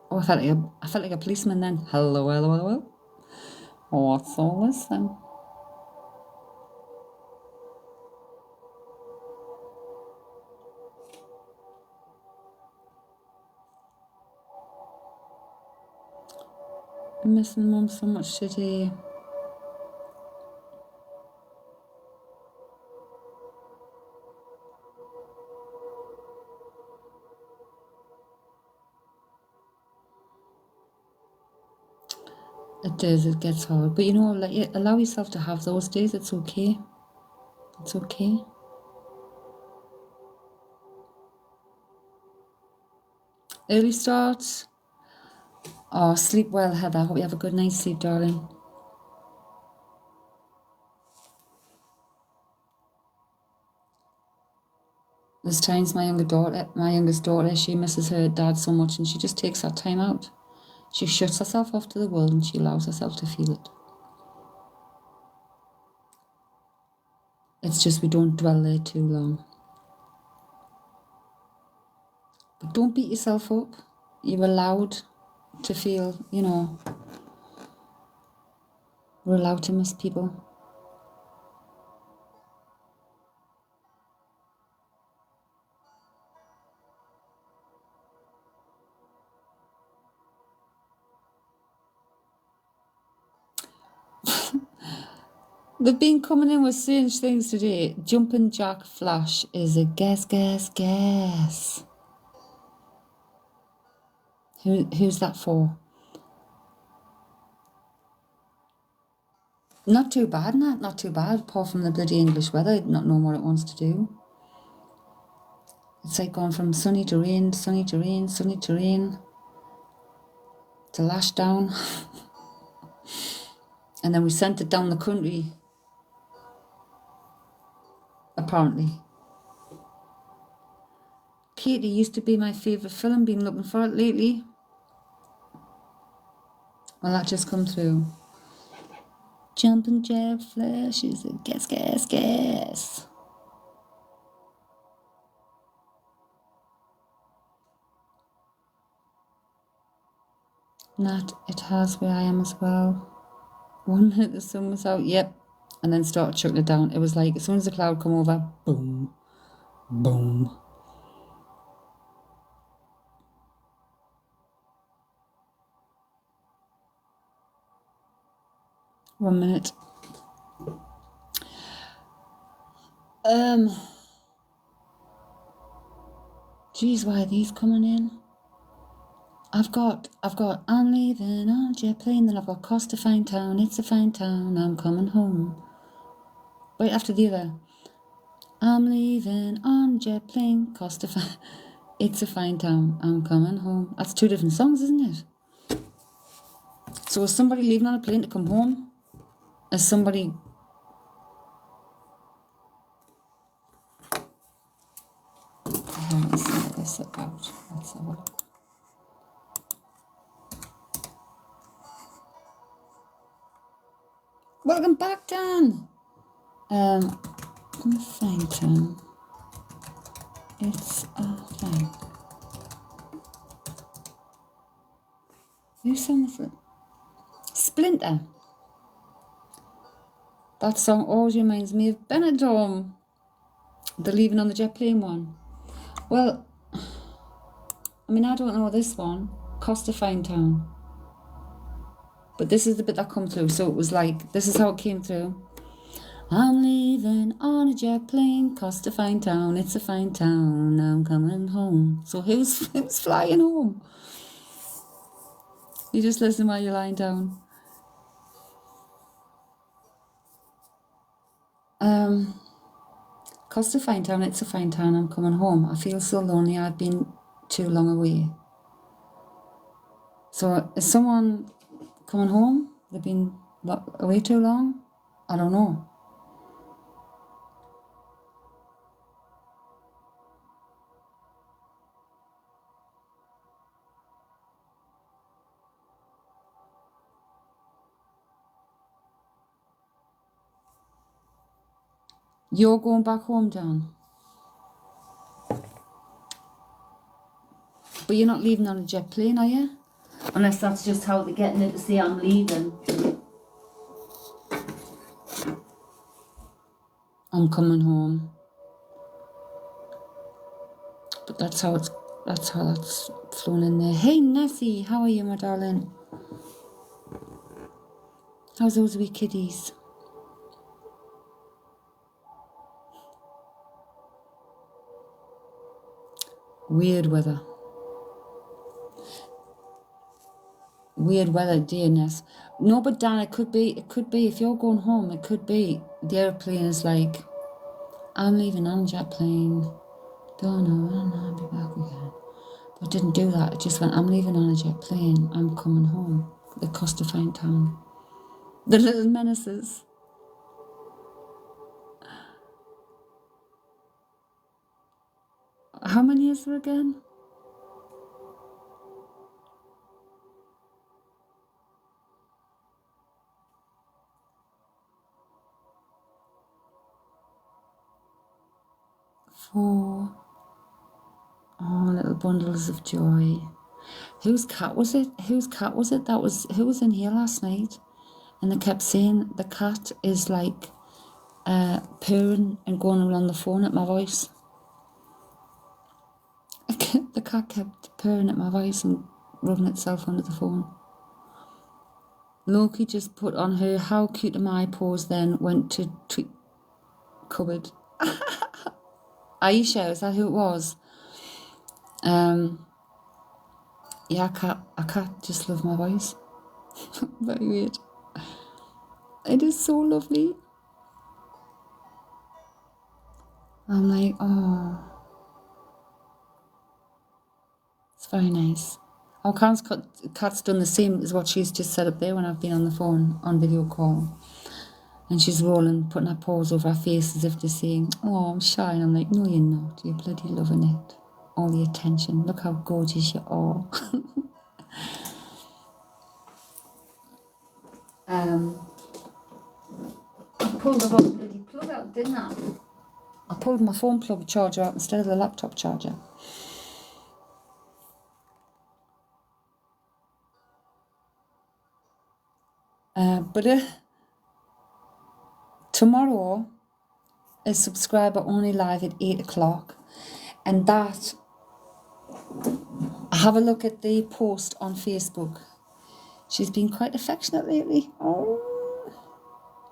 Oh, I felt like a policeman then. Hello, hello, hello. What's all this then? I'm missing Mum so much today. It does, it gets hard. But you know, like, allow yourself to have those days. It's okay. It's okay. Early starts. Oh, sleep well, Heather. Hope you have a good night's sleep, darling. There's times my youngest daughter, she misses her dad so much and she just takes that time out. She shuts herself off to the world and she allows herself to feel it. It's just we don't dwell there too long. But don't beat yourself up. You're allowed to feel, you know, we're allowed to miss people. They've been coming in with strange things today. Jumping Jack Flash is a guess. Who's that for? Not too bad, not too bad, apart from the bloody English weather, not knowing what it wants to do. It's like going from sunny to rain, sunny to rain, sunny to rain, to lash down. And then we sent it down the country, apparently. Katie used to be my favourite film, been looking for it lately. Well, that just come through. Jumping Jack Flash is a guess. Nat, it has where I am as well. 1 minute the sun was out, yep, and then started chucking it down. It was like, as soon as the cloud come over, boom, boom. One minute. Geez, why are these coming in? I've got I'm leaving on a jet plane, then I've got Cost a fine town, it's a fine town, I'm coming home. Right after the other. I'm leaving on a jet plane, Cost a fine, it's a fine town, I'm coming home. That's 2 different songs, isn't it? So is somebody leaving on a plane to come home? Is somebody... Let's see this about. Let's have a look. Welcome back, Dan. Fine town. It's a thing. Who sang this? Splinter. That song always reminds me of Benidorm. The Leaving on the Jet Plane one. Well, I mean, I don't know this one. Cost a fine town. But this is the bit that come through. So it was like, this is how it came through. I'm leaving on a jet plane, cost a fine town, it's a fine town, I'm coming home. So who's flying home? You just listen while you're lying down. Costa fine town, it's a fine town. I'm coming home. I feel so lonely. I've been too long away. So is someone coming home? They've been away too long? I don't know. You're going back home, Dan? But you're not leaving on a jet plane, are you? Unless that's just how they're getting it to say I'm leaving. I'm coming home. But that's how that's flown in there. Hey Nessie, how are you, my darling? How's those wee kiddies? Weird weather. Weird weather, dearness. No, but Dan, it could be, if you're going home, it could be the airplane is like, I'm leaving on a jet plane. Don't know when I'll be back again. But it didn't do that. It just went, I'm leaving on a jet plane. I'm coming home. The Costa fine town. The little menaces. How many is there again? Four. Oh, little bundles of joy. Whose cat was it? Who was in here last night? And they kept saying the cat is like purring and going around the phone at my voice. The cat kept purring at my voice and rubbing itself under the phone. Loki just put on her how cute am I pose, then went to tweet cupboard. Aisha, is that who it was? Yeah, I can't just love my voice. Very weird. It is so lovely. I'm like, oh, it's very nice. Our cat's done the same as what she's just set up there when I've been on the phone on video call. And she's rolling, putting her paws over her face as if to saying, oh, I'm shy. And I'm like, no, you're not. You're bloody loving it. All the attention. Look how gorgeous you are. I pulled the bloody plug out, didn't I? I pulled my phone plug charger out instead of the laptop charger. But tomorrow is subscriber only live at 8 o'clock. And that, have a look at the post on Facebook. She's been quite affectionate lately. Oh,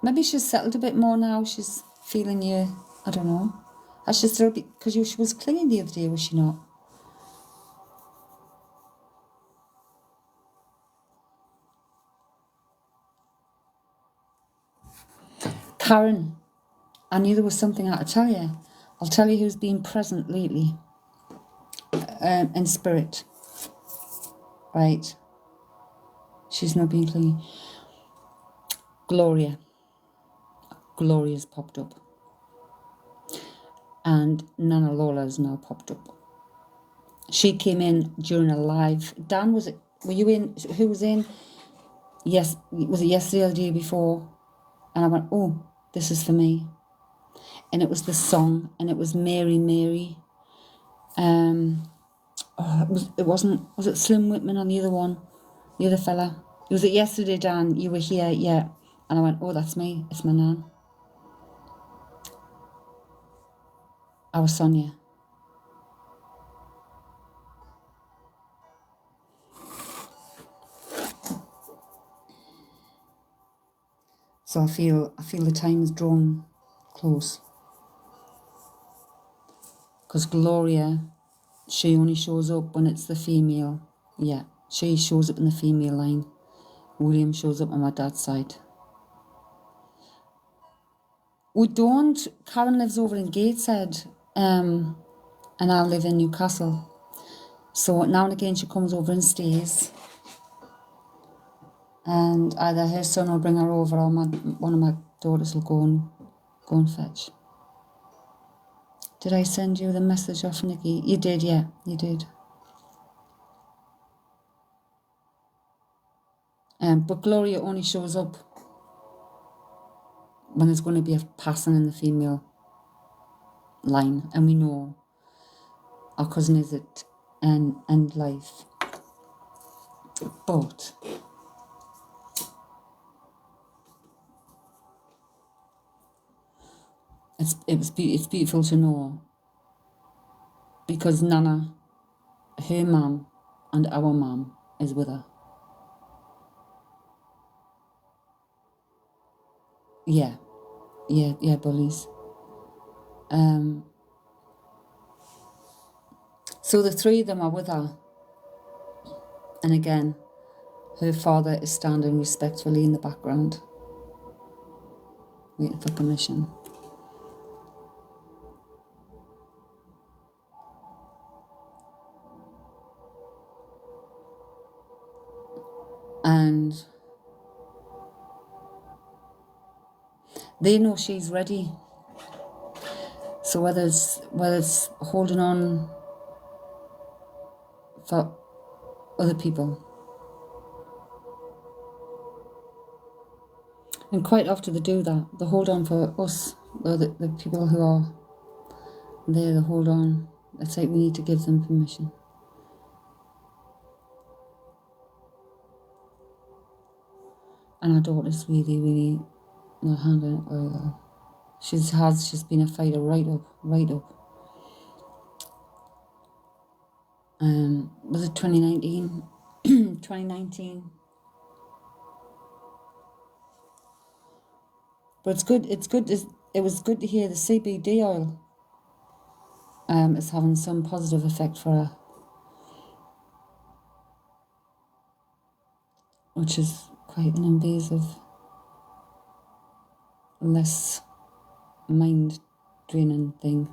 maybe she's settled a bit more now. She's feeling you, I don't know. Has she still be, because she was clinging the other day, was she not? Karen, I knew there was something I had to tell you. I'll tell you who's been present lately. In spirit. Right. She's not being clingy. Gloria's popped up. And Nana Lola's now popped up. She came in during a live. Dan, were you in? Who was in? Yes, was it yesterday or the day before? And I went, oh, this is for me. And it was the song, and it was Mary, Mary. Was it Slim Whitman on the other one? The other fella? Was it yesterday, Dan? You were here, yeah. And I went, oh, that's me. It's my nan. I was Sonia. So I feel the time is drawn close. Because Gloria, she only shows up when it's the female. Yeah, she shows up in the female line. William shows up on my dad's side. We don't. Karen lives over in Gateshead, and I live in Newcastle. So now and again she comes over and stays. And either her son will bring her over or one of my daughters will go and fetch. Did I send you the message off Nikki? You did, yeah, you did. But Gloria only shows up when there's going to be a passing in the female line, and we know our cousin is at end life. But it's beautiful to know, because Nana, her mum, and our mum is with her. Yeah, bullies. So the three of them are with her. And again, her father is standing respectfully in the background, waiting for permission. And they know she's ready. So whether it's holding on for other people, and quite often they do that. They hold on for us, or the people who are there. They hold on. It's like we need to give them permission. And our daughter's really not handling it very well. She's been a fighter right up. Was it 2019? 2019. But it was good to hear the CBD oil is having some positive effect for her, which is quite an invasive, less mind draining thing.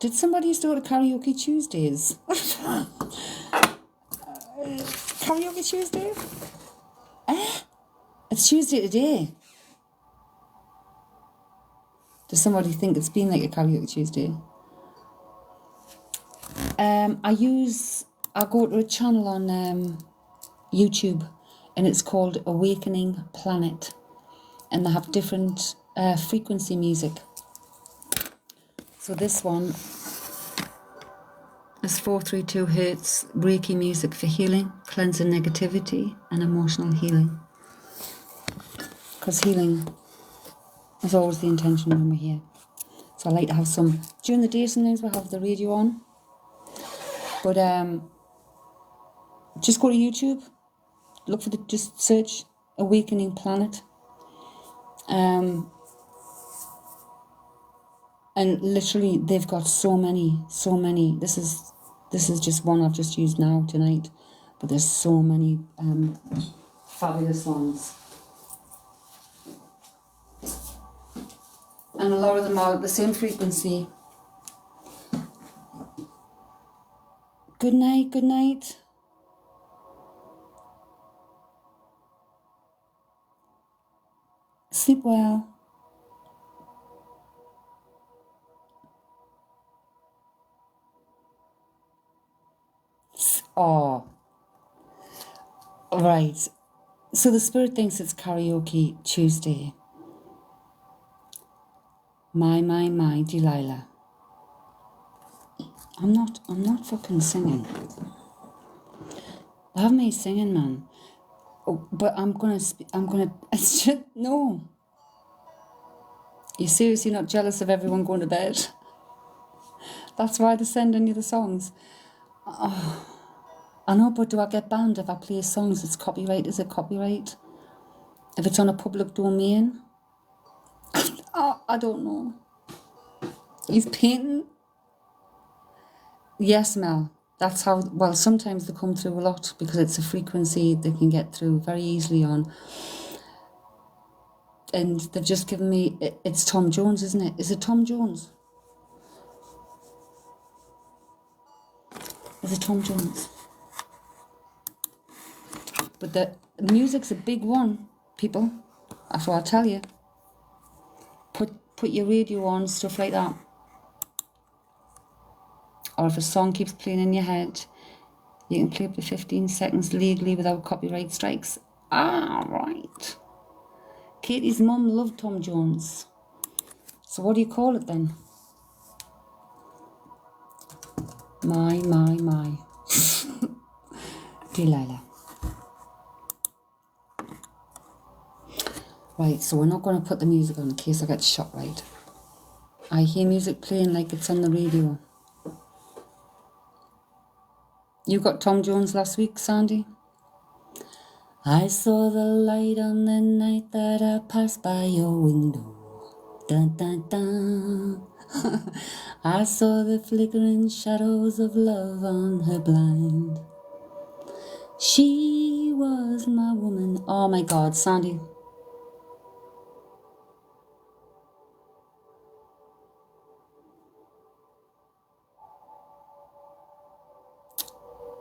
Did somebody used to go to Karaoke Tuesdays? Karaoke Tuesday? It's Tuesday today. Does somebody think it's been like a Karaoke Tuesday? I go to a channel on YouTube, and it's called Awakening Planet, and they have different frequency music. So this one is 432 Hertz Reiki music for healing, cleansing negativity, and emotional healing. Because healing is always the intention when we're here. So I like to have some, during the day sometimes we'll have the radio on. But just go to YouTube, look for just search Awakening Planet. And literally they've got so many. This is just one I've just used now tonight. But there's so many fabulous ones. And a lot of them are at the same frequency. Good night. Sleep well. Oh. Right. So the spirit thinks it's Karaoke Tuesday. My, Delilah. I'm not fucking singing. Have me singing, man. Oh, but I'm gonna, it's just, no. You're seriously not jealous of everyone going to bed? That's why they're sending you the songs. Oh, I know, but do I get banned if I play songs? It's copyright. Is it copyright? If it's on a public domain, oh, I don't know. He's painting. Yes, Mel. That's how, well, sometimes they come through a lot because it's a frequency they can get through very easily on. And they've just given me, it's Tom Jones, isn't it? Is it Tom Jones? Is it Tom Jones? But the music's a big one, people. That's what I tell you. Put your radio on, stuff like that. Or if a song keeps playing in your head, you can play up to 15 seconds legally without copyright strikes. Ah, right. Katie's mum loved Tom Jones. So what do you call it then? My. Delilah. Right, so we're not going to put the music on in case I get shot, right? I hear music playing like it's on the radio. You got Tom Jones last week, Sandy? I saw the light on the night that I passed by your window. Dun, dun, dun. I saw the flickering shadows of love on her blind. She was my woman. Oh my God, Sandy.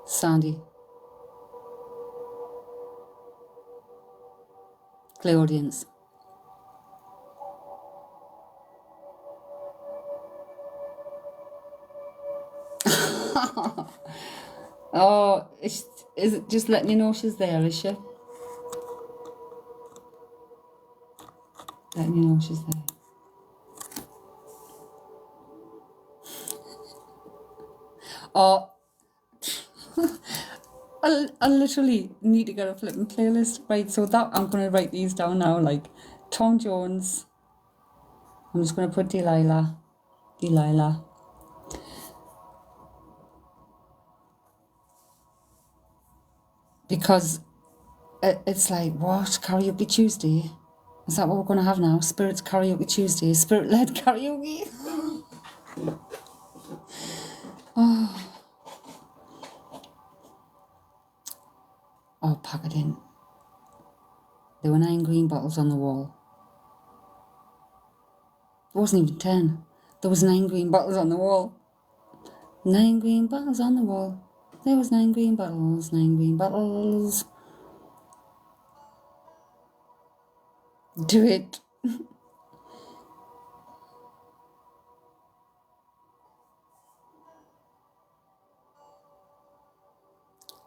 Sandy. Clear audience. Oh, is it just letting you know she's there, is she? Letting you know she's there. Oh, I literally need to get a flipping playlist. Right, so that I'm going to write these down now, like Tom Jones. I'm just going to put Delilah. Because it's like, what? Karaoke Tuesday? Is that what we're going to have now? Spirits Karaoke Tuesday? Spirit-led karaoke? Oh, pack it in. There were 9 green bottles on the wall. It wasn't even 10. There was 9 green bottles on the wall. 9 green bottles on the wall. There was 9 green bottles, 9 green bottles. Do it.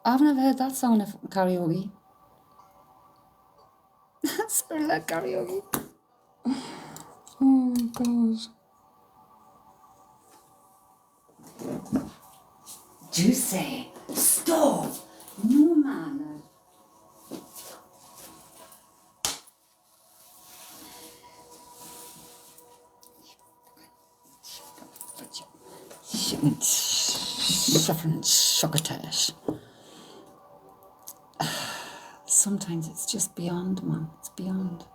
I've never heard that song in karaoke. Spirit-led karaoke. Oh my gosh. Juicy. Stop. No man. Suffering succotash. Sometimes it's just beyond, man. It's beyond.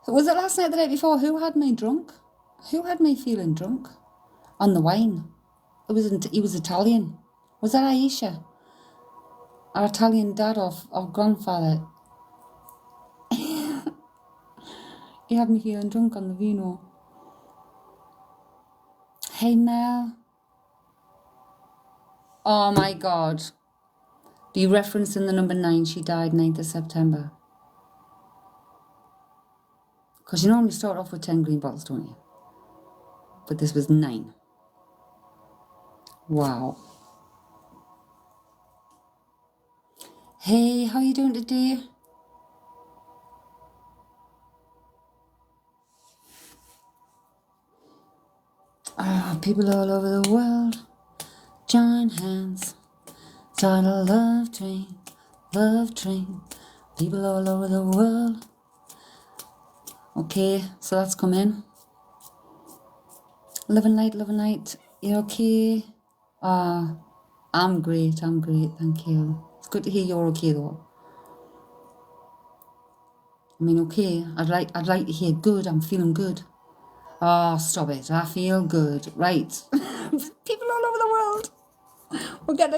Was it last night, the night before? Who had me drunk? Who had me feeling drunk? On the wine. He was Italian. Was that Aisha? Our Italian dad or grandfather. He had me feeling drunk on the vino. Hey, Mel. Oh my God. The reference in the number 9, she died 9th of September. Because you normally start off with 10 green bottles, don't you? But this was 9. Wow. Hey, how you doing today? People all over the world, join hands, start a love train, people all over the world. Okay, so that's come in. Love and light. You okay? I'm great, thank you. It's good to hear you're okay though. I mean, okay, I'd like to hear good, I'm feeling good. Oh, stop it, I feel good. Right. People all over the world. We'll get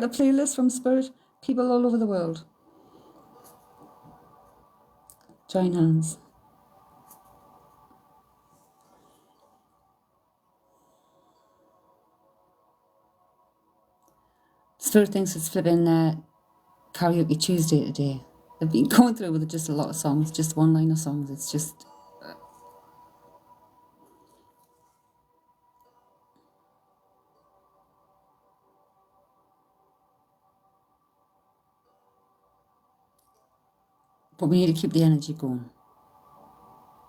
a playlist from Spirit. People all over the world. Join hands. Spirit thinks it's flipping Karaoke Tuesday today. They've been going through with just a lot of songs, just one-liner songs. It's just... But we need to keep the energy going.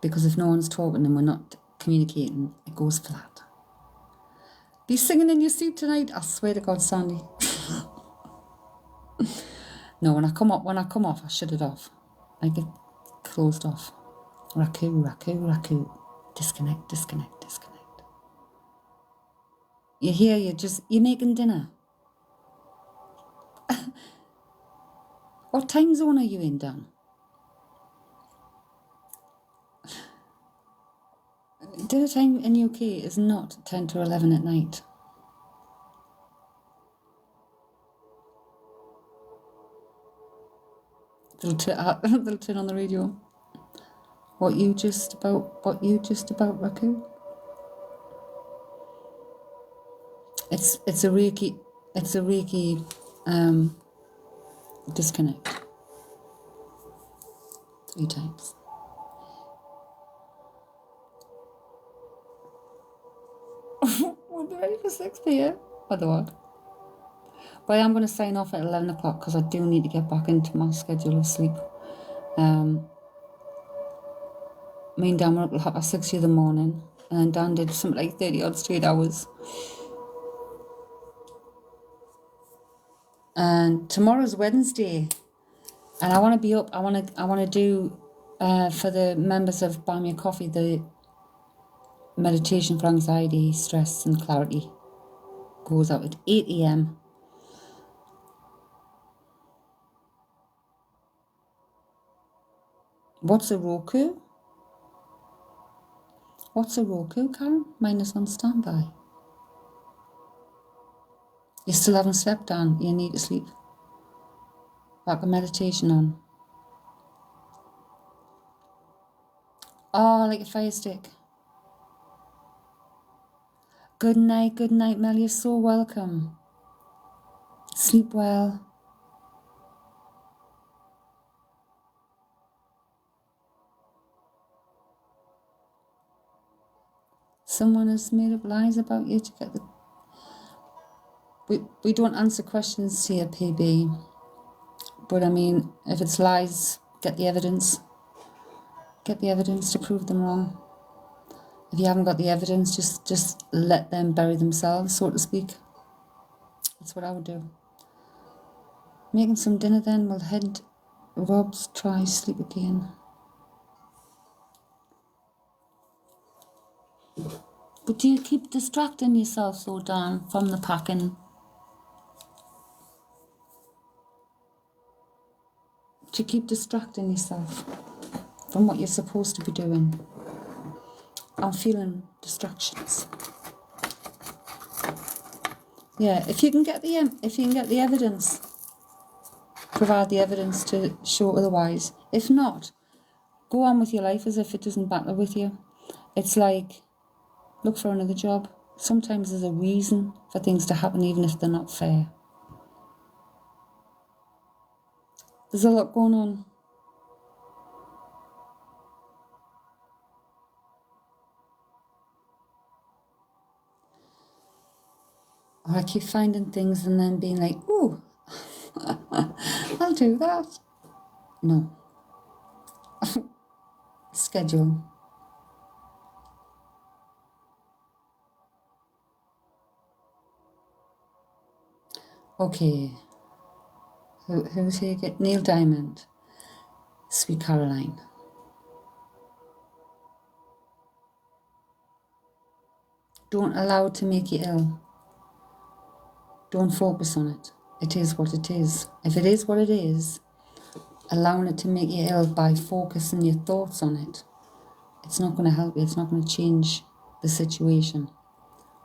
Because if no one's talking and we're not communicating, it goes flat. Be singing in your sleep tonight? I swear to God, Sandy. No, when I come off, I shut it off. I get closed off. Raku. Disconnect. You're here, you're making dinner. What time zone are you in, Dan? Dinner time in UK is not 10 to 11 at night. They'll turn on the radio. What you just about, Raku? It's a Reiki disconnect 3 times. We'll be ready for 6 p.m. Otherwise. But I am going to sign off at 11 o'clock because I do need to get back into my schedule of sleep. Me and Dan were up at 6 in the morning, and Dan did something like 30 odd straight hours. And tomorrow's Wednesday, and I want to be up. I want to do for the members of Buy Me a Coffee the meditation for anxiety, stress, and clarity. Goes out at 8 a.m. What's a Roku? Karen? Mine is on standby. You still haven't slept, Dan. You need to sleep. Back a meditation on. Oh, like a fire stick. Good night, Mel. You're so welcome. Sleep well. Someone has made up lies about you to get the... We don't answer questions here, PB. But I mean, if it's lies, get the evidence. Get the evidence to prove them wrong. If you haven't got the evidence, just let them bury themselves, so to speak. That's what I would do. Making some dinner then, we'll head... Rob's try sleep again. But do you keep distracting yourself so, Dan, from the packing? Do you keep distracting yourself from what you're supposed to be doing? I'm feeling distractions. Yeah, if you can get the evidence, provide the evidence to show otherwise. If not, go on with your life as if it doesn't battle with you. It's like, look for another job. Sometimes there's a reason for things to happen, even if they're not fair. There's a lot going on. Or I keep finding things and then being like, ooh, I'll do that. No. Schedule. Okay. Who's here? Neil Diamond. Sweet Caroline. Don't allow it to make you ill. Don't focus on it. It is what it is. If it is what it is, allowing it to make you ill by focusing your thoughts on it, it's not going to help you. It's not going to change the situation.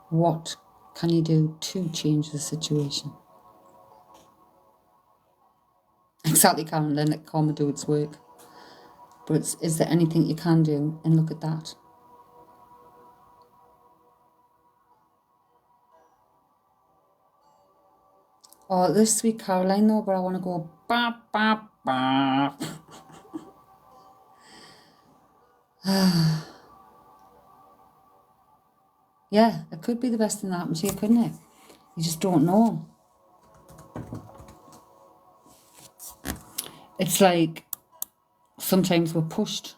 What can you do to change the situation? Exactly, Karen. Let karma do its work. But is there anything you can do? And look at that. Oh, this sweet Caroline though, but I want to go ba ba ba. Yeah, it could be the best thing that happened to you, couldn't it? You just don't know. It's like sometimes we're pushed,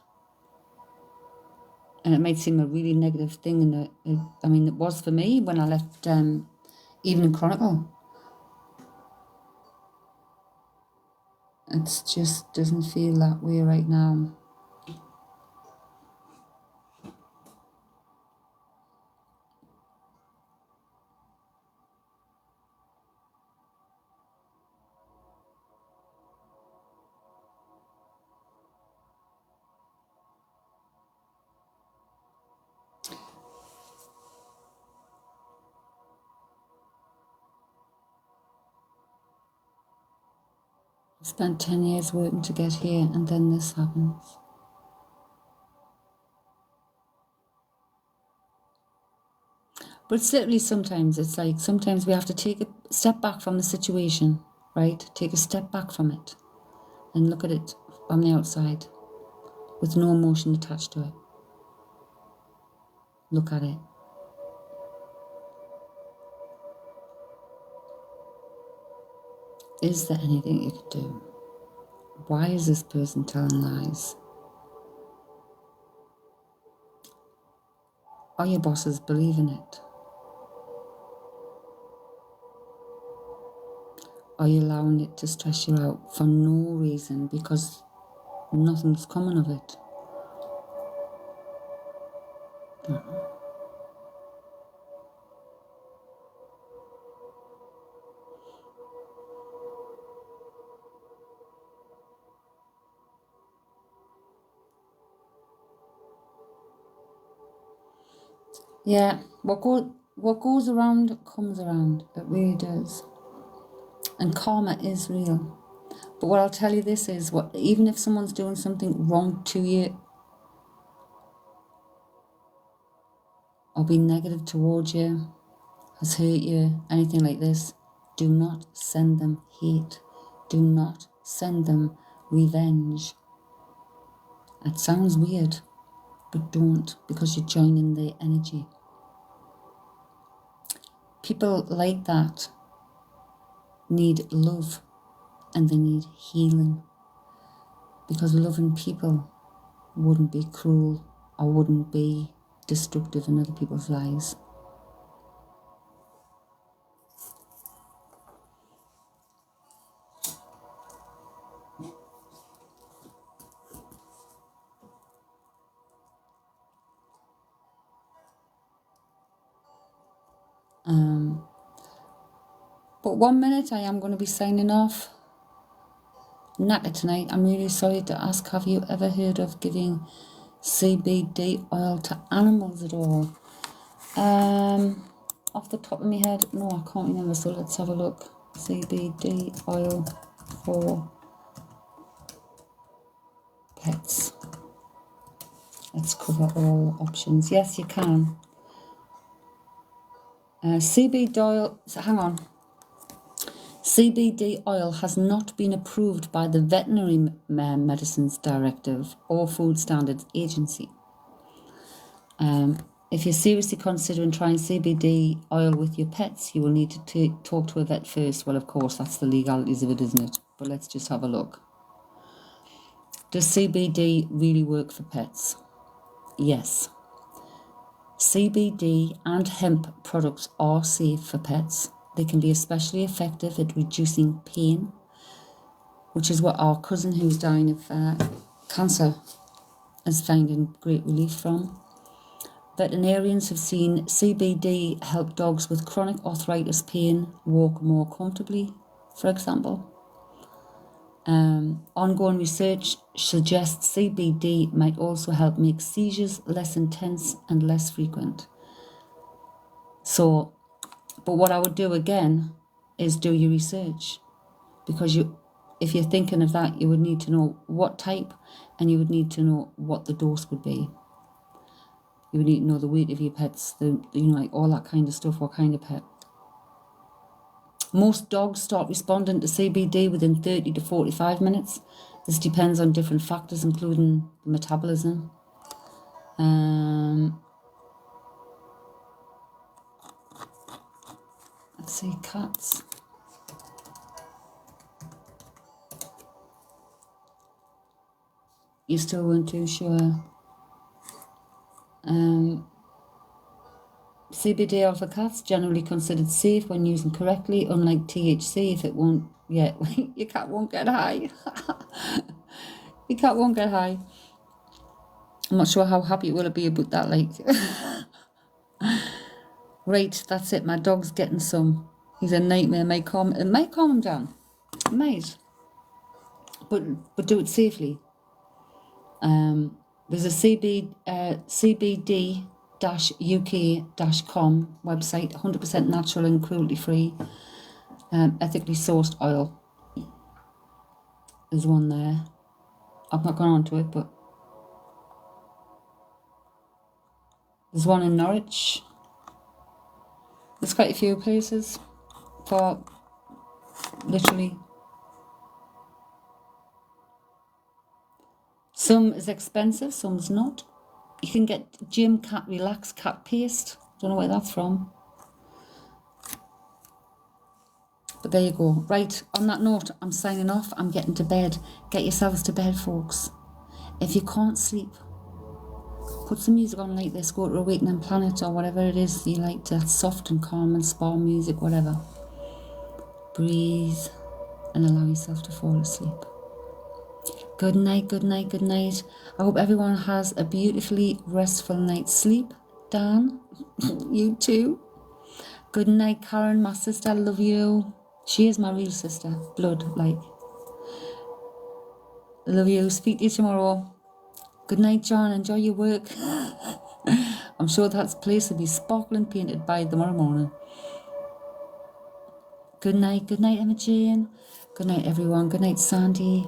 and it might seem a really negative thing, and I mean, it was for me when I left Evening Chronicle. It just doesn't feel that way right now. I spent 10 years working to get here, and then this happens. But it's literally sometimes we have to take a step back from the situation, right? Take a step back from it and look at it on the outside with no emotion attached to it. Look at it. Is there anything you could do? Why is this person telling lies? Are your bosses believing it? Are you allowing it to stress you out for no reason because nothing's coming of it? Yeah, what goes around comes around. It really does. And karma is real. But what I'll tell you this is, even if someone's doing something wrong to you or being negative towards you, has hurt you, anything like this, do not send them hate. Do not send them revenge. It sounds weird, but don't, because you're joining their energy. People like that need love and they need healing, because loving people wouldn't be cruel or wouldn't be destructive in other people's lives. But 1 minute I am going to be signing off. Knackered tonight. I'm really sorry to ask, have you ever heard of giving CBD oil to animals at all? Off the top of my head, no, I can't remember, so let's have a look. CBD oil for pets. Let's cover all options. Yes, you can. CBD oil, hang on. CBD oil has not been approved by the Veterinary Medicines Directive or Food Standards Agency. If you're seriously considering trying CBD oil with your pets, you will need to talk to a vet first. Well, of course, that's the legalities of it, isn't it? But let's just have a look. Does CBD really work for pets? Yes. CBD and hemp products are safe for pets. They can be especially effective at reducing pain, which is what our cousin who's dying of cancer is finding great relief from. Veterinarians have seen CBD help dogs with chronic arthritis pain walk more comfortably, for example. Ongoing research suggests CBD might also help make seizures less intense and less frequent. So, but what I would do again is do your research, because if you're thinking of that, you would need to know what type, and you would need to know what the dose would be. You would need to know the weight of your pets, like all that kind of stuff, what kind of pet. Most dogs start responding to CBD within 30 to 45 minutes. This depends on different factors, including metabolism. Let's see, cats. You still weren't too sure. CBD oil for cats generally considered safe when using correctly, unlike THC. If it won't, yeah, your cat won't get high. Your cat won't get high. I'm not sure how happy it will be about that. Like, right, that's it. My dog's getting some. He's a nightmare. It might calm him down. It might, but do it safely. There's a CBD-UK.com website, 100% natural and cruelty-free, ethically sourced oil. There's one there. I've not gone on to it, but there's one in Norwich. There's quite a few places for literally. Some is expensive, some's not. You can get Gym Cat Relax Cat Paste. Don't know where that's from. But there you go. Right, on that note, I'm signing off. I'm getting to bed. Get yourselves to bed, folks. If you can't sleep, put some music on like this. Go to Awakening Planet or whatever it is you like, to soft and calm and spa music, whatever. Breathe and allow yourself to fall asleep. Good night, good night, good night. I hope everyone has a beautifully restful night's sleep. Dan, you too. Good night, Karen, my sister. I love you. She is my real sister. Blood, like. Love you. Speak to you tomorrow. Good night, John. Enjoy your work. I'm sure that place will be sparkling painted by tomorrow morning. Good night, Emma Jane. Good night, everyone. Good night, Sandy.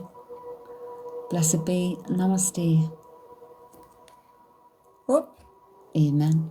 Blessed be. Namaste. Oh. Amen.